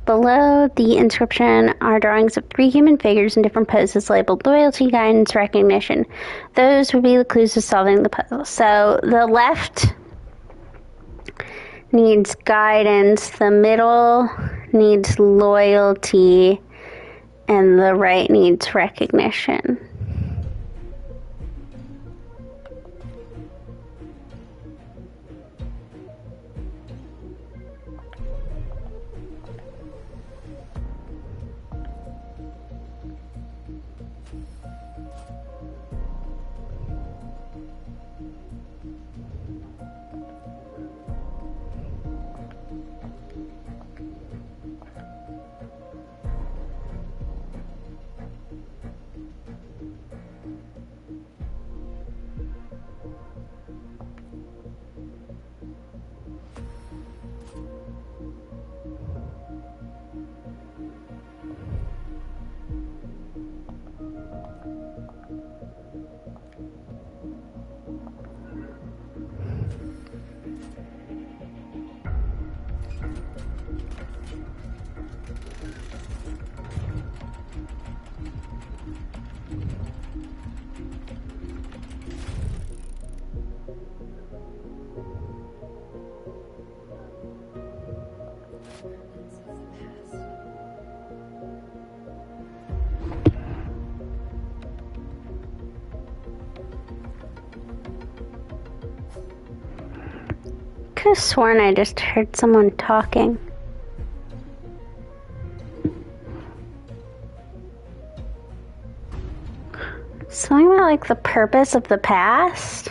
Below the inscription are drawings of 3 human figures in different poses labeled loyalty, guidance, recognition. Those would be the clues to solving the puzzle. So the left needs guidance, the middle needs loyalty, and the right needs recognition. Could have sworn I just heard someone talking. Something about like the purpose of the past?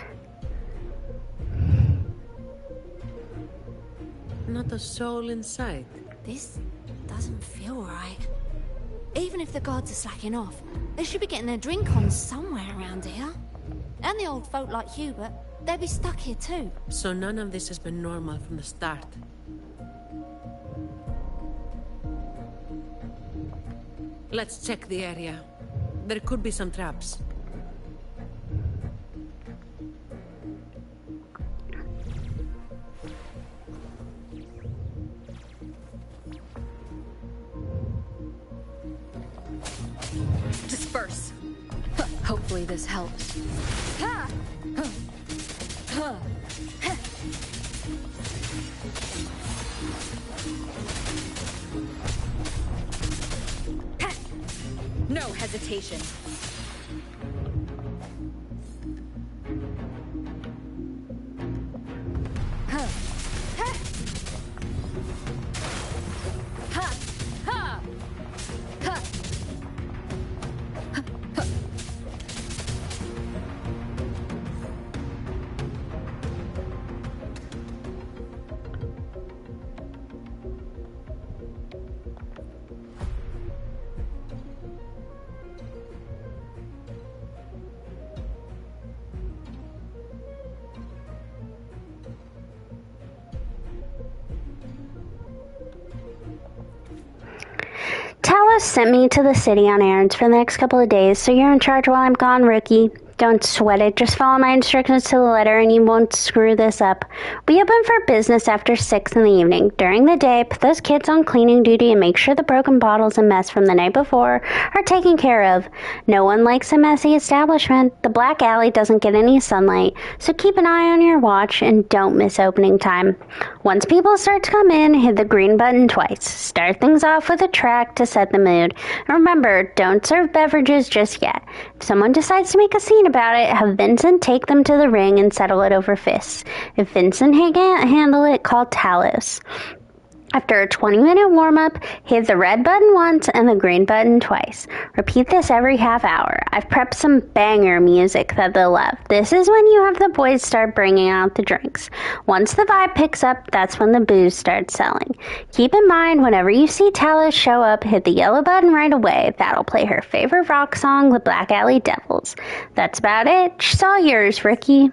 Not a soul in sight. This doesn't feel right. Even if the gods are slacking off, they should be getting their drink on somewhere around here. And the old folk like Hubert, they'd be stuck here too. So none of this has been normal from the start. Let's check the area. There could be some traps. Disperse. Hopefully this helps. Ha! No hesitation. Talos sent me to the city on errands for the next couple of days, so you're in charge while I'm gone, rookie. Don't sweat it. Just follow my instructions to the letter and you won't screw this up. We open for business after 6 in the evening. During the day, put those kids on cleaning duty and make sure the broken bottles and mess from the night before are taken care of. No one likes a messy establishment. The Black Alley doesn't get any sunlight, so keep an eye on your watch and don't miss opening time. Once people start to come in, hit the green button twice. Start things off with a track to set the mood. And remember, don't serve beverages just yet. If someone decides to make a scene about it, have Vincent take them to the ring and settle it over fists. If Vincent can't handle it, call Talos. After a 20-minute warm-up, hit the red button once and the green button twice. Repeat this every half hour. I've prepped some banger music that they'll love. This is when you have the boys start bringing out the drinks. Once the vibe picks up, that's when the booze starts selling. Keep in mind, whenever you see Talos show up, hit the yellow button right away. That'll play her favorite rock song, The Black Alley Devils. That's about it. She's all yours, Ricky.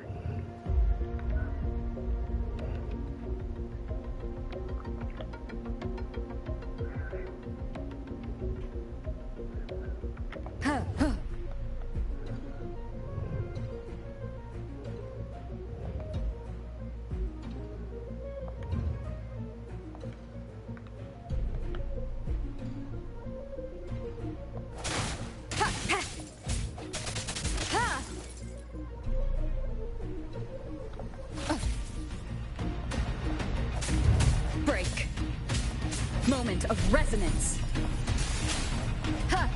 Break. Moment of resonance. Ha!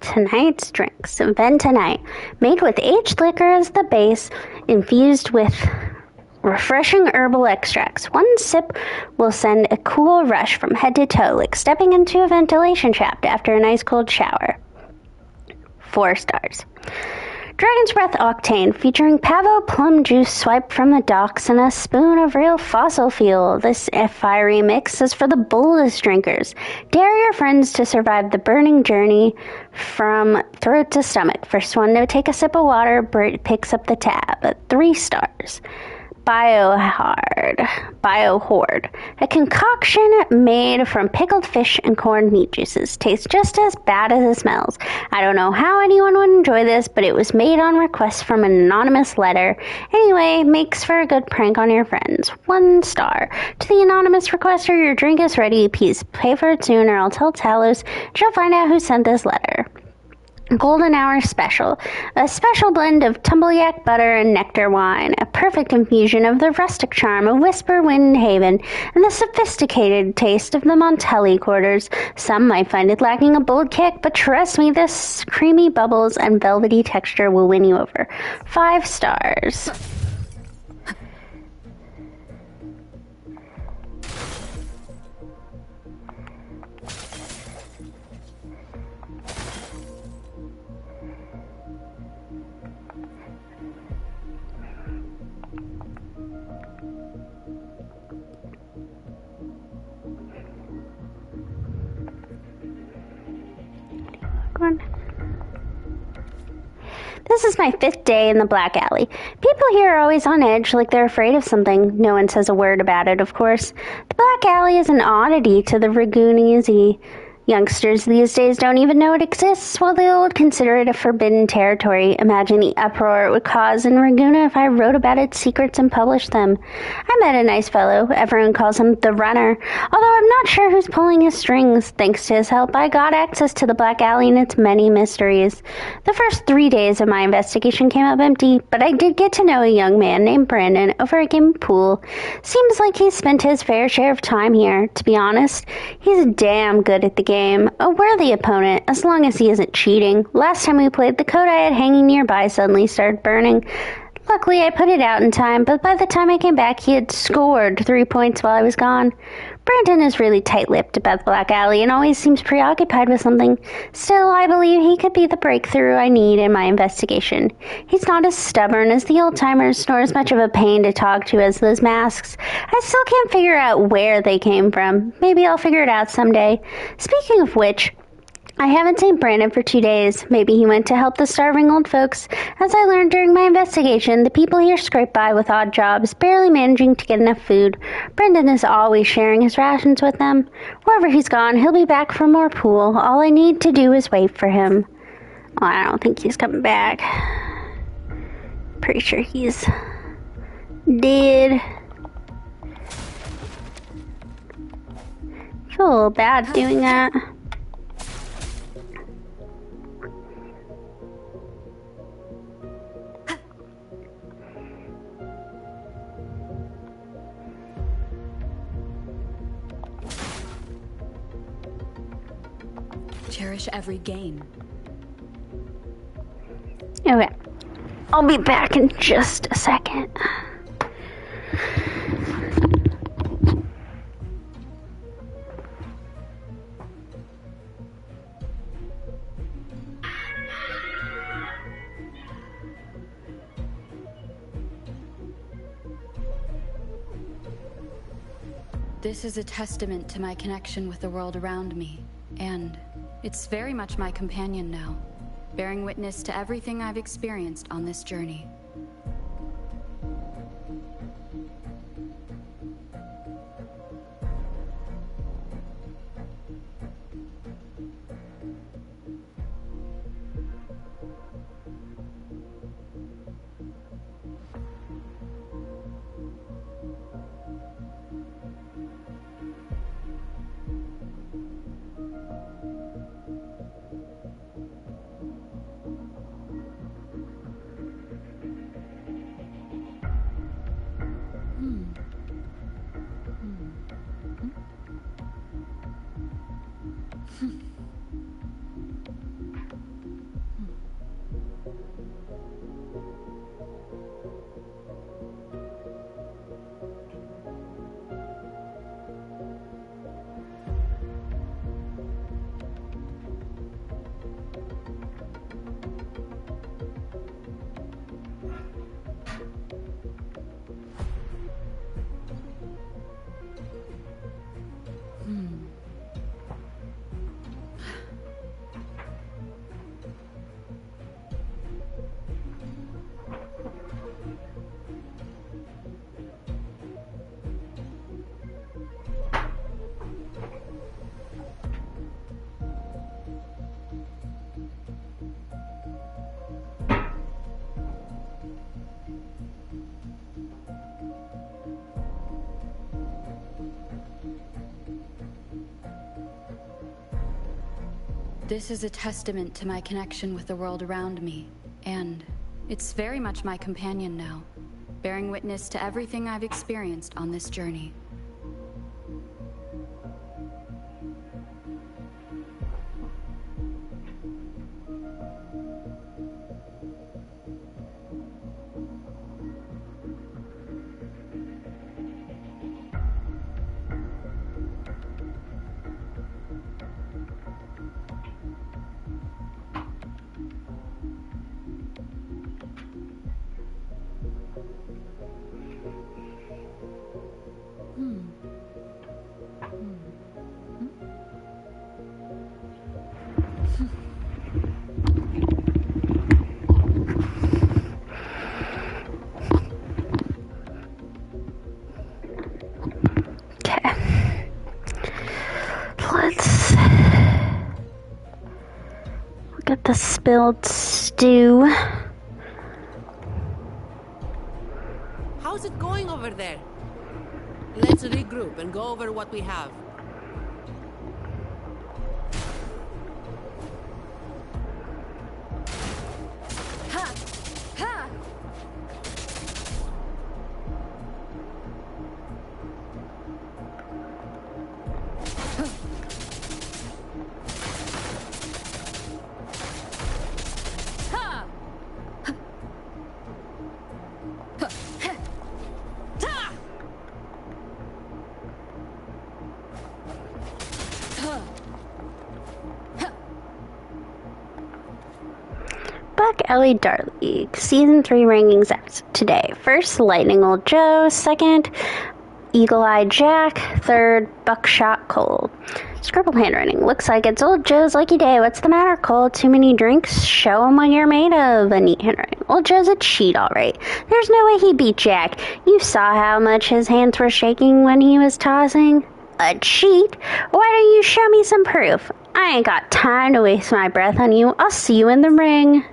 Tonight's drinks. Ventonite, made with aged liquor as the base, infused with refreshing herbal extracts. One sip will send a cool rush from head to toe, like stepping into a ventilation shaft after an ice cold shower. 4 stars. Dragon's Breath Octane, featuring Pavo plum juice swiped from the docks and a spoon of real fossil fuel. This fiery mix is for the boldest drinkers. Dare your friends to survive the burning journey from throat to stomach. First one to take a sip of water picks up the tab. 3 stars. Biohorde, a concoction made from pickled fish and corned meat juices. Tastes just as bad as it smells. I don't know how anyone would enjoy this, but it was made on request from an anonymous letter. Anyway, makes for a good prank on your friends. 1 star. To the anonymous requester, your drink is ready. Please pay for it soon or I'll tell Talos. She'll find out who sent this letter. Golden Hour Special, a special blend of tumbleyak butter and nectar wine, a perfect infusion of the rustic charm of Whisper Wind Haven and the sophisticated taste of the Montelli Quarters. Some might find it lacking a bold kick, but trust me, this creamy bubbles and velvety texture will win you over. 5 stars. This is my 5th day in the Black Alley. People here are always on edge, like they're afraid of something. No one says a word about it, of course. The Black Alley is an oddity to the Ragoonese. Youngsters these days don't even know it exists, while the old consider it a forbidden territory. Imagine the uproar it would cause in Ragoona if I wrote about its secrets and published them. I met a nice fellow. Everyone calls him the Runner, although I'm not sure who's pulling his strings. Thanks to his help, I got access to the Black Alley and its many mysteries. The first 3 days of my investigation came up empty, but I did get to know a young man named Brandon over a game of pool. Seems like he's spent his fair share of time here. To be honest, he's damn good at the game. A worthy opponent, as long as he isn't cheating. Last time we played, the coat I had hanging nearby suddenly started burning. Luckily, I put it out in time, but by the time I came back, he had scored 3 points while I was gone. Brandon is really tight-lipped about the Black Alley and always seems preoccupied with something. Still, I believe he could be the breakthrough I need in my investigation. He's not as stubborn as the old-timers, nor as much of a pain to talk to as those masks. I still can't figure out where they came from. Maybe I'll figure it out someday. Speaking of which, I haven't seen Brandon for 2 days. Maybe he went to help the starving old folks. As I learned during my investigation, the people here scrape by with odd jobs, barely managing to get enough food. Brandon is always sharing his rations with them. Wherever he's gone, he'll be back for more pool. All I need to do is wait for him. Oh, I don't think he's coming back. Pretty sure he's dead. I feel a little bad doing that. Cherish every gain. Okay. I'll be back in just a second. This is a testament to my connection with the world around me, and it's very much my companion now, bearing witness to everything I've experienced on this journey. This is a testament to my connection with the world around me, and it's very much my companion now, bearing witness to everything I've experienced on this journey. Get the spilled stew. How's it going over there? Let's regroup and go over what we have. Ha! Ha! Black Ellie Dart League Season 3 rankings out today. First, Lightning Old Joe. Second, Eagle Eye Jack. Third, Buckshot Cole. Scribble handwriting. Looks like it's Old Joe's lucky day. What's the matter, Cole? Too many drinks? Show him what you're made of. A neat handwriting. Old Joe's a cheat, alright. There's no way he beat Jack. You saw how much his hands were shaking when he was tossing. A cheat? Why don't you show me some proof? I ain't got time to waste my breath on you. I'll see you in the ring.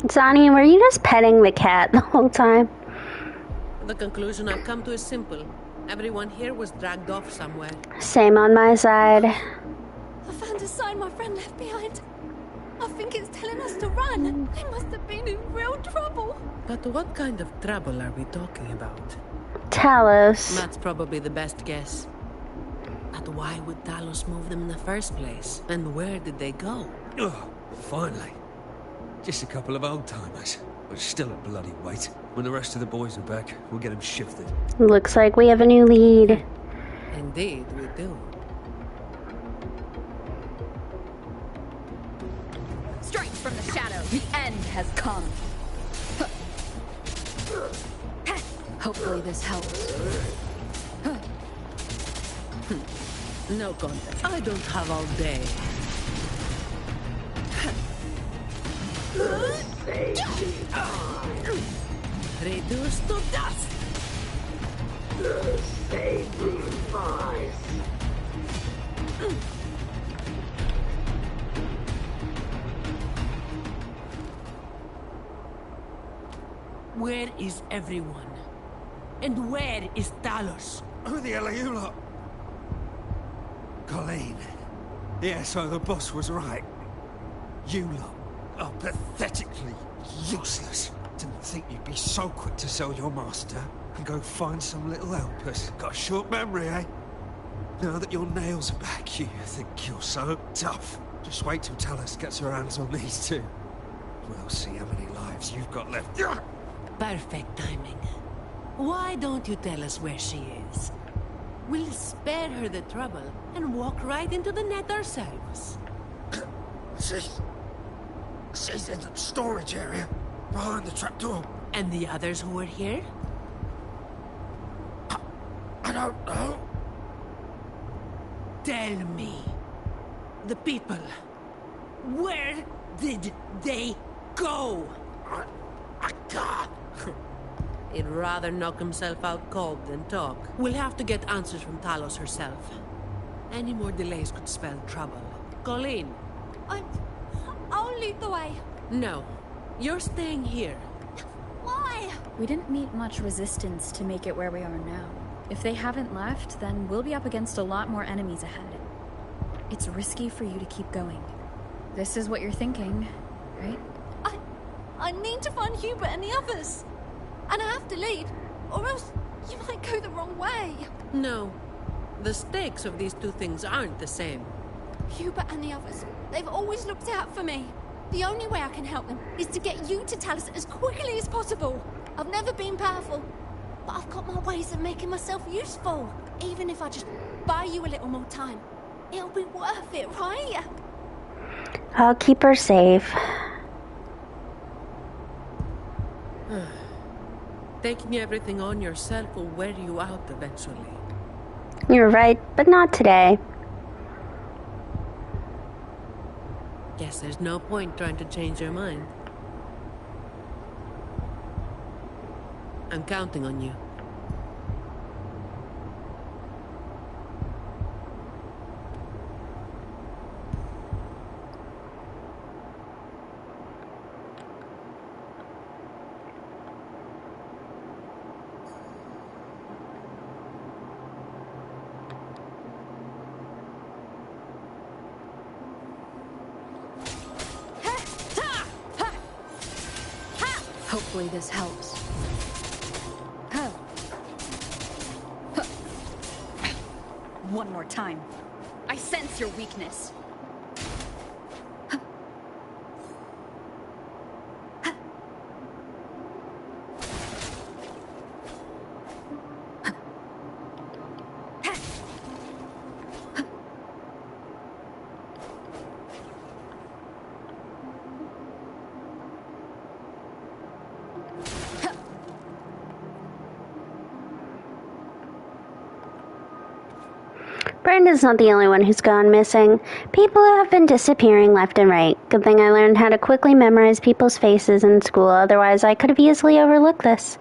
Zani, were you just petting the cat the whole time? The conclusion I've come to is simple. Everyone here was dragged off somewhere. Same on my side. I found a sign my friend left behind. I think it's telling us to run. They must have been in real trouble. But what kind of trouble are we talking about? Talos. That's probably the best guess. But why would Talos move them in the first place? And where did they go? Oh, finally. Just a couple of old-timers. But still a bloody weight. When the rest of the boys are back, we'll get them shifted. Looks like we have a new lead. Indeed, we do. Straight from the shadow, the end has come. Hopefully this helps. No contest. I don't have all day. Reduced to dust! Sacrifice. Where is everyone? And where is Talos? Who the hell are you lot? Colleen. Yeah, so the boss was right. You lot are pathetically useless. Didn't think you'd be so quick to sell your master and go find some little helpers. Got a short memory, eh? Now that your nails are back, you think you're so tough. Just wait till Talos gets her hands on these two. We'll see how many lives you've got left. Perfect timing. Why don't you tell us where she is? We'll spare her the trouble and walk right into the net ourselves. She's in the storage area, behind the trapdoor. And the others who were here? I don't know. Tell me. The people. Where did they go? I can't. He'd rather knock himself out cold than talk. We'll have to get answers from Talos herself. Any more delays could spell trouble. Colleen. I'll lead the way. No. You're staying here. Why? We didn't meet much resistance to make it where we are now. If they haven't left, then we'll be up against a lot more enemies ahead. It's risky for you to keep going. This is what you're thinking, right? I need to find Hubert and the others. And I have to lead, or else you might go the wrong way. No. The stakes of these two things aren't the same. Hubert and the others, they've always looked out for me. The only way I can help them is to get you to Talos as quickly as possible. I've never been powerful, but I've got my ways of making myself useful. Even if I just buy you a little more time, it'll be worth it, right? I'll keep her safe. Taking everything on yourself will wear you out eventually. You're right, but not today. Guess there's no point trying to change your mind. I'm counting on you. Hopefully this helps. One more time. I sense your weakness. Brandon's not the only one who's gone missing. People have been disappearing left and right. Good thing I learned how to quickly memorize people's faces in school, otherwise I could have easily overlooked this.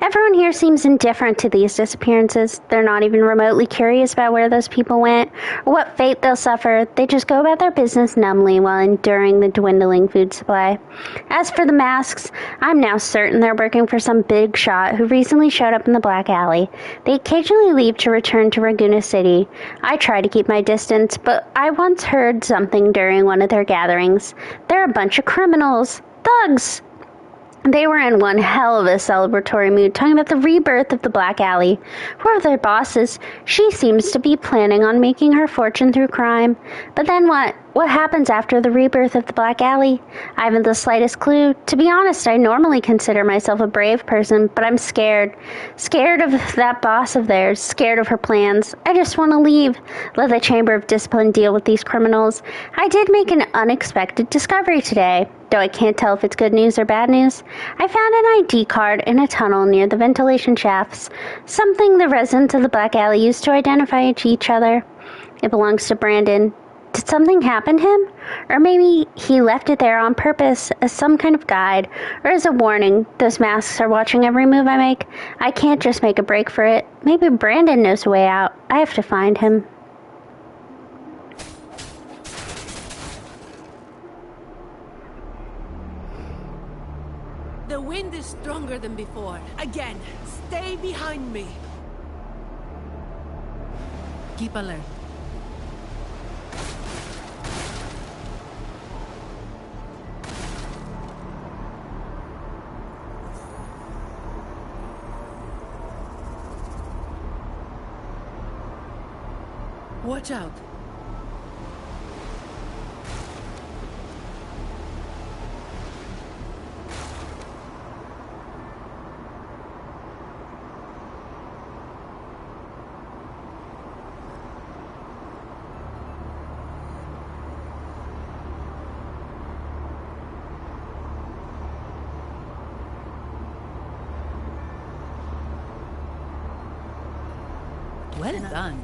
Everyone here seems indifferent to these disappearances. They're not even remotely curious about where those people went, or what fate they'll suffer. They just go about their business numbly while enduring the dwindling food supply. As for the masks, I'm now certain they're working for some big shot who recently showed up in the Black Alley. They occasionally leave to return to Ragusa City. I try to keep my distance, but I once heard something during one of their gatherings. They're a bunch of criminals. Thugs! They were in one hell of a celebratory mood, talking about the rebirth of the Black Alley. One of their bosses, she seems to be planning on making her fortune through crime. But then what? What happens after the rebirth of the Black Alley? I haven't the slightest clue. To be honest, I normally consider myself a brave person, but I'm scared. Scared of that boss of theirs, scared of her plans. I just want to leave. Let the Chamber of Discipline deal with these criminals. I did make an unexpected discovery today, though I can't tell if it's good news or bad news. I found an ID card in a tunnel near the ventilation shafts, something the residents of the Black Alley used to identify each other. It belongs to Brandon. Did something happen to him? Or maybe he left it there on purpose as some kind of guide, or as a warning. Those masks are watching every move I make. I can't just make a break for it. Maybe Brandon knows a way out. I have to find him. The wind is stronger than before. Again, stay behind me. Keep alert. Watch out. Well done.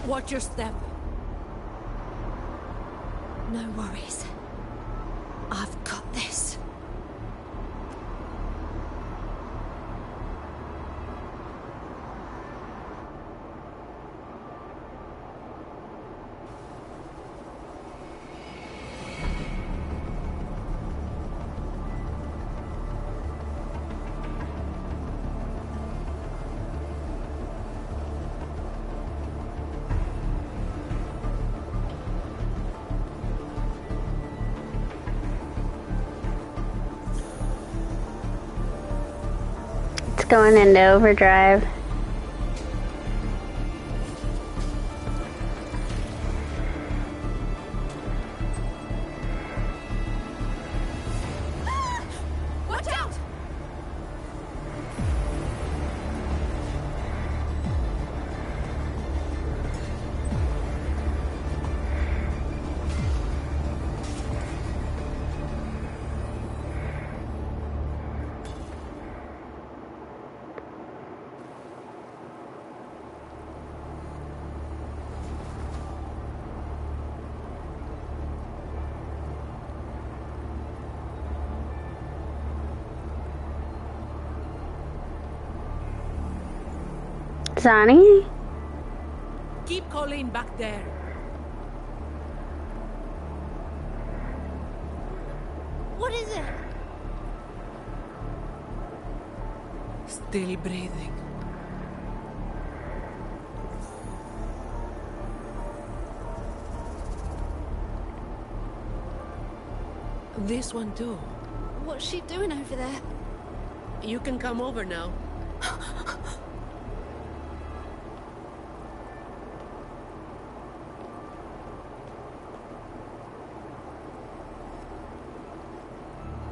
Watch your step. No worries. I've got this. Going into overdrive. Watch out! Zani? Keep Colleen back there. What is it? Still breathing. This one too. What's she doing over there? You can come over now.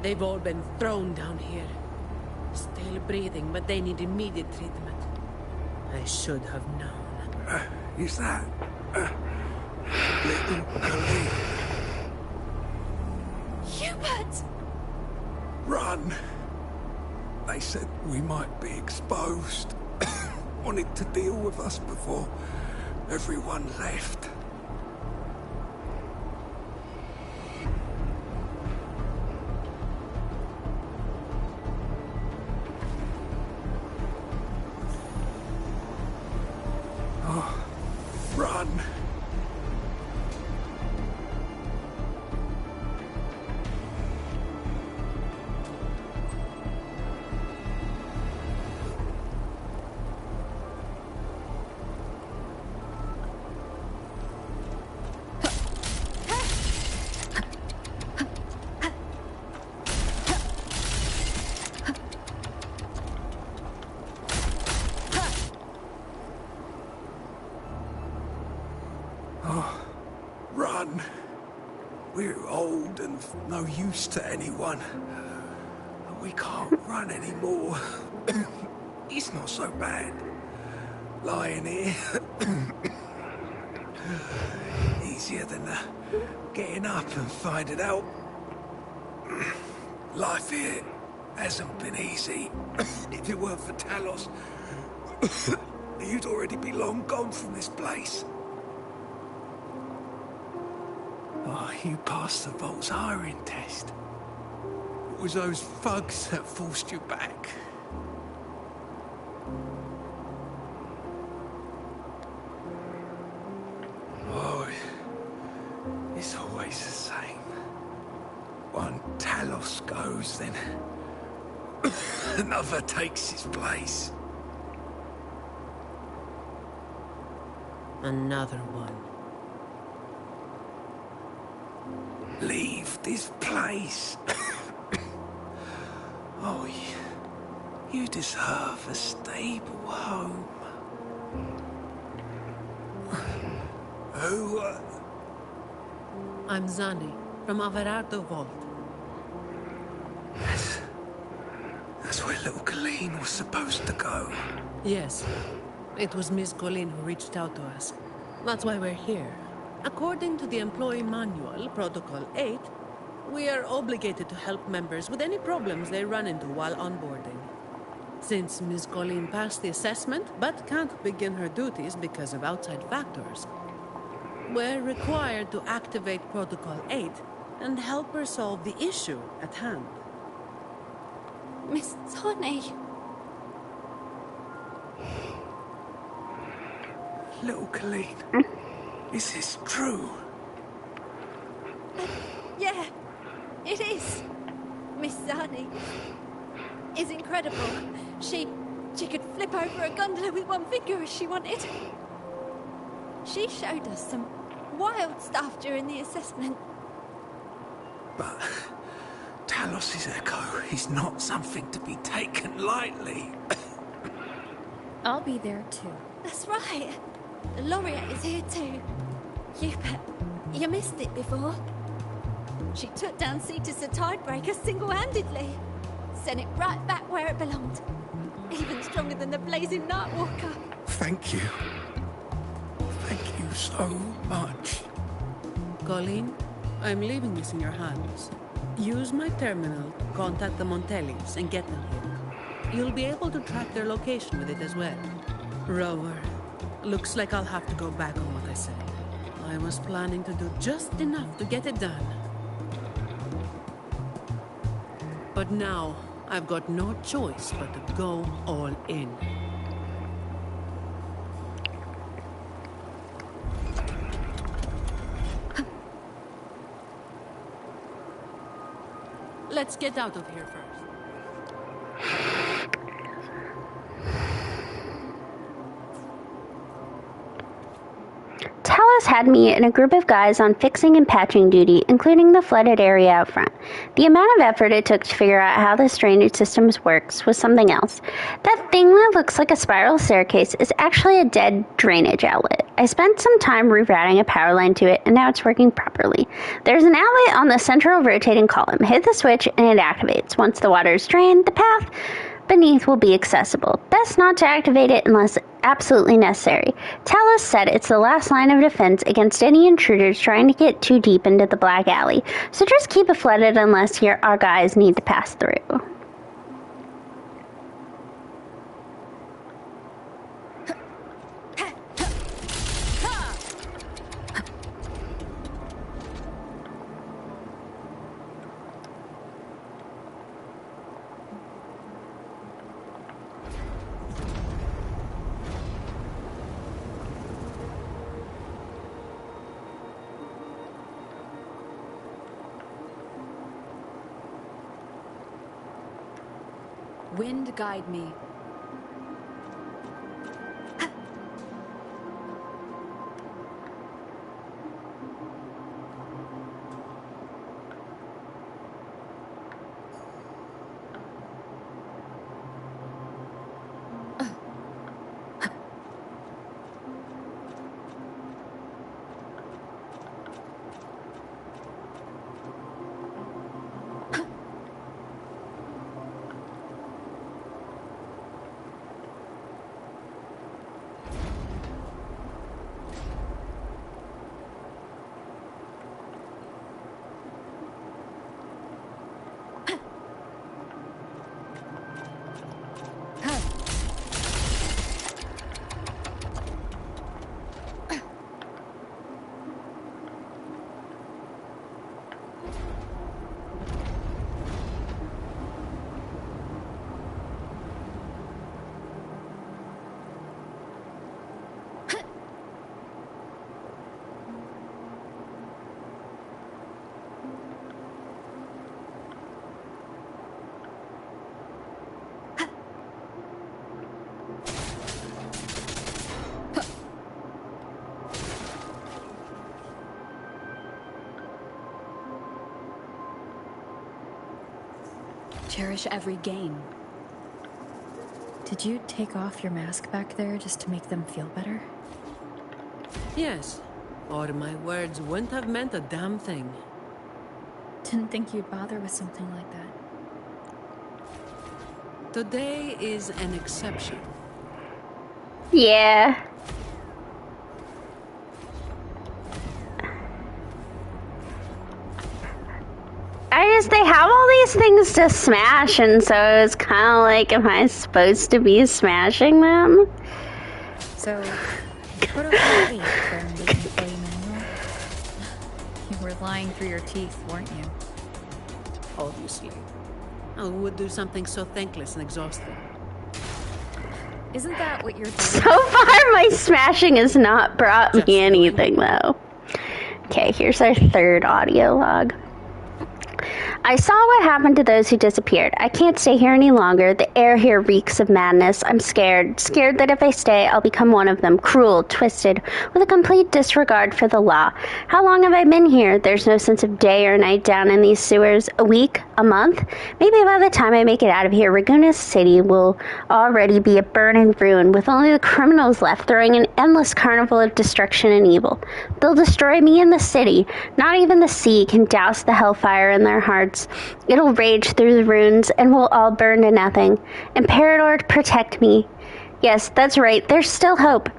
They've all been thrown down here. still breathing, but they need immediate treatment. I should have known. Is that... little Colleen? Hubert! Run! They said we might be exposed. Wanted to deal with us before everyone left. Oh, run! Oh, run. We're old and no use to anyone. We can't run anymore. It's not so bad. Lying here. Easier than getting up and finding out. Life here hasn't been easy. If it weren't for Talos, you'd already be long gone from this place. Oh, you passed the Vault's hiring test. It was those thugs that forced you back. Oh, it's always the same. One Talos goes, then another takes his place. Another one. Leave this place. Oh, you deserve a stable home. Who, I'm Zani, from Averardo Vault. That's where little Colleen was supposed to go. Yes. It was Miss Colleen who reached out to us. That's why we're here. According to the Employee Manual, Protocol 8, we are obligated to help members with any problems they run into while onboarding. Since Miss Colleen passed the assessment, but can't begin her duties because of outside factors, we're required to activate Protocol 8 and help her solve the issue at hand. Miss Tony. Little Colleen, is this true? Yeah, it is. Miss Zani is incredible. She could flip over a gondola with one finger if she wanted. She showed us some wild stuff during the assessment. But Talos' echo is not something to be taken lightly. I'll be there too. That's right. The laureate is here too. You missed it before. She took down Cetus the Tidebreaker single-handedly. Sent it right back where it belonged. Even stronger than the blazing Nightwalker. Thank you. Thank you so much. Colleen, I'm leaving this in your hands. Use my terminal to contact the Montellis and get them here. You'll be able to track their location with it as well. Rover, looks like I'll have to go back on what I said. I was planning to do just enough to get it done. But now, I've got no choice but to go all in. Let's get out of here first. Talos had me and a group of guys on fixing and patching duty, including the flooded area out front. The amount of effort it took to figure out how this drainage system works was something else. That thing that looks like a spiral staircase is actually a dead drainage outlet. I spent some time rerouting a power line to it, and now it's working properly. There's an outlet on the central rotating column. Hit the switch, and it activates. Once the water is drained, the path beneath will be accessible. Best not to activate it unless absolutely necessary. Talos said it's the last line of defense against any intruders trying to get too deep into the Black Alley, so just keep it flooded unless our guys need to pass through. Wind guide me. Cherish every gain. Did you take off your mask back there just to make them feel better? Yes, or my words wouldn't have meant a damn thing. Didn't think you'd bother with something like that. Today is an exception. Yeah. They have all these things to smash, and so it's kind of like, am I supposed to be smashing them? So, put up your weight from the employee manual. You were lying through your teeth, weren't you? Obviously. I would do something so thankless and exhausting. Isn't that what you're doing? So far, my smashing has not brought me anything, though. Okay, here's our third audio log. I saw what happened to those who disappeared. I can't stay here any longer. The air here reeks of madness. I'm scared. Scared that if I stay, I'll become one of them. Cruel, twisted, with a complete disregard for the law. How long have I been here? There's no sense of day or night down in these sewers. A week? A month? Maybe by the time I make it out of here, Raguna's city will already be a burning ruin, with only the criminals left, throwing an endless carnival of destruction and evil. They'll destroy me and the city. Not even the sea can douse the hellfire in their hearts. It'll rage through the ruins, and we'll all burn to nothing. Imperador, protect me. Yes, that's right. There's still hope.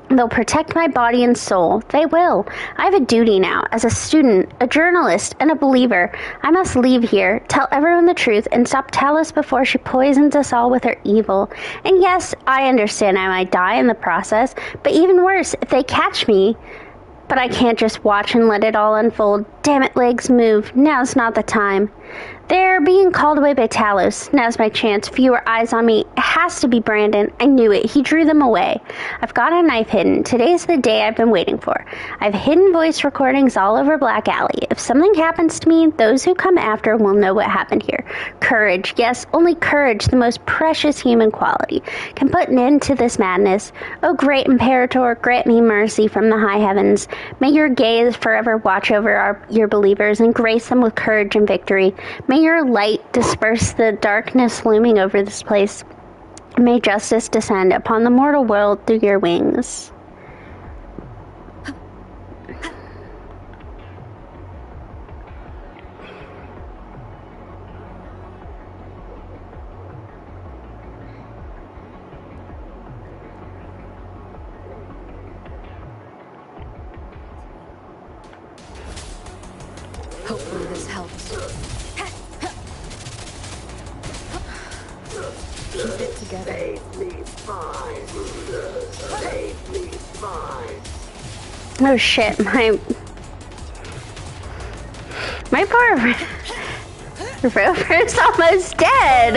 They'll protect my body and soul. They will. I have a duty now. As a student, a journalist, and a believer, I must leave here, tell everyone the truth, and stop Talos before she poisons us all with her evil. And yes, I understand I might die in the process, but even worse, if they catch me... But I can't just watch and let it all unfold. Damn it, legs, move. Now's not the time. They're being called away by Talos. Now's my chance. Fewer eyes on me. It has to be Brandon. I knew it. He drew them away. I've got a knife hidden. Today's the day I've been waiting for. I've hidden voice recordings all over Black Alley. If something happens to me, those who come after will know what happened here. Courage. Yes, only courage, the most precious human quality, can put an end to this madness. Oh, great Imperator, grant me mercy from the high heavens. May your gaze forever watch over your believers and grace them with courage and victory. May your light disperse the darkness looming over this place. May justice descend upon the mortal world through your wings. Hopefully this helps. Keep it together. Save me, fine. Save me, fine. Oh shit, my poor Rover's almost dead.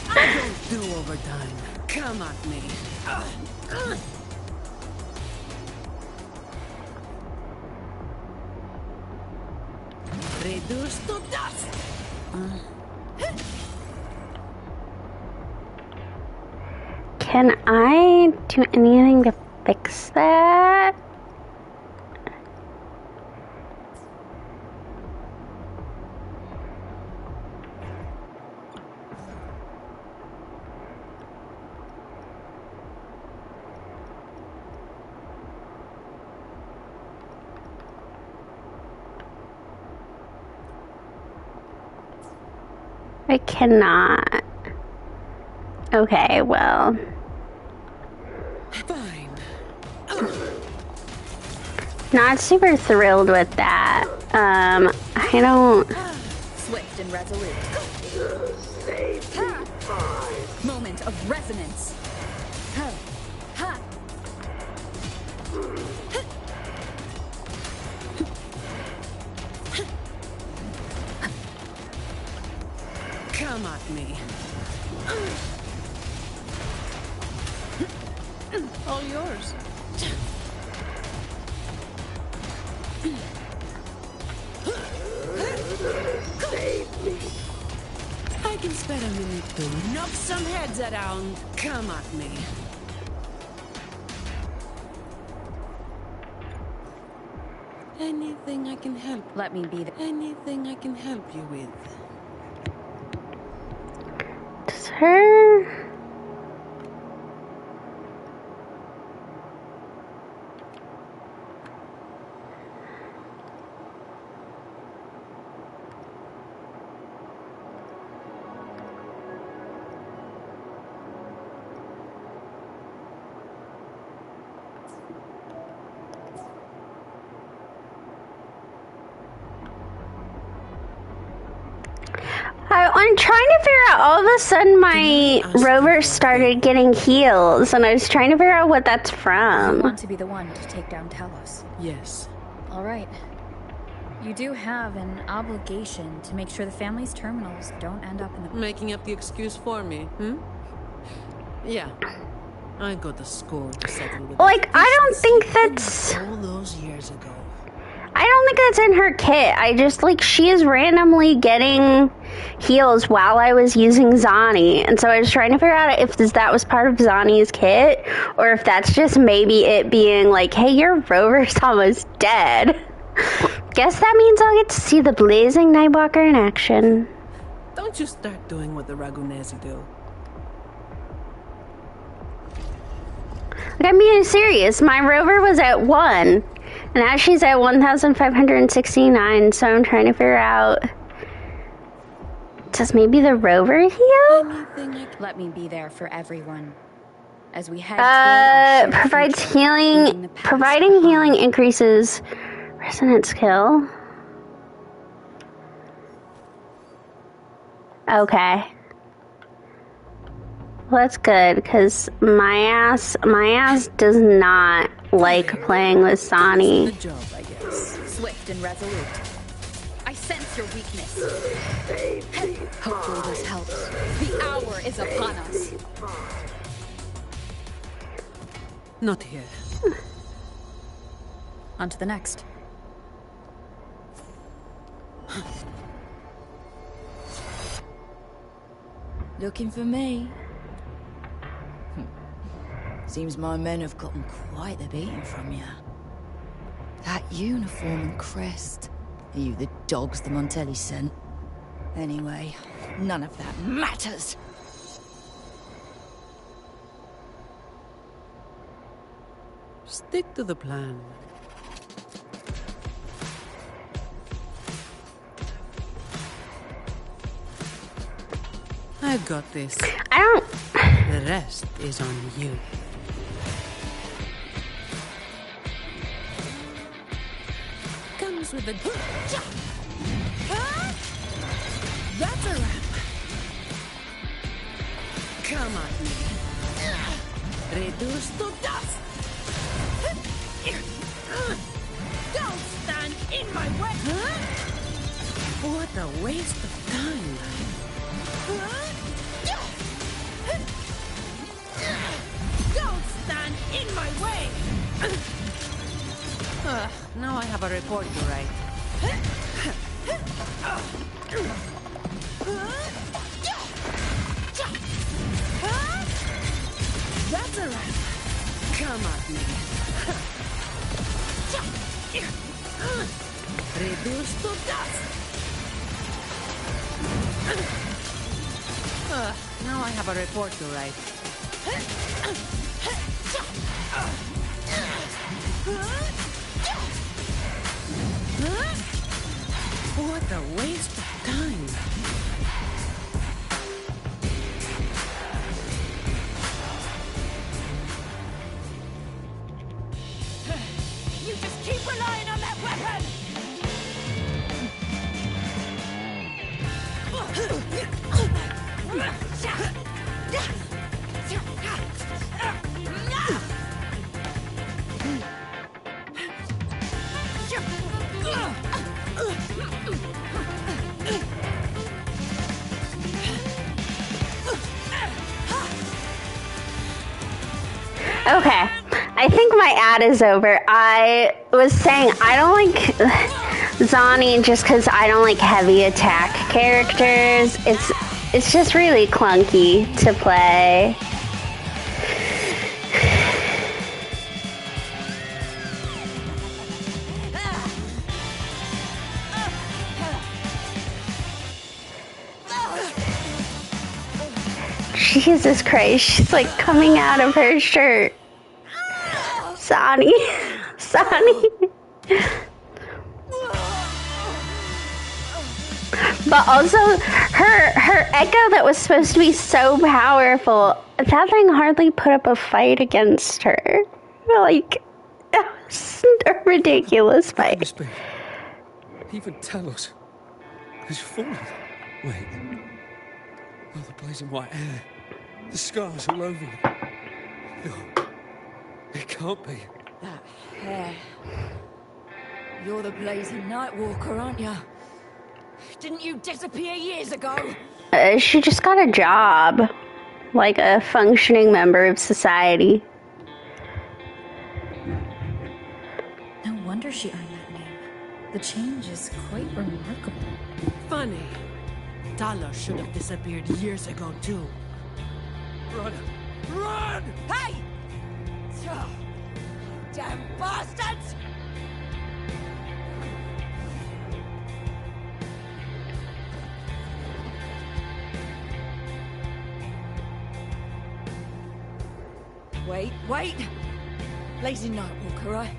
I don't do overtime. Come at me. Reduced to dust. Can I do anything to fix that? I cannot. Okay, well. Fine. Not super thrilled with that. I don't. Swift and resolute. Moment of resonance. Ha. Come at me. All yours. Save me. I can spare a minute to knock some heads around. Come at me. Anything I can help. Let me be there. Anything I can help you with. Does her... I'm trying to figure out, all of a sudden my rover started getting heals, and I was trying to figure out what that's You from. want to be the one to take down Talos. Yes. All right. You do have an obligation to make sure the family's terminals don't end up in the... Making up the excuse for me, Yeah. I got the score to settle with. Like, I don't think that's... all those years ago. I don't think that's in her kit. I just, like, she is randomly getting heals while I was using Zani. And so I was trying to figure out if that was part of Zani's kit, or if that's just maybe it being like, hey, your rover's almost dead. Guess that means I'll get to see the blazing Nightwalker in action. Don't you start doing what the Ragunesi do. Like, I'm being serious. My rover was at 1, and now she's at 1,569, so I'm trying to figure out... Does maybe the rover heal? Let me be there for everyone. As we head toward our shared provides future, healing... leaving the past Providing behind. healing increases resonance skill. Okay. Well, that's good, because my ass does not like playing with Sani. Good job, I guess. Swift and resolute. I sense your weakness. Hopefully this helps. The hour is upon us. Not here. On to the next. Looking for me? Seems my men have gotten quite the beating from you. That uniform and crest. Are you the dogs the Montelli sent? Anyway, none of that matters. Stick to the plan. I've got this. I don't... The rest is on you. Comes with a... That's a wrap. Come at me. Reduce to dust. Don't stand in my way. What a waste of time. Don't stand in my way. Now I have a report to write. That's a wrap. Come at me. Reduce to dust. Now I have a report to write. What a waste of time. You just keep relying on that weapon! Okay, I think my ad is over. I was saying I don't like Zani just because I don't like heavy attack characters. It's just really clunky to play. Jesus Christ, she's like coming out of her shirt. Sonny. But also, her echo that was supposed to be so powerful, that thing hardly put up a fight against her. Like, it was a ridiculous fight. Even Talos has fallen. Wait. Oh, the blazing white hair. The scars all over you. No, it can't be. That hair. You're the blazing Nightwalker, aren't you? Didn't you disappear years ago? She just got a job. Like a functioning member of society. No wonder she earned that name. The change is quite remarkable. Funny. Talos should have disappeared years ago, too. Run! Run! Hey! Damn bastards! Wait! Lazy Nightwalker, right?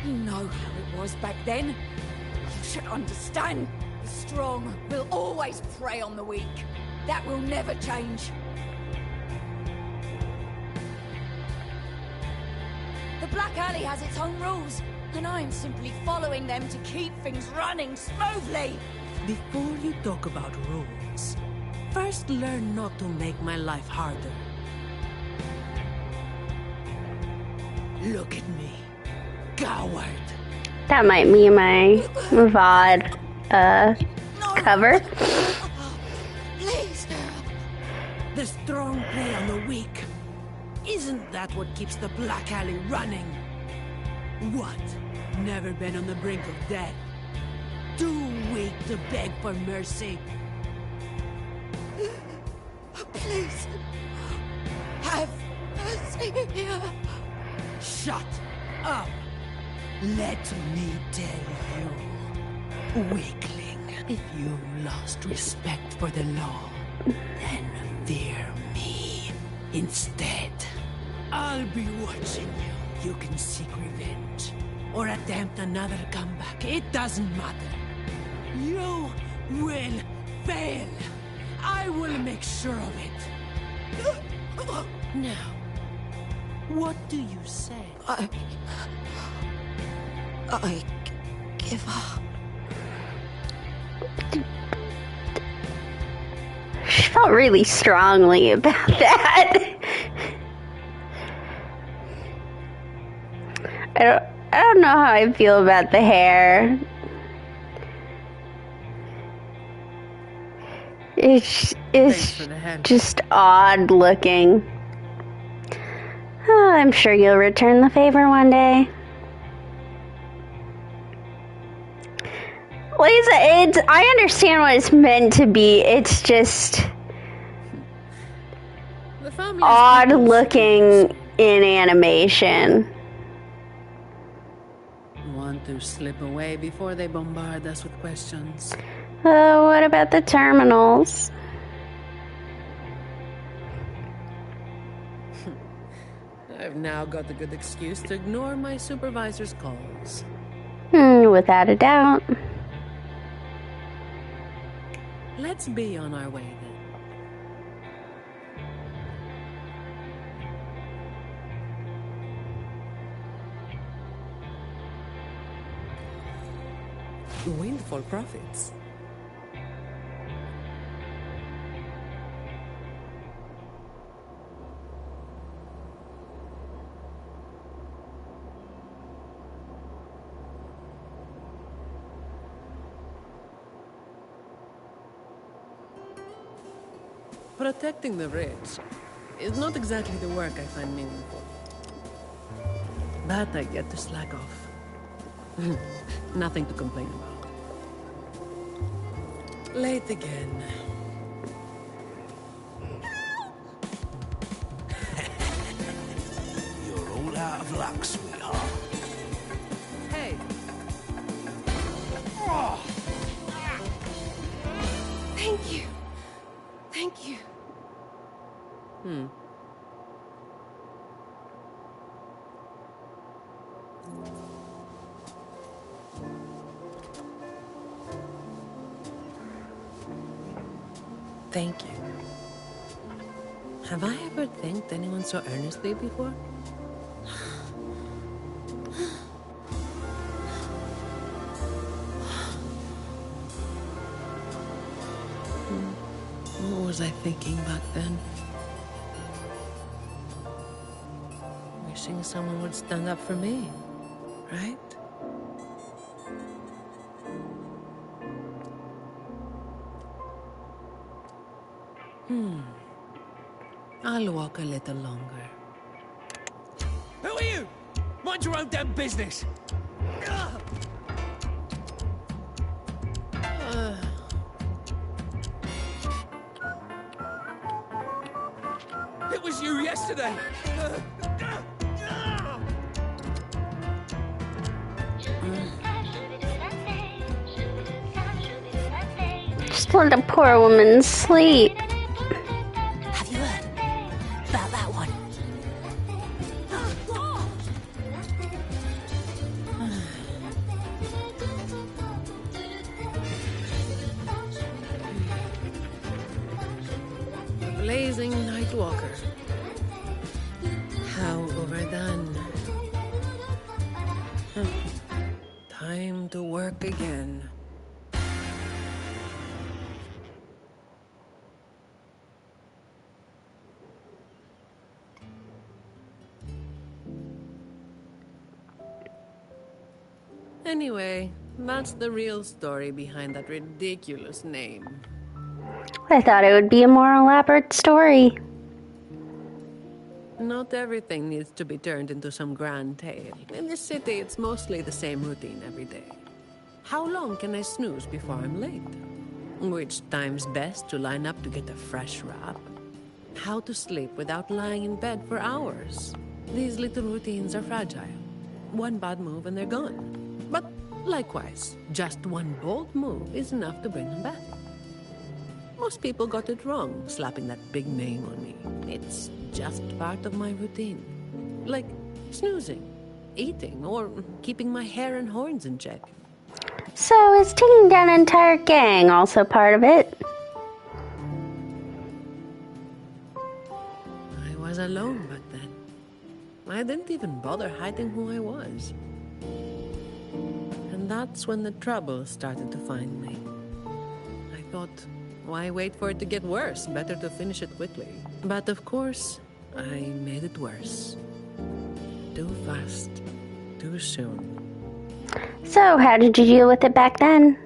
You know how it was back then. You should understand. The strong will always prey on the weak. That will never change. The Black Alley has its own rules, and I am simply following them to keep things running smoothly. Before you talk about rules, first learn not to make my life harder. Look at me, coward. That might be my VOD cover. Please. The strong prey on the weak. Isn't that what keeps the Black Alley running? What? Never been on the brink of death? Too weak to beg for mercy? Please. Have mercy. Shut up! Let me tell you, weakling, if you lost respect for the law, then fear me instead. I'll be watching you. You can seek revenge, or attempt another comeback. It doesn't matter. You will fail. I will make sure of it. Now, what do you say? I give up. She felt really strongly about that. I don't know how I feel about the hair. It's just odd looking. Oh, I'm sure you'll return the favor one day. Lisa, I understand what it's meant to be. It's just odd looking in animation. Want to slip away before they bombard us with questions? What about the terminals? I've now got a good excuse to ignore my supervisor's calls. Without a doubt. Let's be on our way then. Windfall profits. Protecting the rich is not exactly the work I find meaningful. But I get to slack off. Nothing to complain about. Late again. You're all out of luck, sweetheart. Hey. Thank you. Thank you. Thank you. Have I ever thanked anyone so earnestly before? What was I thinking back then? Wishing someone would stand up for me, right? I'll walk a little longer. Who are you? Mind your own damn business. It was you yesterday. Just let a poor woman sleep. Have you heard about that one? Blazing night walker. How overdone. Time to work again. Anyway, that's the real story behind that ridiculous name. I thought it would be a more elaborate story. Not everything needs to be turned into some grand tale. In this city, it's mostly the same routine every day. How long can I snooze before I'm late? Which time's best to line up to get a fresh wrap? How to sleep without lying in bed for hours? These little routines are fragile. One bad move and they're gone. But likewise, just one bold move is enough to bring them back. Most people got it wrong, slapping that big name on me. It's just part of my routine. Like snoozing, eating, or keeping my hair and horns in check. So is taking down an entire gang also part of it? I was alone back then. I didn't even bother hiding who I was. And that's when the trouble started to find me. thought, why wait for it to get worse? Better to finish it quickly. But of course, I made it worse. Too fast. Too soon. So, how did you deal with it back then?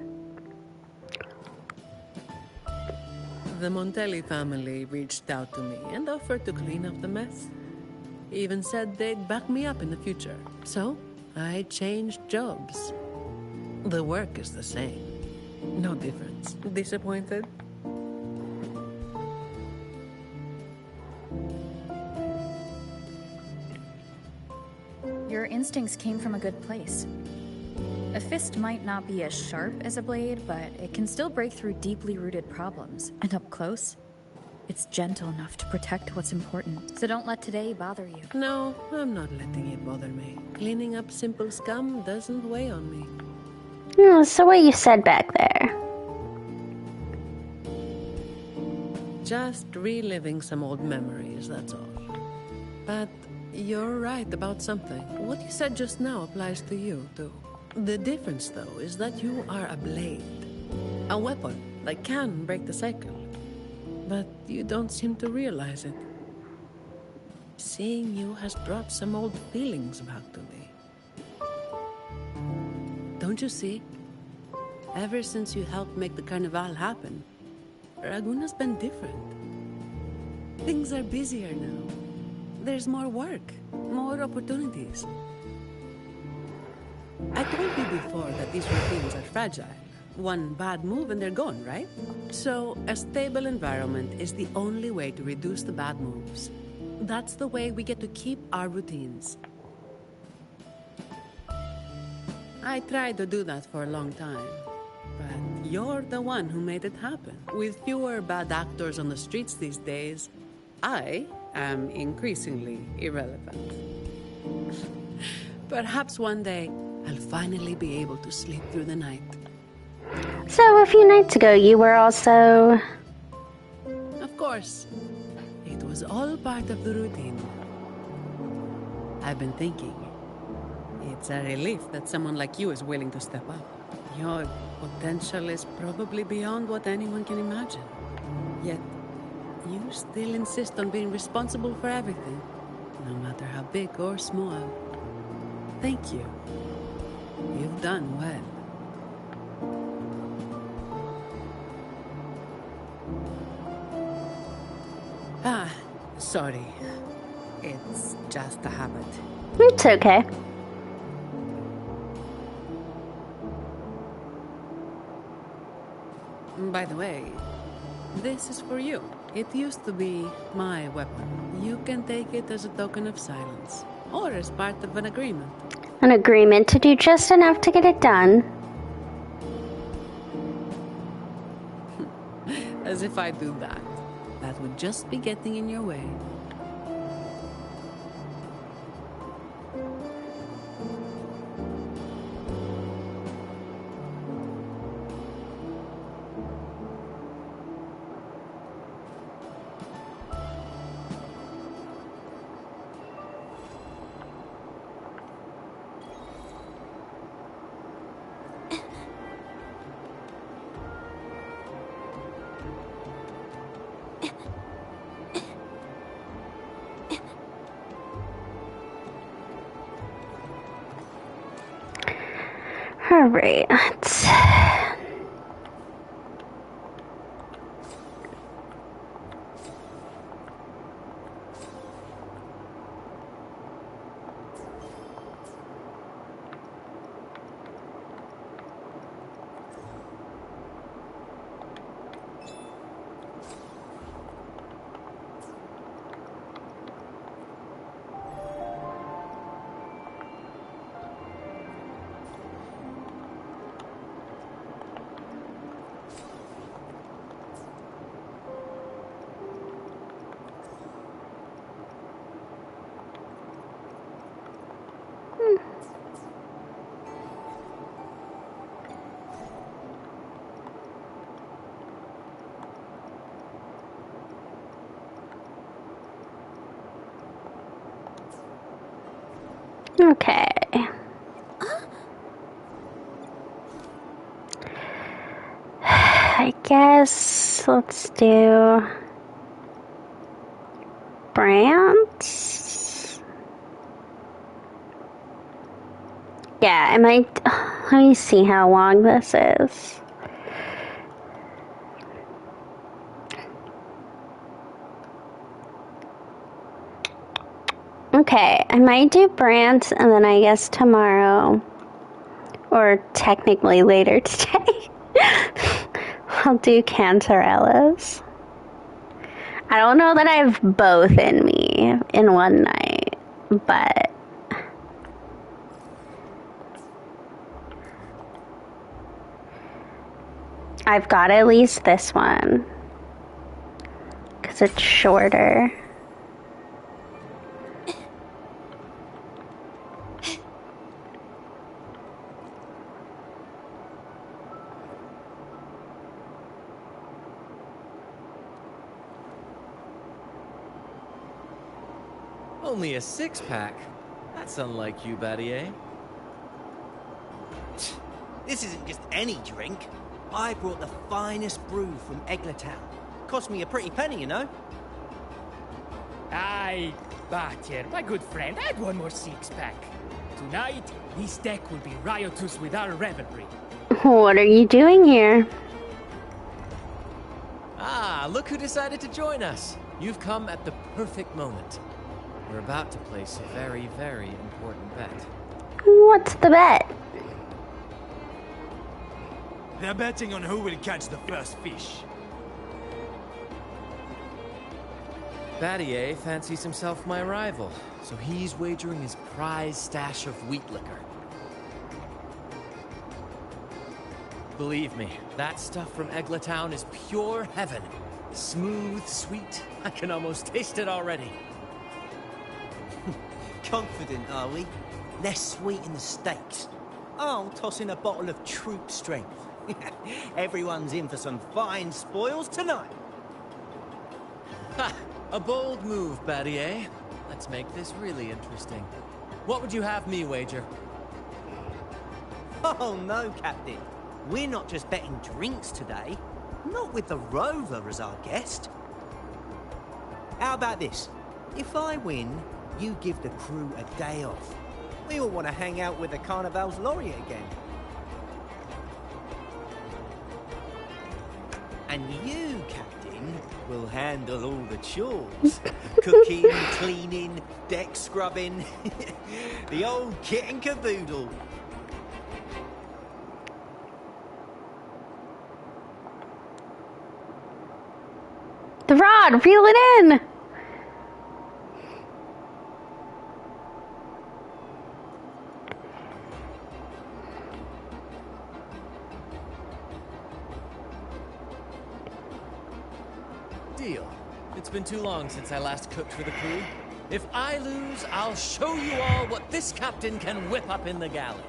The Montelli family reached out to me and offered to clean up the mess. Even said they'd back me up in the future. So, I changed jobs. The work is the same. No difference. Disappointed? Your instincts came from a good place. A fist might not be as sharp as a blade, but it can still break through deeply rooted problems. And up close, it's gentle enough to protect what's important. So don't let today bother you. No, I'm not letting it bother me. Cleaning up simple scum doesn't weigh on me. Oh, it's the way you said back there. Just reliving some old memories, that's all. But you're right about something. What you said just now applies to you, too. The difference, though, is that you are a blade. A weapon that can break the cycle. But you don't seem to realize it. Seeing you has brought some old feelings back to me. Don't you see? Ever since you helped make the Carnival happen, Raguna's been different. Things are busier now. There's more work, more opportunities. I told you before that these routines are fragile. One bad move and they're gone, right? So, a stable environment is the only way to reduce the bad moves. That's the way we get to keep our routines. I tried to do that for a long time, but you're the one who made it happen. With fewer bad actors on the streets these days, I am increasingly irrelevant. Perhaps one day, I'll finally be able to sleep through the night. So, a few nights ago, you were also... Of course. It was all part of the routine. I've been thinking. It's a relief that someone like you is willing to step up. Your potential is probably beyond what anyone can imagine. Yet, you still insist on being responsible for everything, no matter how big or small. Thank you. You've done well. Sorry. It's just a habit. It's okay. By the way, this is for you. It used to be my weapon. You can take it as a token of silence, or as part of an agreement. An agreement to do just enough to get it done. As if I do that. That would just be getting in your way. Alright, let's... Okay. I guess guess let's do Brant. Yeah, I might. Let me see how long this is. Okay, I might do Brant, and then I guess tomorrow, or technically later today, I'll do Cantarella's. I don't know that I have both in me in one night, but I've got at least this one, because it's shorter. Only a six-pack? That's unlike you, Battier. This isn't just any drink. I brought the finest brew from Egglertown. Cost me a pretty penny, you know. Aye, Battier, my good friend, add one more six-pack. Tonight, this deck will be riotous with our revelry. What are you doing here? Ah, look who decided to join us. You've come at the perfect moment. We're about to place a very, very important bet. What's the bet? They're betting on who will catch the first fish. Battier fancies himself my rival, so he's wagering his prize stash of wheat liquor. Believe me, that stuff from Egglertown is pure heaven. Smooth, sweet, I can almost taste it already. Confident, are we? Less sweet in the steaks. I'll toss in a bottle of troop strength. Everyone's in for some fine spoils tonight. Ha! A bold move, Battier. Let's make this really interesting. What would you have me wager? Oh no, Captain. We're not just betting drinks today. Not with the Rover as our guest. How about this? If I win, you give the crew a day off. We all want to hang out with the Carnival's laureate again. And you, Captain, will handle all the chores. Cooking, cleaning, deck scrubbing. The old kit and caboodle. The rod, reel it in! Deal. It's been too long since I last cooked for the crew. If I lose, I'll show you all what this captain can whip up in the galley.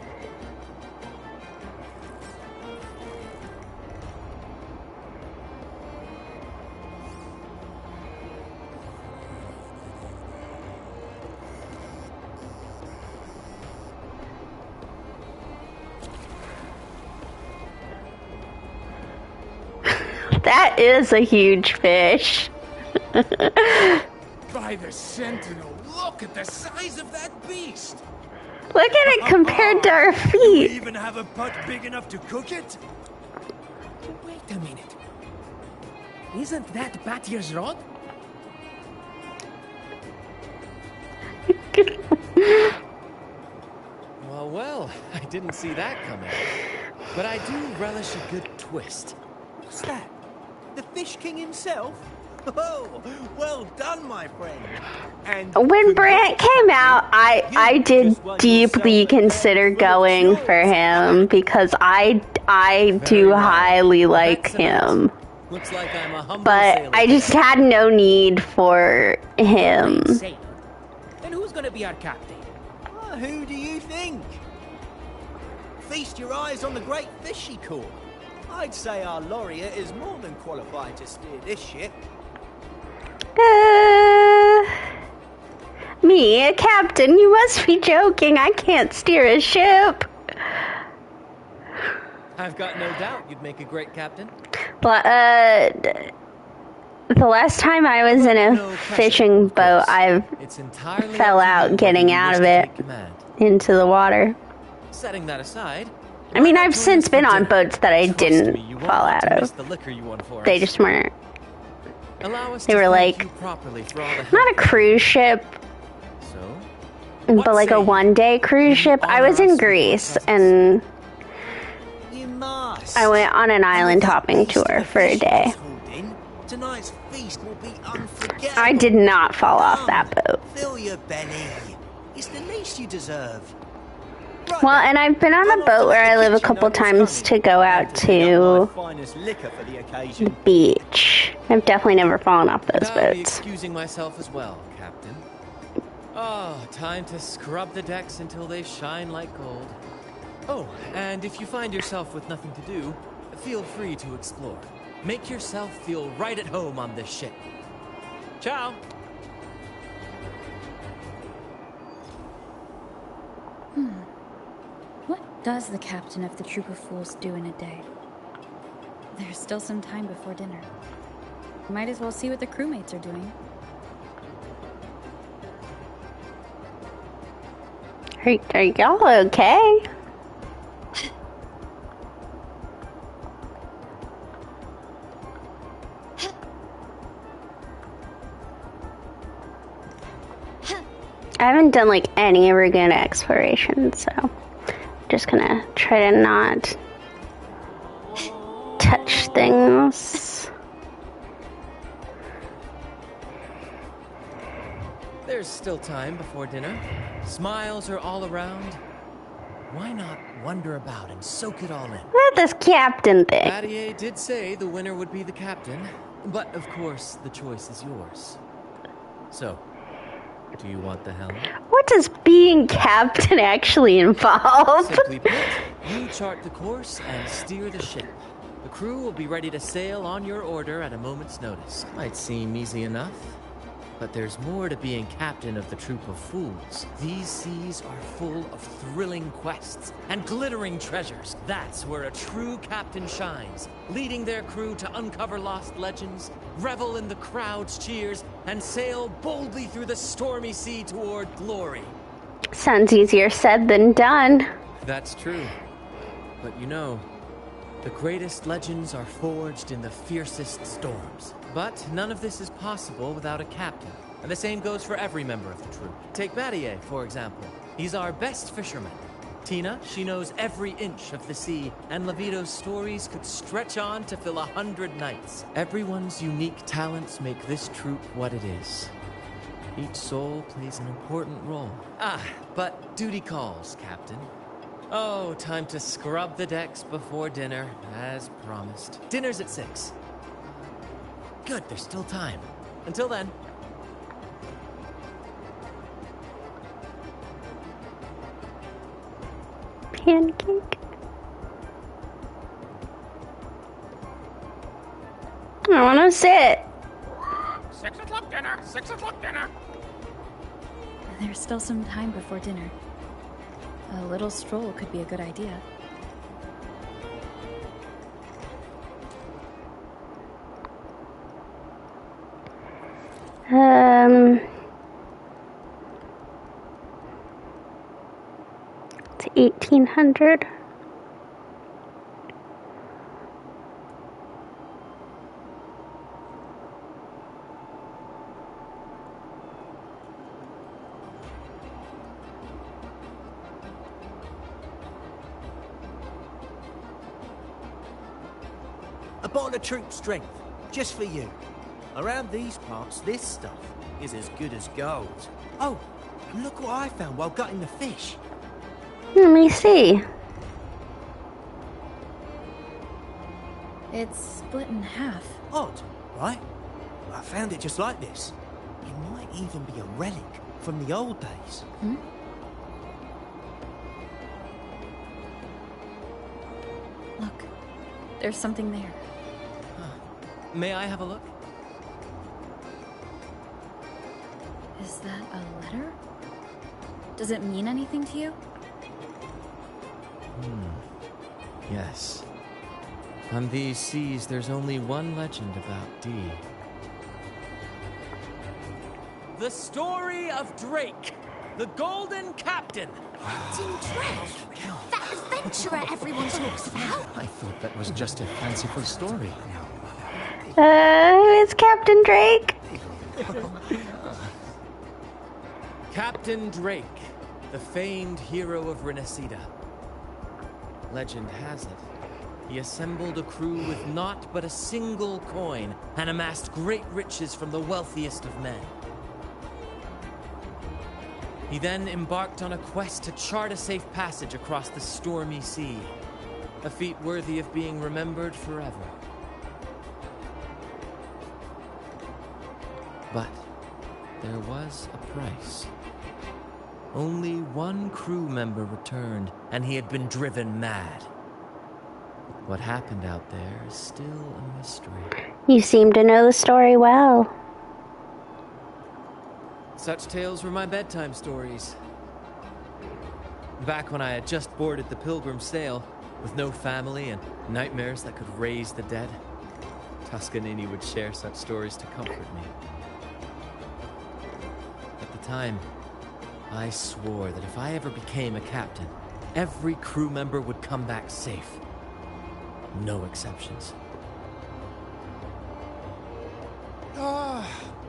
That is a huge fish. By the Sentinel, look at the size of that beast! Look at it compared to our Do feet. we even have a pot big enough to cook it? Wait a minute. Isn't that Battier's rod? Well, I didn't see that coming. But I do relish a good twist. What's that? The Fish King himself? Oh, well done, my friend. And When Brant came out, I did deeply consider going for him because I do highly like him. Looks like I'm a humble But sailor. I just had no need for him. Then who's gonna be our captain? Who do you think? Feast your eyes on the great fish she caught. I'd say our laureate is more than qualified to steer this ship. Me, a captain? You must be joking. I can't steer a ship. I've got no doubt you'd make a great captain. The last time I was in a fishing boat, I fell out getting out of it into the water. Setting that aside, I mean, I've since been on boats that I didn't fall out of. They just weren't. They were like, not a cruise ship, but like a one-day cruise ship. I was in Greece, and I went on an island hopping tour for a day. Tonight's feast will be unforgettable. I did not fall off that boat. Fill your belly. It's the least you deserve. Well, and I've been on a boat where I live a couple times to go out to the beach. I've definitely never fallen off those boats. Excusing myself as well, Captain. Oh, time to scrub the decks until they shine like gold. Oh, and if you find yourself with nothing to do, feel free to explore. Make yourself feel right at home on this ship. Ciao! What does the captain of the Troop of Fools do in a day? There's still some time before dinner. Might as well see what the crewmates are doing. Are y'all okay? I haven't done like any Ragoona exploration, so I'm just gonna try to not touch things. There's still time before dinner. Smiles are all around. Why not wander about and soak it all in? What this captain thing? Battier did say the winner would be the captain, but of course the choice is yours. So, do you want the helm? What does being captain actually involve? Simply put, you chart the course and steer the ship. The crew will be ready to sail on your order at a moment's notice. Might seem easy enough, but there's more to being captain of the Troop of Fools. These seas are full of thrilling quests and glittering treasures. That's where a true captain shines, leading their crew to uncover lost legends, revel in the crowd's cheers, and sail boldly through the stormy sea toward glory. Sounds easier said than done. That's true. But you know, the greatest legends are forged in the fiercest storms. But none of this is possible without a captain. And the same goes for every member of the troop. Take Battier, for example. He's our best fisherman. Tina, she knows every inch of the sea, and Levito's stories could stretch on to fill 100 nights. Everyone's unique talents make this troop what it is. Each soul plays an important role. But duty calls, Captain. Oh, time to scrub the decks before dinner, as promised. Dinner's at 6. Good, there's still time. Until then. Pancake. I want to sit. 6 o'clock dinner. 6 o'clock dinner. There's still some time before dinner. A little stroll could be a good idea. It's 1800. A bottle of troop strength, just for you. Around these parts, this stuff is as good as gold. Oh, and look what I found while gutting the fish. Let me see. It's split in half. Odd, right? I found it just like this. It might even be a relic from the old days. Look, there's something there. May I have a look? Is that a letter? Does it mean anything to you? Yes. On these seas, there's only one legend about Dee. The story of Drake, the Golden Captain. Captain Drake? That adventurer everyone talks about? I thought that was just a fanciful story. It's Captain Drake. Captain Drake, the famed hero of Renacida. Legend has it, he assembled a crew with naught but a single coin and amassed great riches from the wealthiest of men. He then embarked on a quest to chart a safe passage across the stormy sea, a feat worthy of being remembered forever. But there was a price. Only one crew member returned, and he had been driven mad. What happened out there is still a mystery. You seem to know the story well. Such tales were my bedtime stories. Back when I had just boarded the Pilgrim sail, with no family and nightmares that could raise the dead, Toscanini would share such stories to comfort me. At the time, I swore that if I ever became a captain, every crew member would come back safe. No exceptions. Ah,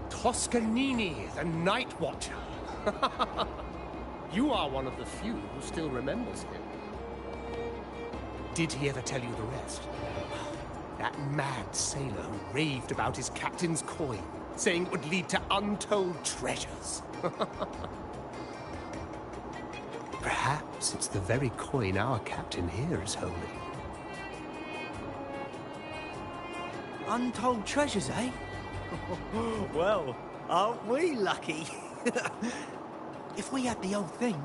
Toscanini, the Night Watcher. You are one of the few who still remembers him. Did he ever tell you the rest? That mad sailor who raved about his captain's coin, saying it would lead to untold treasures. Perhaps it's the very coin our captain here is holding. Untold treasures, eh? Well, aren't we lucky? If we had the whole thing,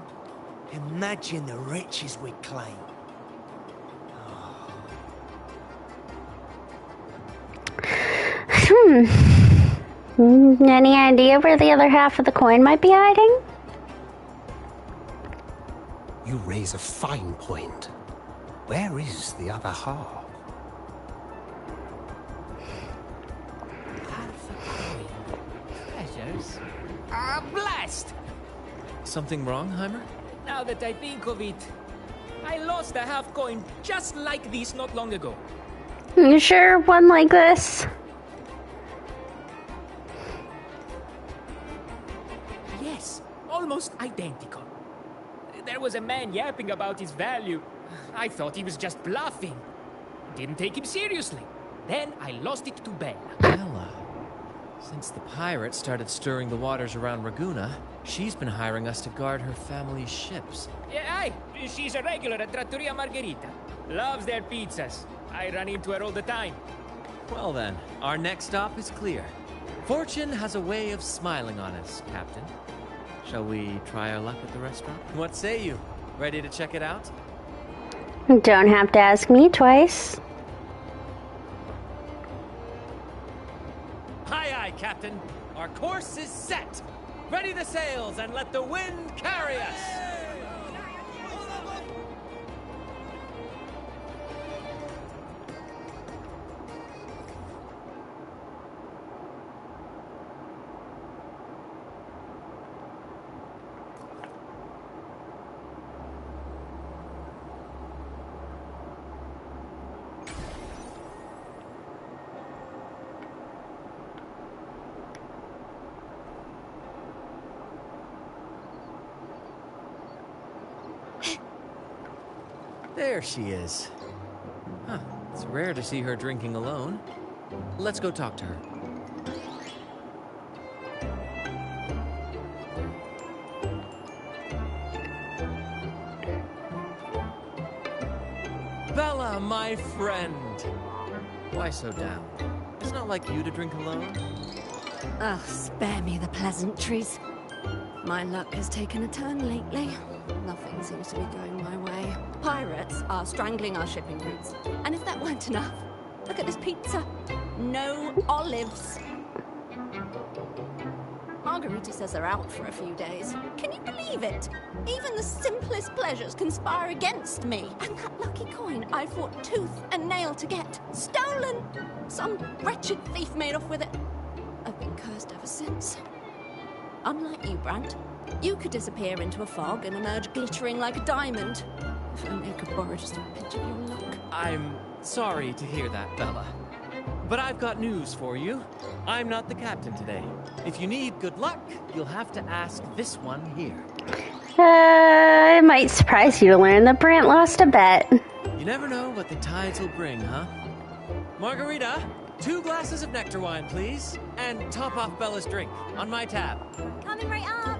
imagine the riches we'd claim. Any idea where the other half of the coin might be hiding? You raise a fine point. Where is the other half? Treasures? Blast! Something wrong, Heimer? Now that I think of it, I lost a half coin just like this not long ago. You sure one like this? Yes, almost identical. There was a man yapping about his value. I thought he was just bluffing. Didn't take him seriously. Then I lost it to Bella. Bella? Since the pirates started stirring the waters around Raguna, she's been hiring us to guard her family's ships. Yeah, aye. She's a regular at Trattoria Margherita. Loves their pizzas. I run into her all the time. Well then, our next stop is clear. Fortune has a way of smiling on us, Captain. Shall we try our luck at the restaurant? What say you? Ready to check it out? Don't have to ask me twice. Aye, aye, Captain. Our course is set. Ready the sails and let the wind carry us. There she is. Huh, it's rare to see her drinking alone. Let's go talk to her. Bella, my friend! Why so down? It's not like you to drink alone. Oh, spare me the pleasantries. My luck has taken a turn lately. Nothing seems to be going my way. Pirates are strangling our shipping routes. And if that weren't enough, look at this pizza. No olives. Our Margarita says they're out for a few days. Can you believe it? Even the simplest pleasures conspire against me. And that lucky coin I fought tooth and nail to get. Stolen! Some wretched thief made off with it. I've been cursed ever since. Unlike you, Brant, you could disappear into a fog and emerge glittering like a diamond. If only I could borrow just a pinch of your luck. I'm sorry to hear that, Bella. But I've got news for you. I'm not the captain today. If you need good luck, you'll have to ask this one here. It might surprise you to learn that Brant lost a bet. You never know what the tides will bring, huh? Margarita, 2 glasses of nectar wine, please. And top off Bella's drink on my tab. Coming right up.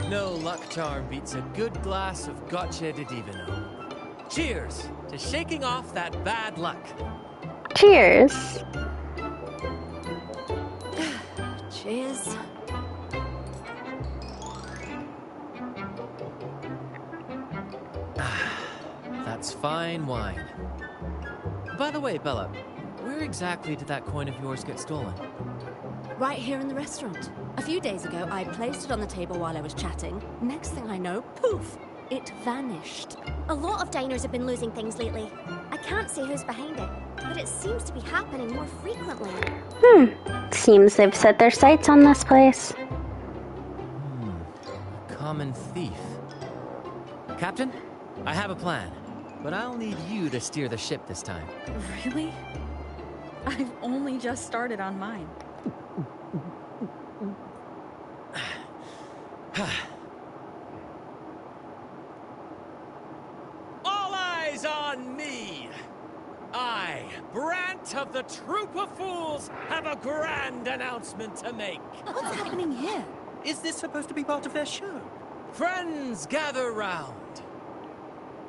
No luck charm beats a good glass of Gotcha de Divino. Cheers to shaking off that bad luck. Cheers. Cheers. That's fine wine. By the way, Bella, where exactly did that coin of yours get stolen? Right here in the restaurant. A few days ago, I placed it on the table while I was chatting. Next thing I know, poof, it vanished. A lot of diners have been losing things lately. I can't say who's behind it, but it seems to be happening more frequently. Seems they've set their sights on this place. A common thief. Captain, I have a plan, but I'll need you to steer the ship this time. Really? I've only just started on mine. All eyes on me! I, Brant of the Troop of Fools, have a grand announcement to make. What's happening here? Is this supposed to be part of their show? Friends, gather round.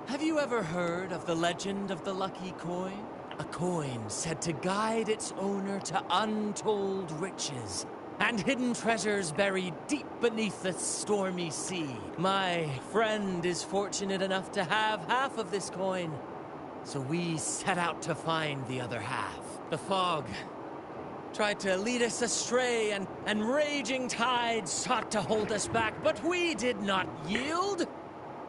Have you ever heard of the legend of the lucky coin? A coin said to guide its owner to untold riches and hidden treasures buried deep beneath the stormy sea. My friend is fortunate enough to have half of this coin, so we set out to find the other half. The fog tried to lead us astray, and raging tides sought to hold us back, but we did not yield.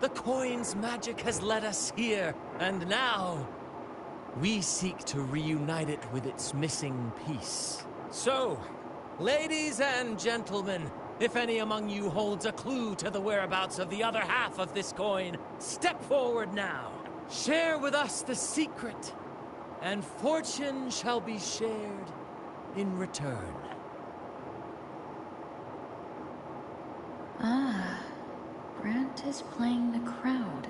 The coin's magic has led us here, and now we seek to reunite it with its missing piece. So, ladies and gentlemen, if any among you holds a clue to the whereabouts of the other half of this coin, step forward now. Share with us the secret, and fortune shall be shared in return. Ah, Brant is playing the crowd.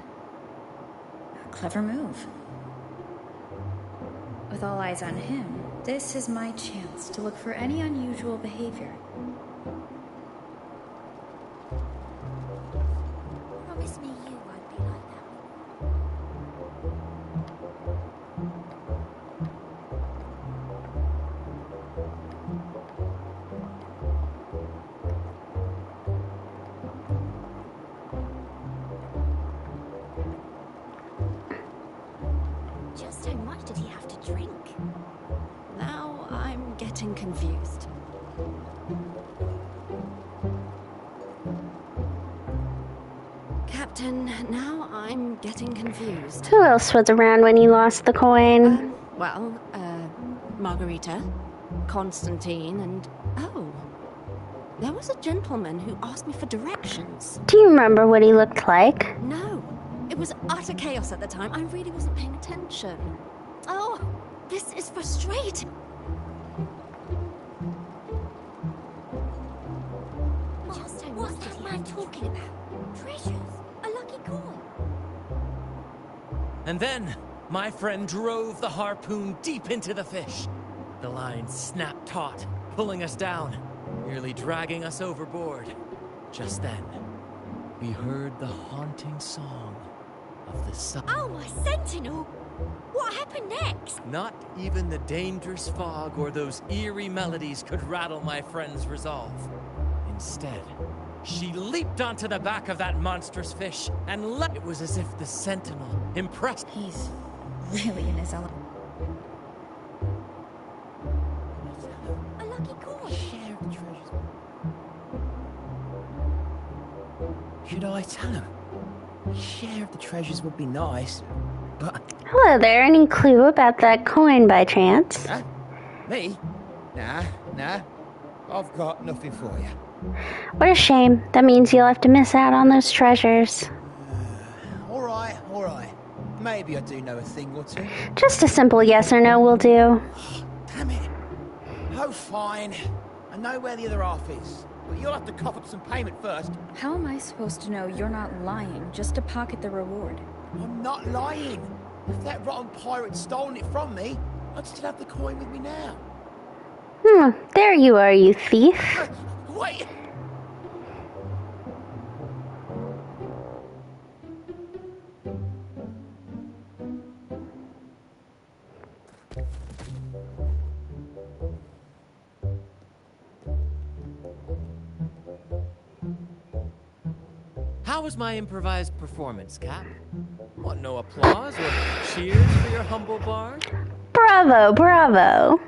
A clever move. With all eyes on him, this is my chance to look for any unusual behavior. Promise me you won't be like that. Just how much did he have to drink? Now I'm getting confused. Captain, now I'm getting confused. Who else was around when you lost the coin? Margarita, Constantine, and... oh, there was a gentleman who asked me for directions. Do you remember what he looked like? No, it was utter chaos at the time. I really wasn't paying attention. Oh, this is frustrating. What's that man talking about? Treasures? A lucky coin? And then, my friend drove the harpoon deep into the fish. The line snapped taut, pulling us down, nearly dragging us overboard. Just then, we heard the haunting song of the sun. Oh, my sentinel! What happened next? Not even the dangerous fog or those eerie melodies could rattle my friend's resolve. Instead, she leaped onto the back of that monstrous fish and it was as if the sentinel impressed. He's really in his element. A lucky coin? Share the treasures. should I tell him? Share of the treasures would be nice, but... Hello there, any clue about that coin by chance? Huh? Me? Nah. I've got nothing for you. What a shame. That means you'll have to miss out on those treasures. Alright. Maybe I do know a thing or two. Just a simple yes or no will do. Damn it. Oh, fine. I know where the other half is, but you'll have to cough up some payment first. How am I supposed to know you're not lying just to pocket the reward? I'm not lying. If that rotten pirate'd stolen it from me, I'd still have the coin with me now. There you are, you thief. Wait! How was my improvised performance, Cap? Want no applause or cheers for your humble bard? Bravo.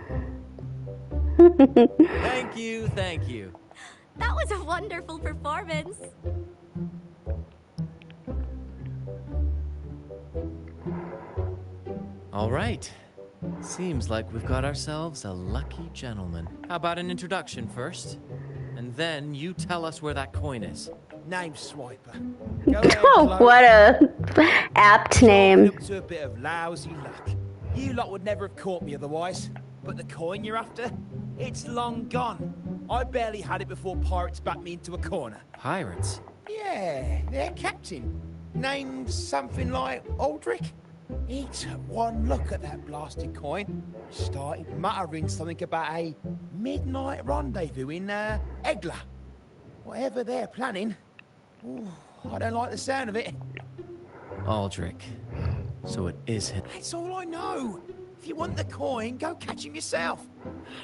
Thank you. That was a wonderful performance. All right. Seems like we've got ourselves a lucky gentleman. How about an introduction first? And then you tell us where that coin is. Name's Swiper. Oh, what a apt name. Up to a bit of lousy luck. You lot would never have caught me otherwise. But the coin you're after, it's long gone. I barely had it before pirates backed me into a corner. Pirates? Yeah, their captain. Named something like Aldrich. He took one look at that blasted coin, started muttering something about a midnight rendezvous in Egla. Whatever they're planning. Ooh, I don't like the sound of it. Aldrich. So it is him. That's all I know. If you want the coin, go catch him yourself.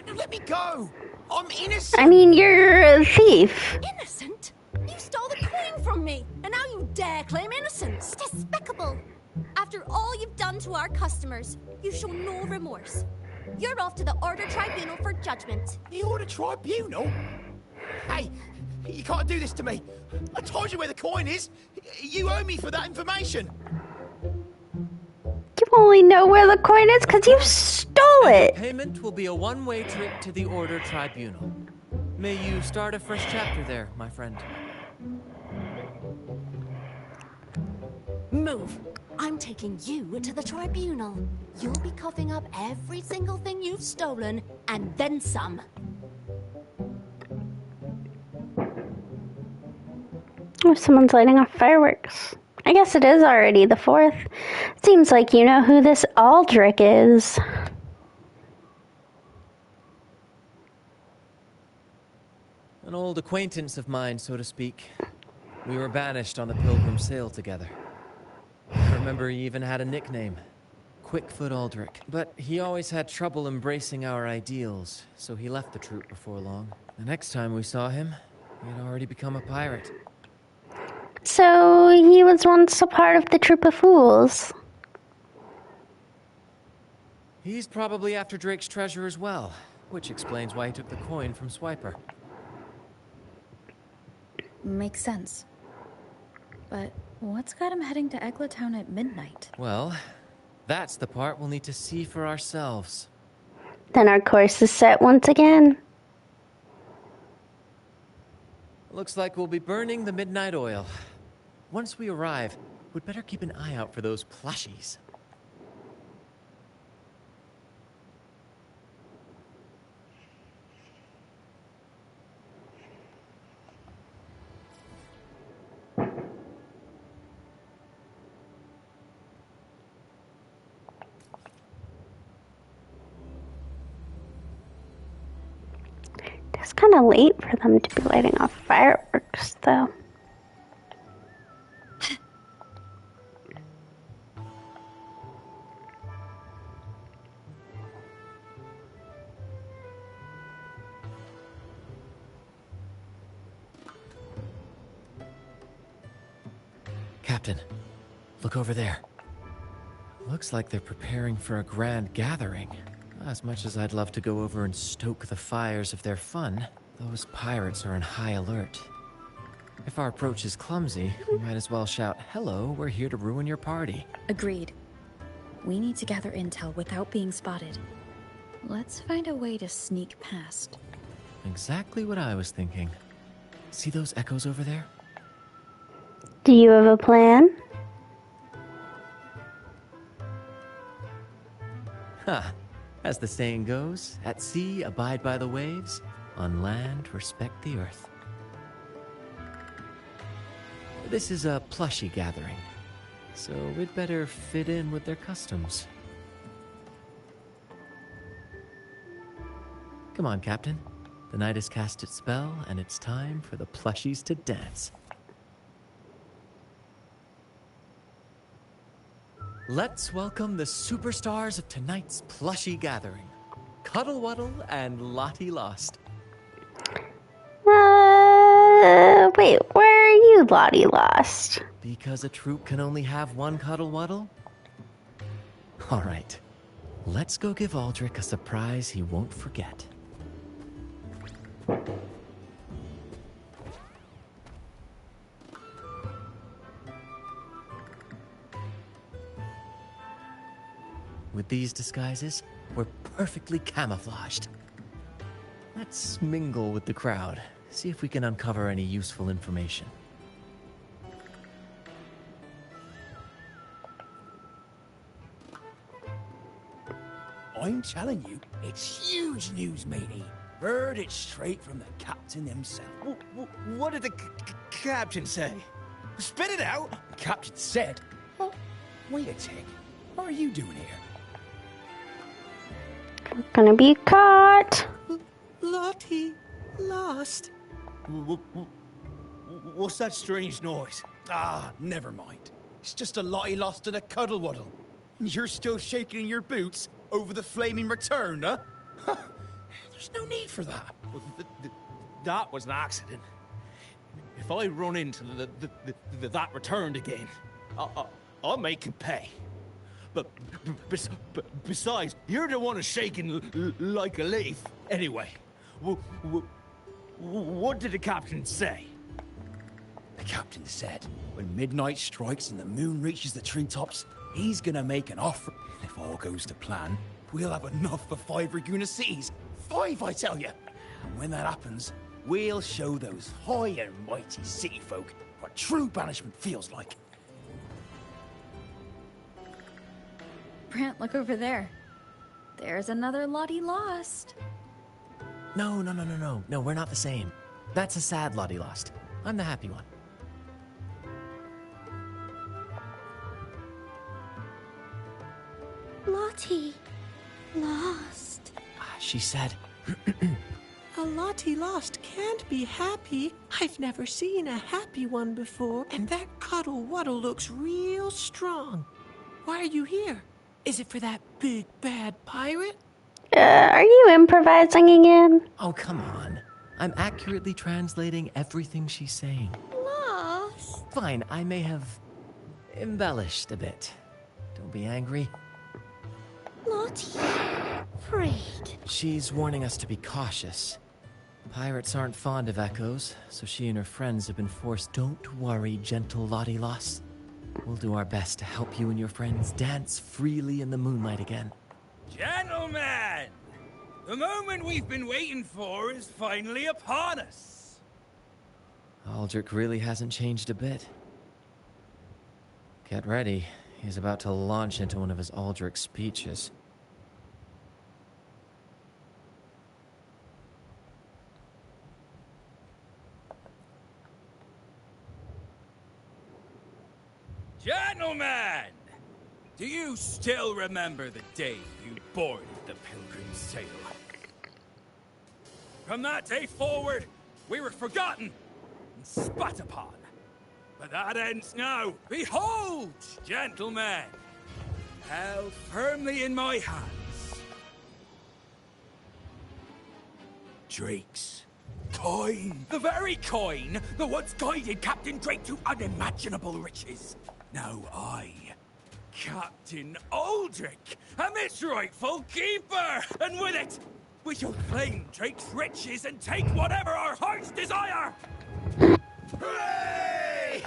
Now let me go. I'm innocent. I mean, you're a thief. Innocent? You stole the coin from me, and now you dare claim innocence. Despicable. After all you've done to our customers, you show no remorse. You're off to the Order Tribunal for judgment. The Order Tribunal? Hey, you can't do this to me. I told you where the coin is. You owe me for that information. You only know where the coin is because you stole it. Payment will be a one-way trip to the Order Tribunal. May you start a fresh chapter there, my friend. Move. I'm taking you to the tribunal. You'll be coughing up every single thing you've stolen, and then some. Oh, someone's lighting off fireworks. I guess it is already the 4th. Seems like you know who this Aldrich is. An old acquaintance of mine, so to speak. We were banished on the Pilgrim Sail together. I remember he even had a nickname, Quickfoot Aldrich. But he always had trouble embracing our ideals, so he left the troop before long. The next time we saw him, he had already become a pirate. So he was once a part of the troop of fools. He's probably after Drake's treasure as well, which explains why he took the coin from Swiper. Makes sense. But what's got him heading to Egla Town at midnight? Well, that's the part we'll need to see for ourselves. Then our course is set once again. Looks like we'll be burning the midnight oil. Once we arrive, we'd better keep an eye out for those plushies. It's kind of late for them to be lighting off fireworks, though. Captain, look over there. Looks like they're preparing for a grand gathering. As much as I'd love to go over and stoke the fires of their fun, those pirates are on high alert. If our approach is clumsy, we might as well shout, "Hello, we're here to ruin your party." Agreed. We need to gather intel without being spotted. Let's find a way to sneak past. Exactly what I was thinking. See those echoes over there? Do you have a plan? Ha! As the saying goes, at sea abide by the waves, on land respect the earth. This is a plushie gathering, so we'd better fit in with their customs. Come on, Captain. The night has cast its spell, and it's time for the plushies to dance. Let's welcome the superstars of tonight's plushie gathering, Cuddle Wuddle and Lottie Lost. Wait, where are you, Lottie Lost? Because a troop can only have one Cuddle Wuddle? All right, let's go give Aldrich a surprise he won't forget. With these disguises, we're perfectly camouflaged. Let's mingle with the crowd, see if we can uncover any useful information. I'm telling you, it's huge news, matey. Heard it straight from the captain himself. What did the captain say? Spit it out! The captain said... Oh, wait a tick. What are you doing here? Gonna be caught. Lottie Lost. What's that strange noise? Ah, never mind. It's just a Lottie Lost and a Cuddle Wuddle. And you're still shaking in your boots over the flaming return, huh? There's no need for that. Well, that was an accident. If I run into that returned again, I'll make you pay. But besides, you're the one who's shaking like a leaf. Anyway, what did the captain say? The captain said, when midnight strikes and the moon reaches the treetops, he's gonna make an offer. If all goes to plan, we'll have enough for 5 Raguna cities. 5, I tell you. And when that happens, we'll show those high and mighty city folk what true banishment feels like. Brant, look over there. There's another Lottie Lost. No, we're not the same. That's a sad Lottie Lost. I'm the happy one. Lottie Lost. She said... A Lottie Lost can't be happy. I've never seen a happy one before, and that Cuddle Wuddle looks real strong. Why are you here? Is it for that big bad pirate? Are you improvising again? Oh, come on. I'm accurately translating everything she's saying. Lost. Fine, I may have embellished a bit. Don't be angry. Lottie. Afraid. She's warning us to be cautious. Pirates aren't fond of echoes, so she and her friends have been forced. Don't worry, gentle Lottie Lost. We'll do our best to help you and your friends dance freely in the moonlight again. Gentlemen! The moment we've been waiting for is finally upon us. Aldrich really hasn't changed a bit. Get ready. He's about to launch into one of his Aldrich speeches. Gentlemen! Do you still remember the day you boarded the Pilgrim sail? From that day forward, we were forgotten and spat upon. But that ends now. Behold, gentlemen, held firmly in my hands. Drake's coin. The very coin that once guided Captain Drake to unimaginable riches. Now I, Captain Aldrich, am its rightful keeper, and with it, we shall claim Drake's riches and take whatever our hearts desire. Hooray!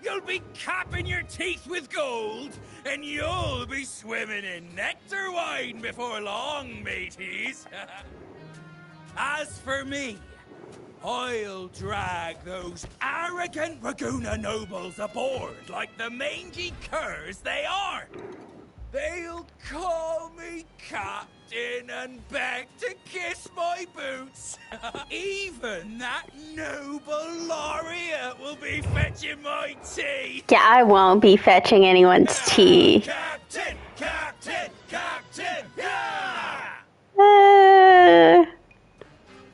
You'll be capping your teeth with gold, and you'll be swimming in nectar wine before long, mateys. As for me, I'll drag those arrogant Raguna nobles aboard like the mangy curs they are. They'll call me captain and beg to kiss my boots. Even that noble laureate will be fetching my tea. Yeah, I won't be fetching anyone's tea. Captain! Captain! Captain! Yeah!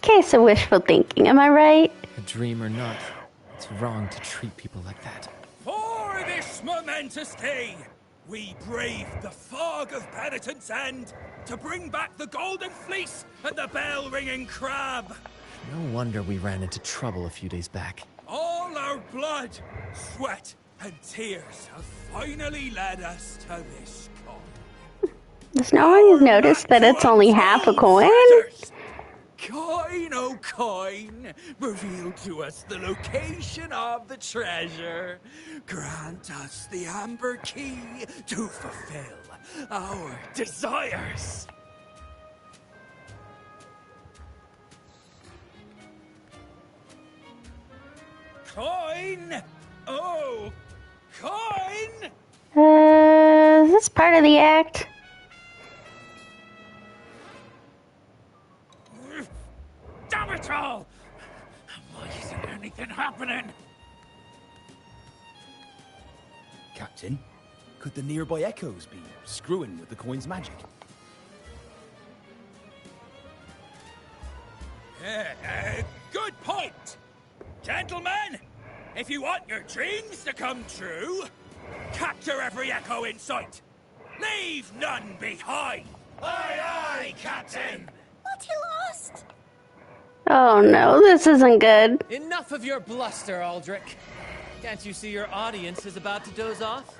Case of wishful thinking, am I right? A dream or not, it's wrong to treat people like that. For this momentous day, we braved the fog of penitence and to bring back the golden fleece and the bell-ringing crab. No wonder we ran into trouble a few days back. All our blood, sweat, and tears have finally led us to this coin. Does no one notice that it's only half a coin? Coin, oh coin, reveal to us the location of the treasure. Grant us the amber key to fulfill our desires. Coin! Oh, coin! Is this part of the act? Damn it all! Why isn't anything happening? Captain, could the nearby echoes be screwing with the coin's magic? Good point! Gentlemen, if you want your dreams to come true, capture every echo in sight. Leave none behind. Aye, aye, Captain! But he lost! Oh no, this isn't good. Enough of your bluster, Aldrich. Can't you see your audience is about to doze off?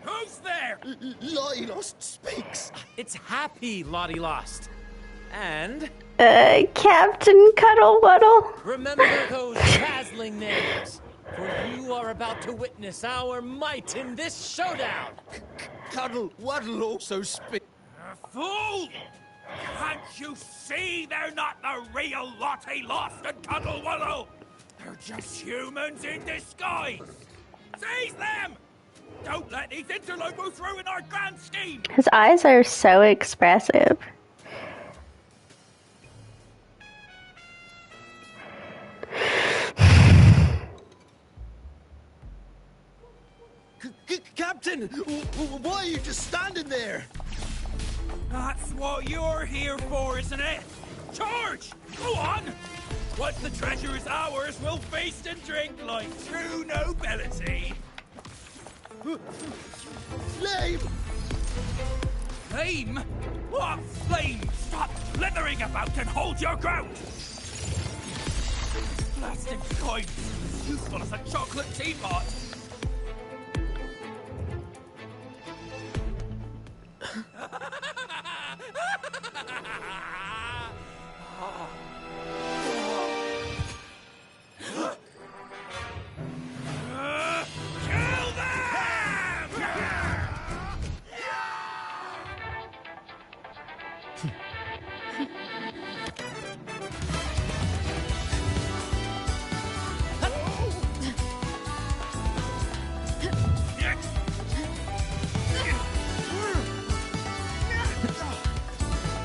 Who's there? Lottie Lost speaks. It's Happy Lottie Lost. And... Captain Cuddle-Wuddle? remember those dazzling names, for you are about to witness our might in this showdown. Cuddle-Wuddle also speaks. Fool! Can't you see they're not the real Lottie Lost and Cuddle-Wuddle? They're just humans in disguise. Seize them! Don't let these interlopers ruin our grand scheme! His eyes are so expressive. Captain, why are you just standing there? That's what you're here for, isn't it? Charge! Go on! Once the treasure is ours, we'll feast and drink like true nobility. Flame! Flame? What flame? Stop slithering about and hold your ground! This blasted coin is as useful as a chocolate teapot. Kill them!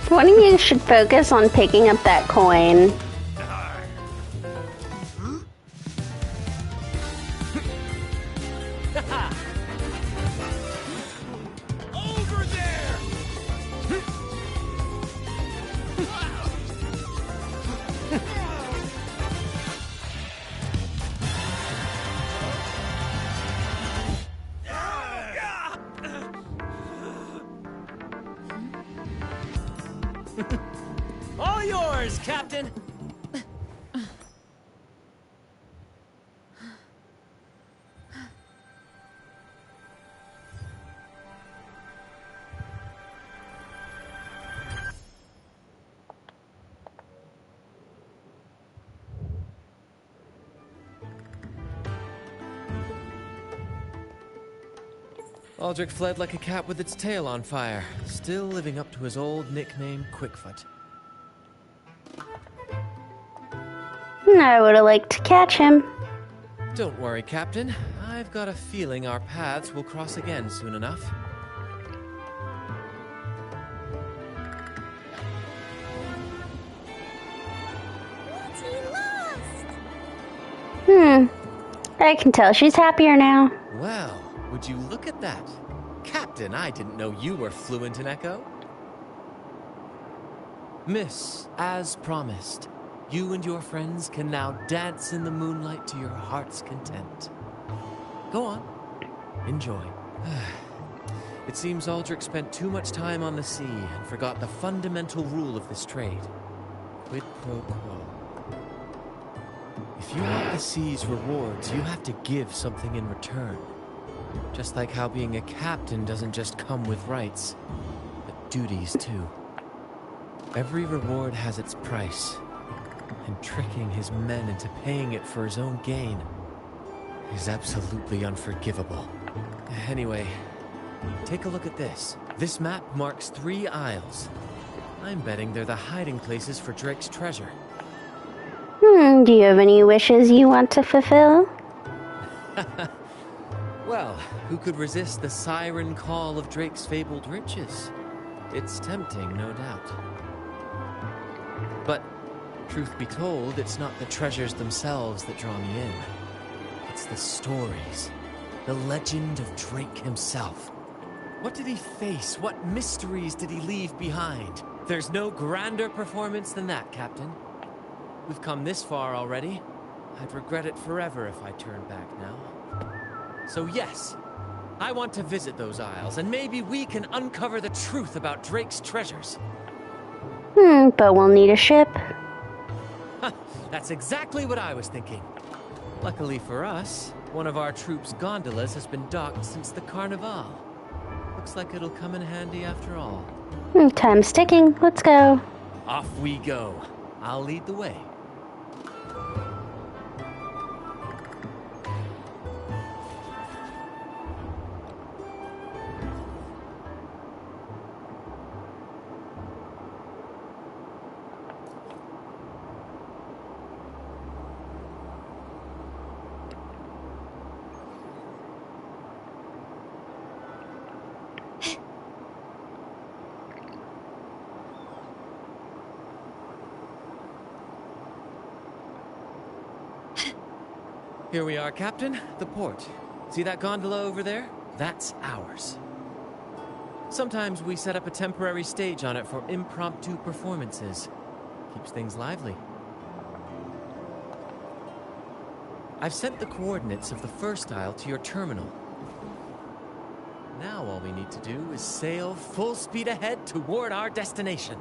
One of you should focus on picking up that coin. Over there! All yours, Captain! Aldrich fled like a cat with its tail on fire, still living up to his old nickname, Quickfoot. I would have liked to catch him. Don't worry, Captain. I've got a feeling our paths will cross again soon enough. What's he lost? I can tell she's happier now. Well, would you look at that? Captain, I didn't know you were fluent in Echo. Miss, as promised, you and your friends can now dance in the moonlight to your heart's content. Go on. Enjoy. It seems Aldrich spent too much time on the sea and forgot the fundamental rule of this trade. Quid pro quo. If you want the sea's rewards, you have to give something in return. Just like how being a captain doesn't just come with rights, but duties too. Every reward has its price, and tricking his men into paying it for his own gain is absolutely unforgivable. Anyway, take a look at this. This map marks 3 isles. I'm betting they're the hiding places for Drake's treasure. Do you have any wishes you want to fulfill? Well, who could resist the siren call of Drake's fabled riches? It's tempting, no doubt. But, truth be told, it's not the treasures themselves that draw me in. It's the stories. The legend of Drake himself. What did he face? What mysteries did he leave behind? There's no grander performance than that, Captain. We've come this far already. I'd regret it forever if I turned back now. So yes, I want to visit those isles, and maybe we can uncover the truth about Drake's treasures. But we'll need a ship. That's exactly what I was thinking. Luckily for us, one of our troops' gondolas has been docked since the Carnival. Looks like it'll come in handy after all. Time's ticking. Let's go. Off we go. I'll lead the way. Here we are, Captain. The port. See that gondola over there? That's ours. Sometimes we set up a temporary stage on it for impromptu performances. Keeps things lively. I've sent the coordinates of the first isle to your terminal. Now all we need to do is sail full speed ahead toward our destination.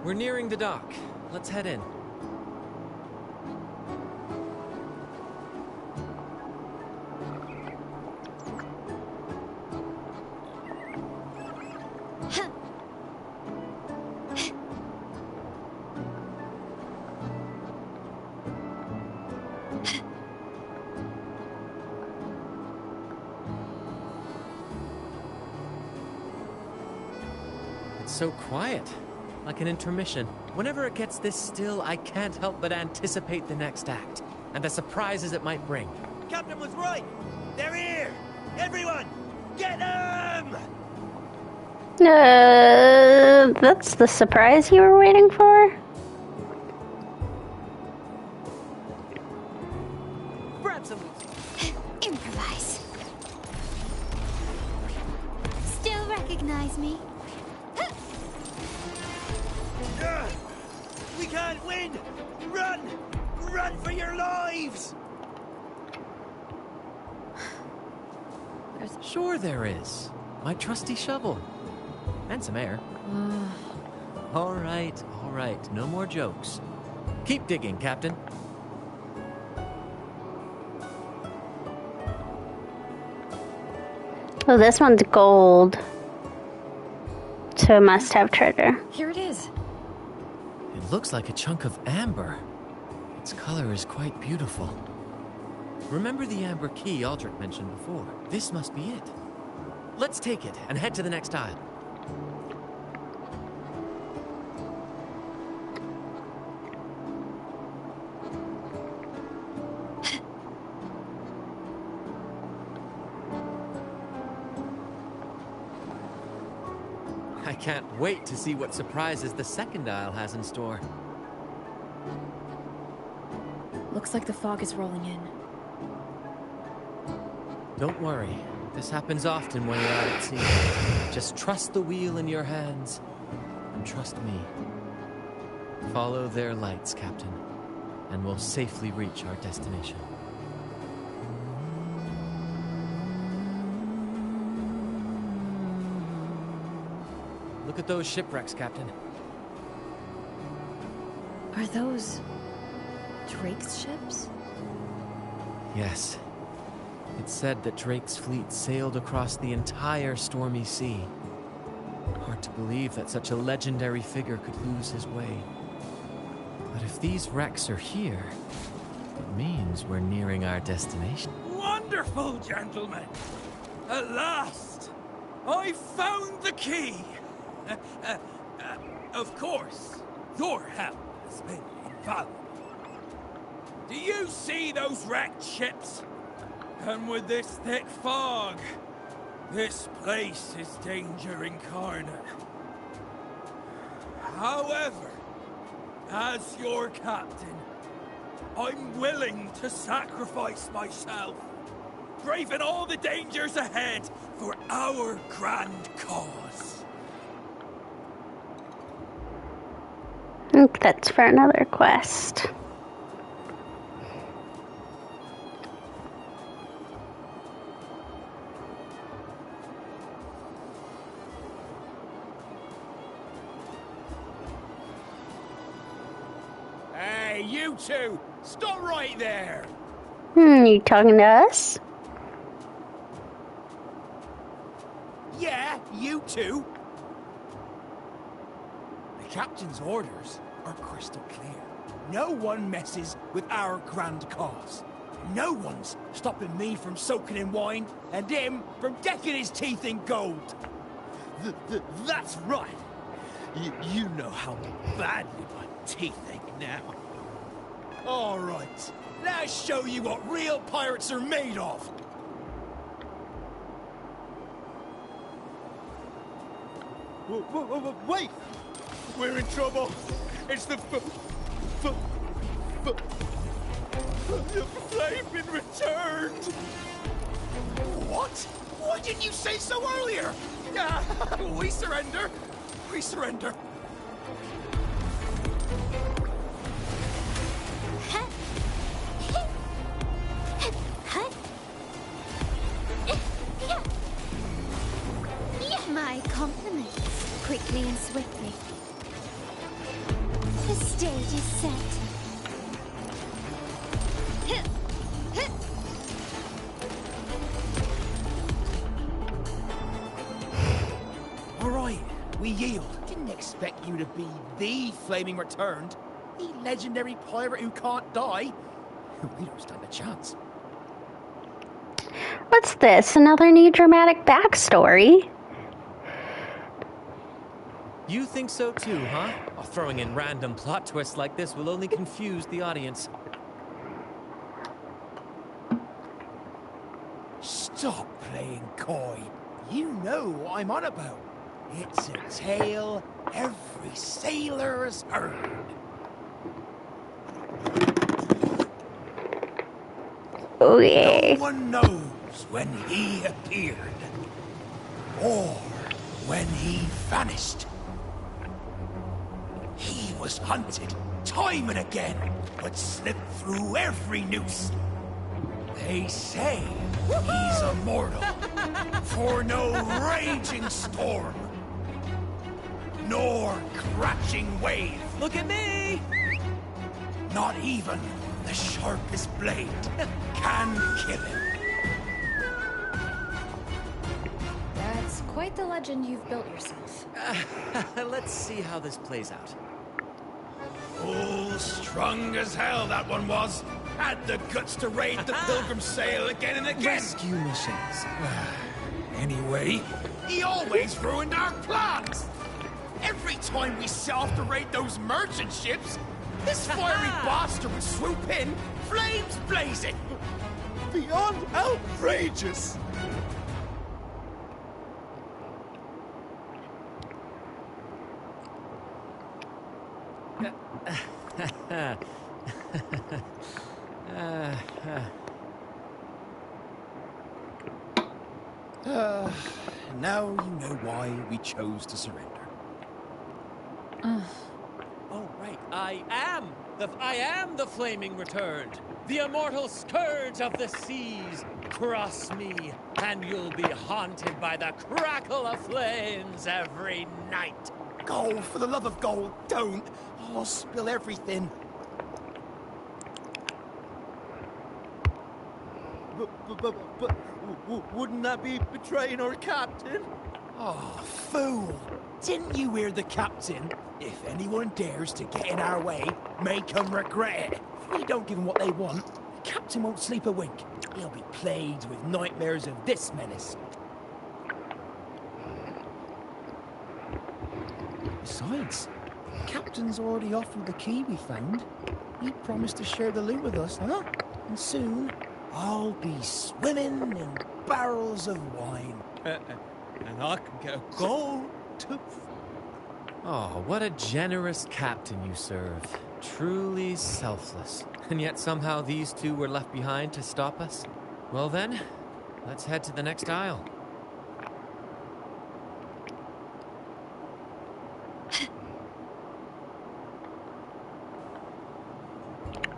We're nearing the dock. Let's head in. It's so quiet. Like an intermission. Whenever it gets this still, I can't help but anticipate the next act, and the surprises it might bring. Captain was right! They're here! Everyone! Get them! That's the surprise you were waiting for? Grab some. Improvise. Still recognize me? We can't win! Run! Run for your lives! Sure there is. My trusty shovel. And some air. All right. No more jokes. Keep digging, Captain. Oh, this one's gold. So it must have treasure. Here it is. It looks like a chunk of amber. Its color is quite beautiful. Remember the amber key Aldrich mentioned before? This must be it. Let's take it and head to the next aisle. I can't wait to see what surprises the second aisle has in store. Looks like the fog is rolling in. Don't worry. This happens often when you're out at sea. Just trust the wheel in your hands. And trust me. Follow their lights, Captain. And we'll safely reach our destination. Look at those shipwrecks, Captain. Are those Drake's ships? Yes. It's said that Drake's fleet sailed across the entire stormy sea. Hard to believe that such a legendary figure could lose his way. But if these wrecks are here, it means we're nearing our destination. Wonderful, gentlemen! At last! I found the key! Of course, your help has been invaluable. Do you see those wrecked ships? And with this thick fog, this place is danger incarnate. However, as your captain, I'm willing to sacrifice myself, braving all the dangers ahead for our grand cause. I think that's for another quest. Hey, you two! Stop right there! You talking to us? Yeah, you two! The captain's orders are crystal clear. No one messes with our grand cause. No one's stopping me from soaking in wine, and him from decking his teeth in gold. That's right. You know how badly my teeth ache now. All right, now show you what real pirates are made of. Wait! We're in trouble. It's the they've been returned. What? Why didn't you say so earlier? We surrender. We surrender. My compliments, quickly and swiftly. The stage is set. All right, we yield. Didn't expect you to be the flaming returned, the legendary pirate who can't die. We don't stand a chance. What's this? Another new dramatic backstory? You think so too, huh? Or throwing in random plot twists like this will only confuse the audience. Stop playing coy. You know what I'm on about. It's a tale every sailor has heard. Oh yeah. No one knows when he appeared, or when he vanished. He was hunted time and again, but slipped through every noose. They say he's immortal, for no raging storm, nor crashing wave. Look at me! Not even the sharpest blade can kill him. That's It's quite the legend you've built yourself. Let's see how this plays out. Oh, strong as hell that one was. Had the guts to raid the Pilgrim Sail again and again. Rescue missions. Anyway, he always ruined our plans. Every time we set off to raid those merchant ships, this fiery bastard would swoop in, flames blazing. Beyond outrageous. Now you know why we chose to surrender. Oh, right. I am the flaming returned. The immortal scourge of the seas. Cross me, and you'll be haunted by the crackle of flames every night. Gold, for the love of gold, don't! I'll spill everything. But wouldn't that be betraying our captain? Oh, fool! Didn't you hear the captain? If anyone dares to get in our way, make 'em regret it. If we don't give them what they want, the captain won't sleep a wink. He'll be plagued with nightmares of this menace. Besides, the captain's already offered the key we found. He promised to share the loot with us, huh? And soon, I'll be swimming in barrels of wine. And I can get a gold tooth. Oh, what a generous captain you serve. Truly selfless. And yet somehow these two were left behind to stop us? Well then, let's head to the next aisle.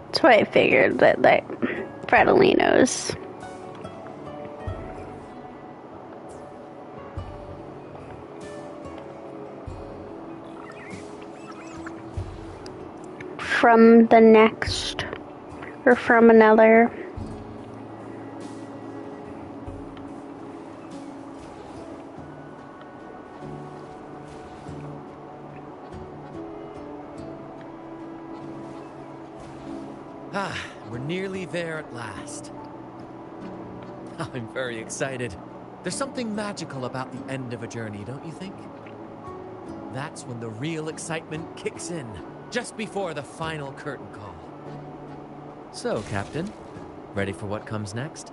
That's why I figured that Fratellino's. From the next, or from another. Ah, we're nearly there at last. I'm very excited. There's something magical about the end of a journey, don't you think? That's when the real excitement kicks in, just before the final curtain call. So, Captain, ready for what comes next?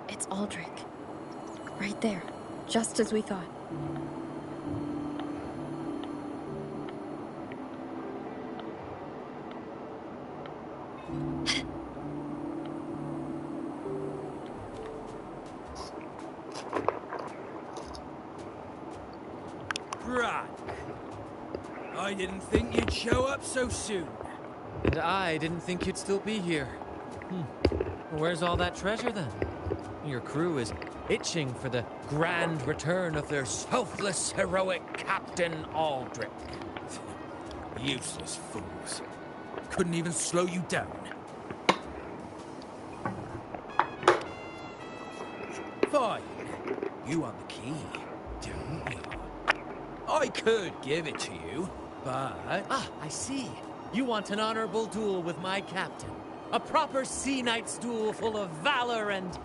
It's Aldrich. Right there. Just as we thought. Right. I didn't think you'd show up so soon. And I didn't think you'd still be here. Where's all that treasure then? Your crew is itching for the grand return of their selfless, heroic Captain Aldrich. Useless fools. Couldn't even slow you down. Fine. You want the key, don't you? I could give it to you, but... Ah, I see. You want an honorable duel with my captain. A proper sea knight's duel full of valor and...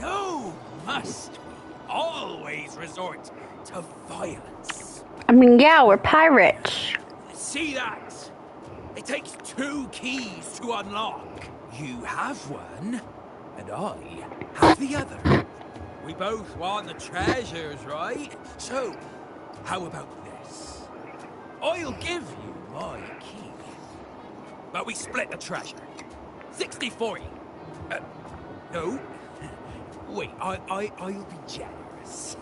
No, must we always resort to violence? I mean, yeah, we're pirates. See that? It takes 2 keys to unlock. You have one, and I have the other. We both want the treasures, right? So, how about this? I'll give you my key, but we split the treasure. 60-40. No, Wait, I'll be generous.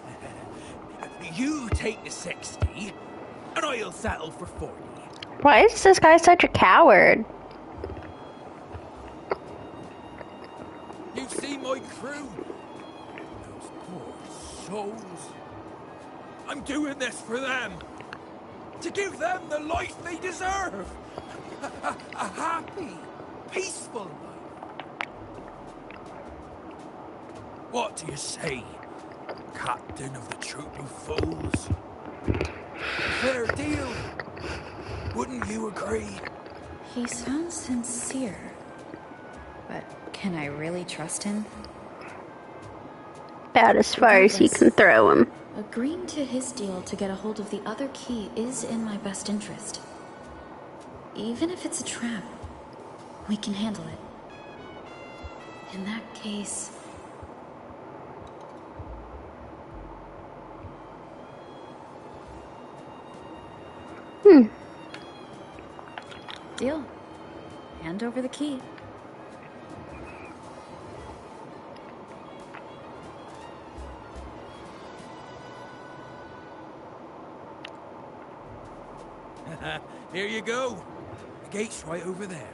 You take the 60, and I'll settle for 40. Why is this guy such a coward? You see my crew? Those poor souls. I'm doing this for them. To give them the life they deserve. A happy, peaceful life. What do you say, Captain of the Troop of Fools? Fair deal. Wouldn't you agree? He sounds sincere. But can I really trust him? About as far as you can throw him. Agreeing to his deal to get a hold of the other key is in my best interest. Even if it's a trap, we can handle it. In that case... Deal. Hand over the key. Here you go. The gate's right over there.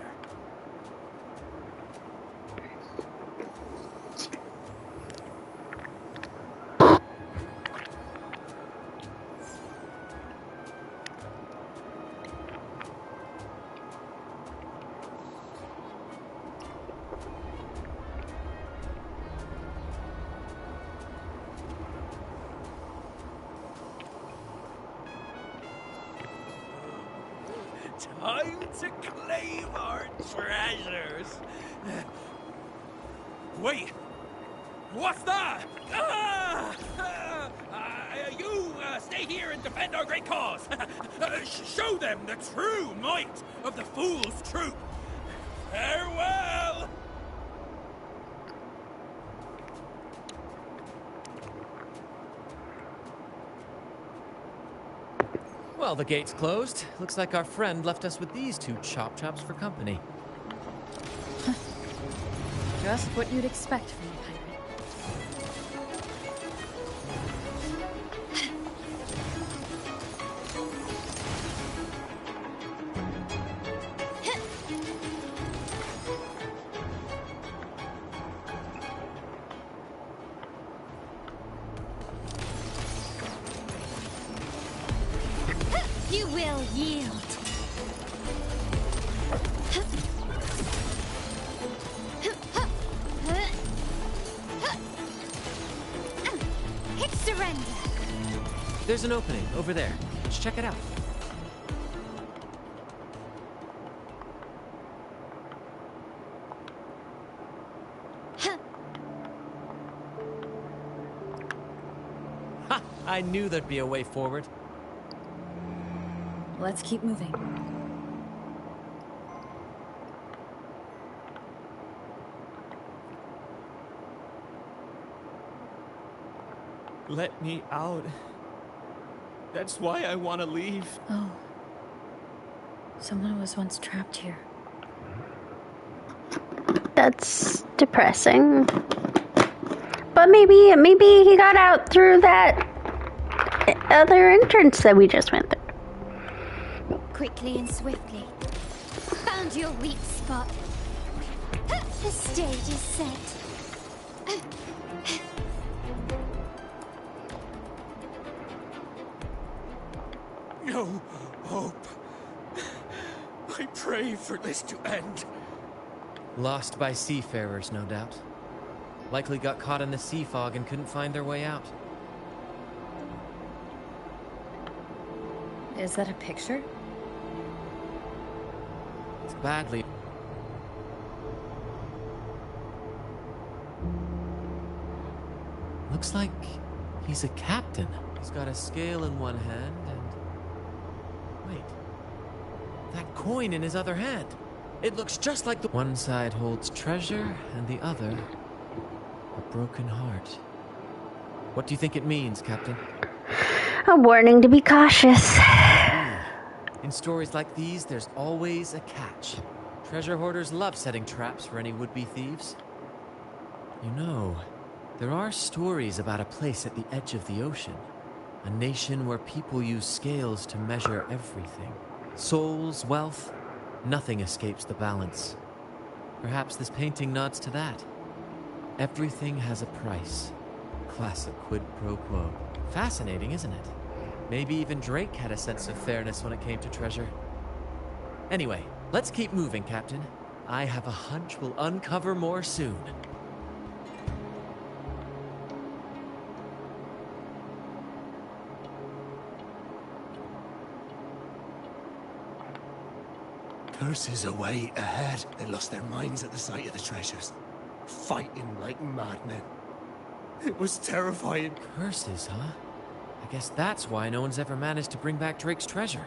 Time to claim our treasures. Wait, what's that? You stay here and defend our great cause. Show them the true might of the Fool's Troop. Farewell. Well, the gate's closed. Looks like our friend left us with these two chop chops for company. Just what you'd expect from a pirate. You will yield. Hit surrender. There's an opening over there. Let's check it out. Ha! I knew there'd be a way forward. Let's keep moving. Let me out. That's why I want to leave. Oh. Someone was once trapped here. That's depressing. But maybe he got out through that other entrance that we just went through. Quickly and swiftly. Found your weak spot. The stage is set. No hope. I pray for this to end. Lost by seafarers, no doubt. Likely got caught in the sea fog and couldn't find their way out. Is that a picture? It's badly. Looks like he's a captain. He's got a scale in one hand and... Wait. That coin in his other hand. It looks just like the... One side holds treasure and the other... a broken heart. What do you think it means, Captain? A warning to be cautious. In stories like these, there's always a catch. Treasure hoarders love setting traps for any would-be thieves. You know, There are stories about a place at the edge of the ocean. A nation where people use scales to measure everything. Souls, wealth, nothing escapes the balance. Perhaps this painting nods to that. Everything has a price. Classic quid pro quo. Fascinating, isn't it? Maybe even Drake had a sense of fairness when it came to treasure. Anyway, let's keep moving, Captain. I have a hunch we'll uncover more soon. Curses away ahead. They lost their minds at the sight of the treasures. Fighting like madmen. It was terrifying. Curses, huh? I guess that's why no one's ever managed to bring back Drake's treasure.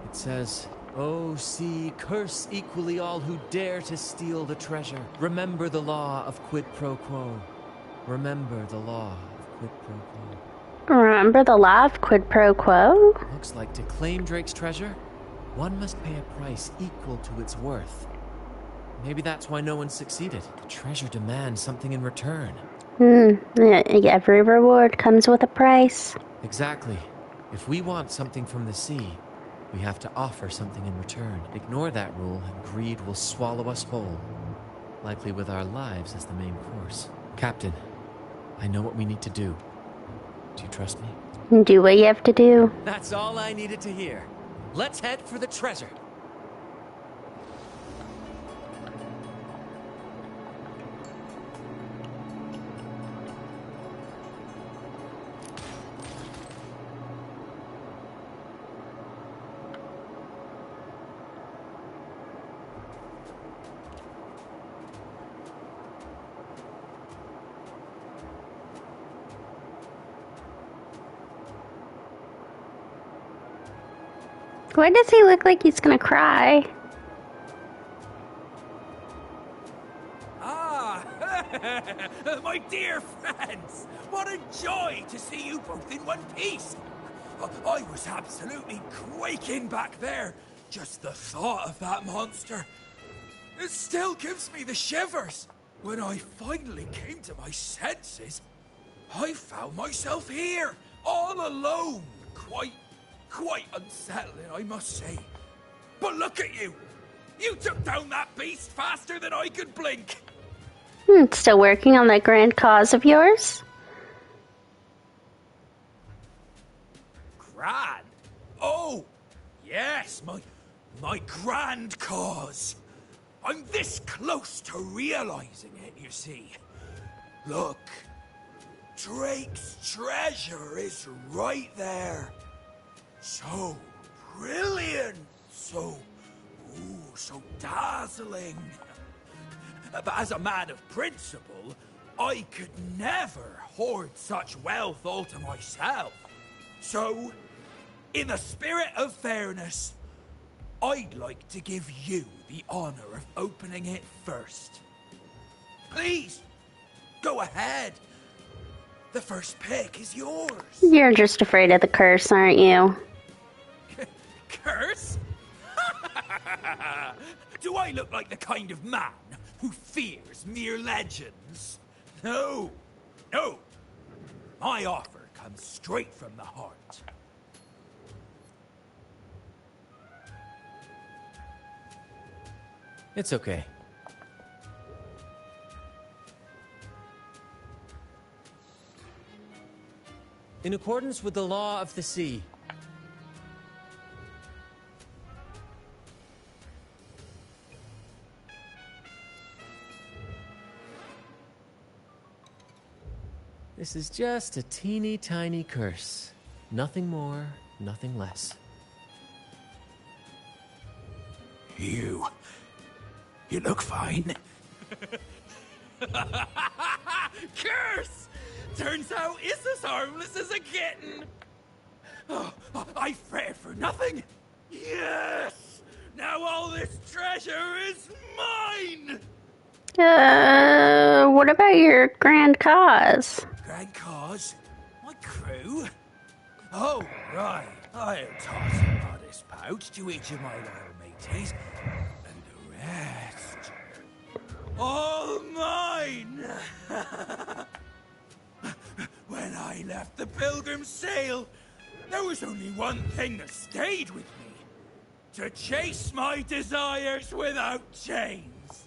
It says, "O sea, curse equally all who dare to steal the treasure. Remember the law of quid pro quo. Remember the law of quid pro quo." Remember the law of quid pro quo? Looks like to claim Drake's treasure, one must pay a price equal to its worth. Maybe that's why no one succeeded. The treasure demands something in return. Every reward comes with a price. Exactly. If we want something from the sea, we have to offer something in return. Ignore that rule and greed will swallow us whole. Likely with our lives as the main course. Captain, I know what we need to do. Do you trust me? Do what you have to do. That's all I needed to hear. Let's head for the treasure. Why does he look like he's gonna cry? Ah, my dear friends, what a joy to see you both in one piece. I was absolutely quaking back there. Just the thought of that monster. It still gives me the shivers. When I finally came to my senses, I found myself here, all alone, quite unsettling, I must say. But look at you! You took down that beast faster than I could blink! Still working on that grand cause of yours? Grand? Oh! Yes, my grand cause. I'm this close to realizing it, you see. Look, Drake's treasure is right there. So brilliant, so dazzling. But as a man of principle, I could never hoard such wealth all to myself. So, in the spirit of fairness, I'd like to give you the honor of opening it first. Please, go ahead. The first pick is yours. You're just afraid of the curse, aren't you? Curse? Do I look like the kind of man who fears mere legends? No. My offer comes straight from the heart. It's okay. In accordance with the law of the sea, this is just a teeny tiny curse. Nothing more, nothing less. You look fine. Curse! Turns out it's as harmless as a kitten. Oh, I fretted for nothing. Yes! Now all this treasure is mine! What about your grand cause? Grand cause? My crew? Oh, right. I'll toss about this pouch to each of my little mateys, and the rest... all mine! When I left the Pilgrim's Sail, there was only one thing that stayed with me. To chase my desires without chains.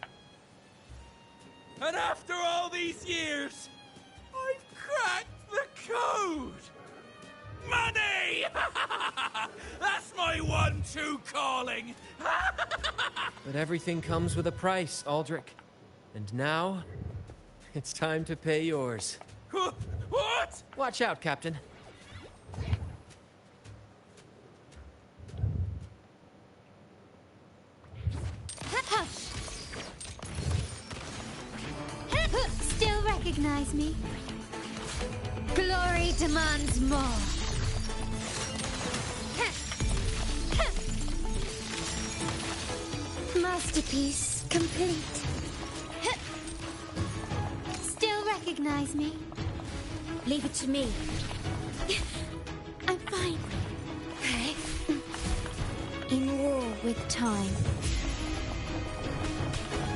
And after all these years, I've cracked the code! Money! That's my one-two calling! But everything comes with a price, Aldrich. And now, it's time to pay yours. What? Watch out, Captain. Still recognize me? Glory demands more. Masterpiece complete. Still recognize me? Leave it to me. I'm fine. Okay. In war with time.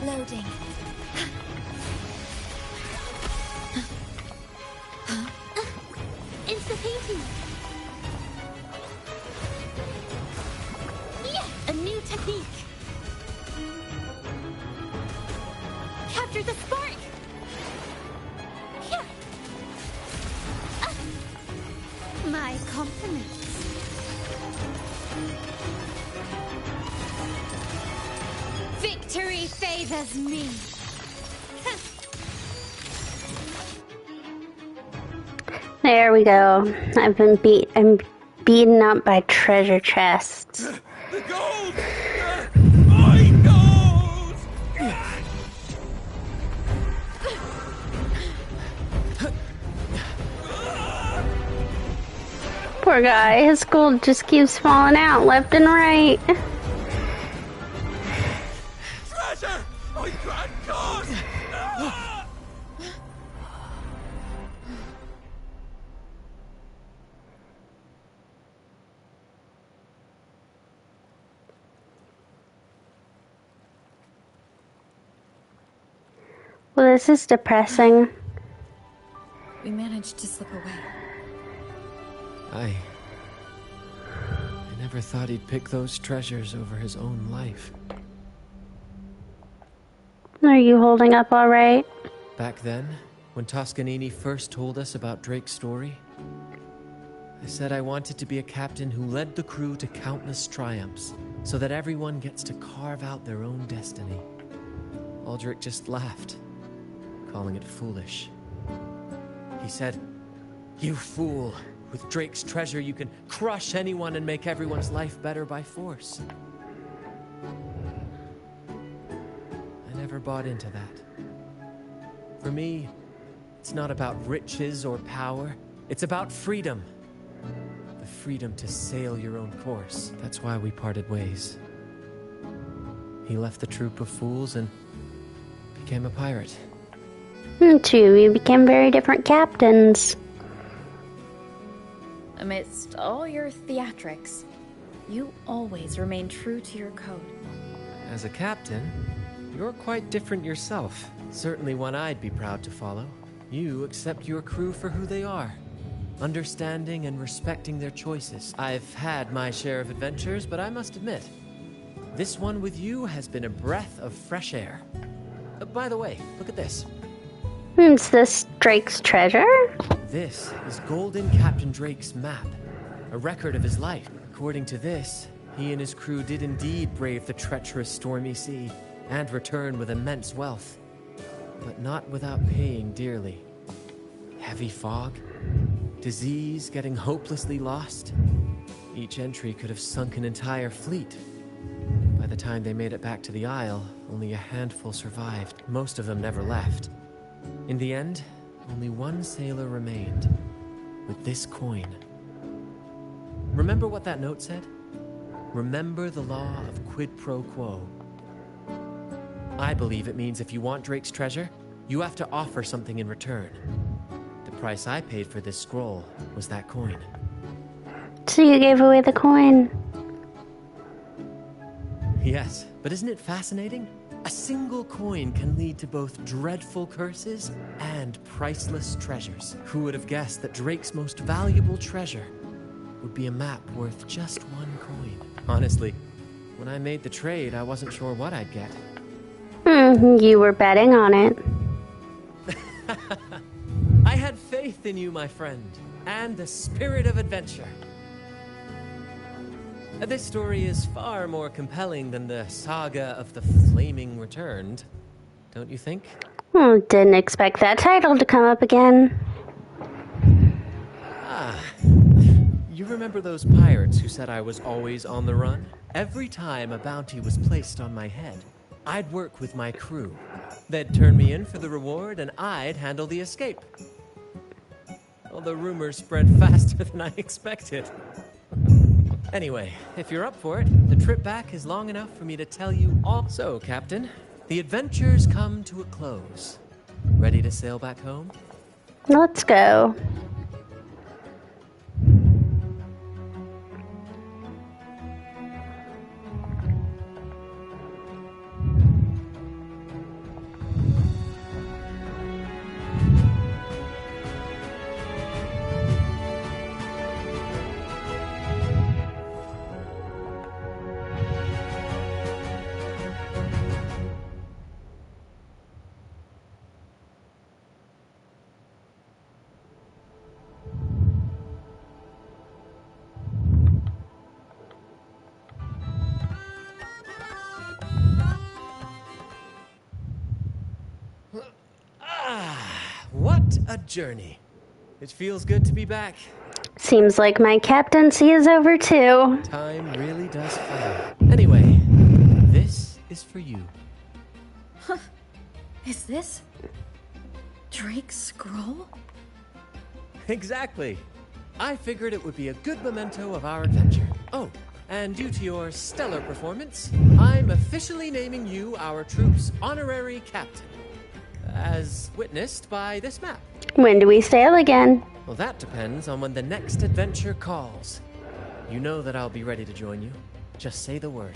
Loading. It's the painting. Yeah, a new technique. Capture the spark. Yeah. My compliments. Victory favors me. There we go. I'm beaten up by treasure chests. The gold! My gold! Poor guy, his gold just keeps falling out left and right. Treasure! My grand cause! Well, this is depressing. We managed to slip away. I never thought he'd pick those treasures over his own life. Are you holding up all right? Back then, when Toscanini first told us about Drake's story, I said I wanted to be a captain who led the crew to countless triumphs, so that everyone gets to carve out their own destiny. Aldrich just laughed, calling it foolish. He said, "You fool! With Drake's treasure, you can crush anyone and make everyone's life better by force." I never bought into that. For me, it's not about riches or power. It's about freedom. The freedom to sail your own course. That's why we parted ways. He left the troop of fools and became a pirate. Too, we became very different captains. Amidst all your theatrics, you always remain true to your code. As a captain, you're quite different yourself. Certainly one I'd be proud to follow. You accept your crew for who they are, understanding and respecting their choices. I've had my share of adventures, but I must admit, this one with you has been a breath of fresh air. By the way, look at this. Is this Drake's treasure? This is Golden Captain Drake's map, a record of his life. According to this, he and his crew did indeed brave the treacherous stormy sea and return with immense wealth, but not without paying dearly. Heavy fog, disease, getting hopelessly lost. Each entry could have sunk an entire fleet. By the time they made it back to the Isle, only a handful survived. Most of them never left. In the end, only one sailor remained, with this coin. Remember what that note said? Remember the law of quid pro quo. I believe it means if you want Drake's treasure, you have to offer something in return. The price I paid for this scroll was that coin. So you gave away the coin. Yes, but isn't it fascinating? A single coin can lead to both dreadful curses and priceless treasures. Who would have guessed that Drake's most valuable treasure would be a map worth just one coin? Honestly, when I made the trade, I wasn't sure what I'd get. You were betting on it. I had faith in you, my friend, and the spirit of adventure. This story is far more compelling than the saga of the Flaming Returned, don't you think? Didn't expect that title to come up again. Ah, you remember those pirates who said I was always on the run? Every time a bounty was placed on my head, I'd work with my crew. They'd turn me in for the reward, and I'd handle the escape. Well, the rumors spread faster than I expected. Anyway, if you're up for it, the trip back is long enough for me to tell you all. So, Captain, the adventure's come to a close. Ready to sail back home? Let's go. What a journey. It feels good to be back. Seems like my captaincy is over too. Time really does fly. Anyway, this is for you. Is this Drake's scroll? Exactly. I figured it would be a good memento of our adventure. Oh, and due to your stellar performance, I'm officially naming you our troop's honorary captain. As witnessed by this map. When do we sail again? Well, that depends on when the next adventure calls. You know that I'll be ready to join you. Just say the word.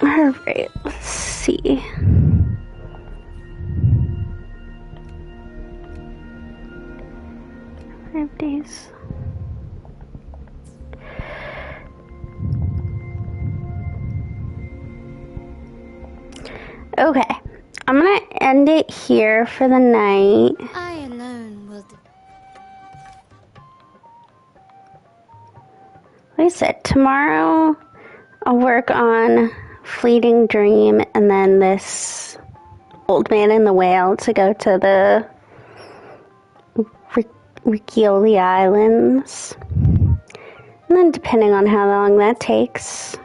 Alright, let's see. Five days. Okay, I'm gonna end it here for the night. I alone will do. Like I said, tomorrow I'll work on Fleeting Dream and then this Old Man and the Whale to go to the Riccioli Islands. And then depending on how long that takes,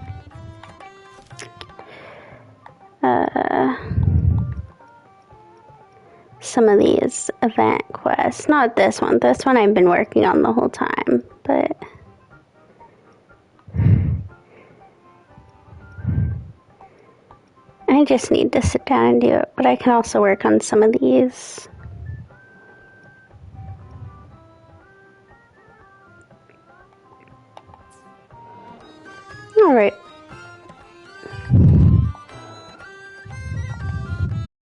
some of these event quests. Not this one. This one I've been working on the whole time, but I just need to sit down and do it, but I can also work on some of these. Alright.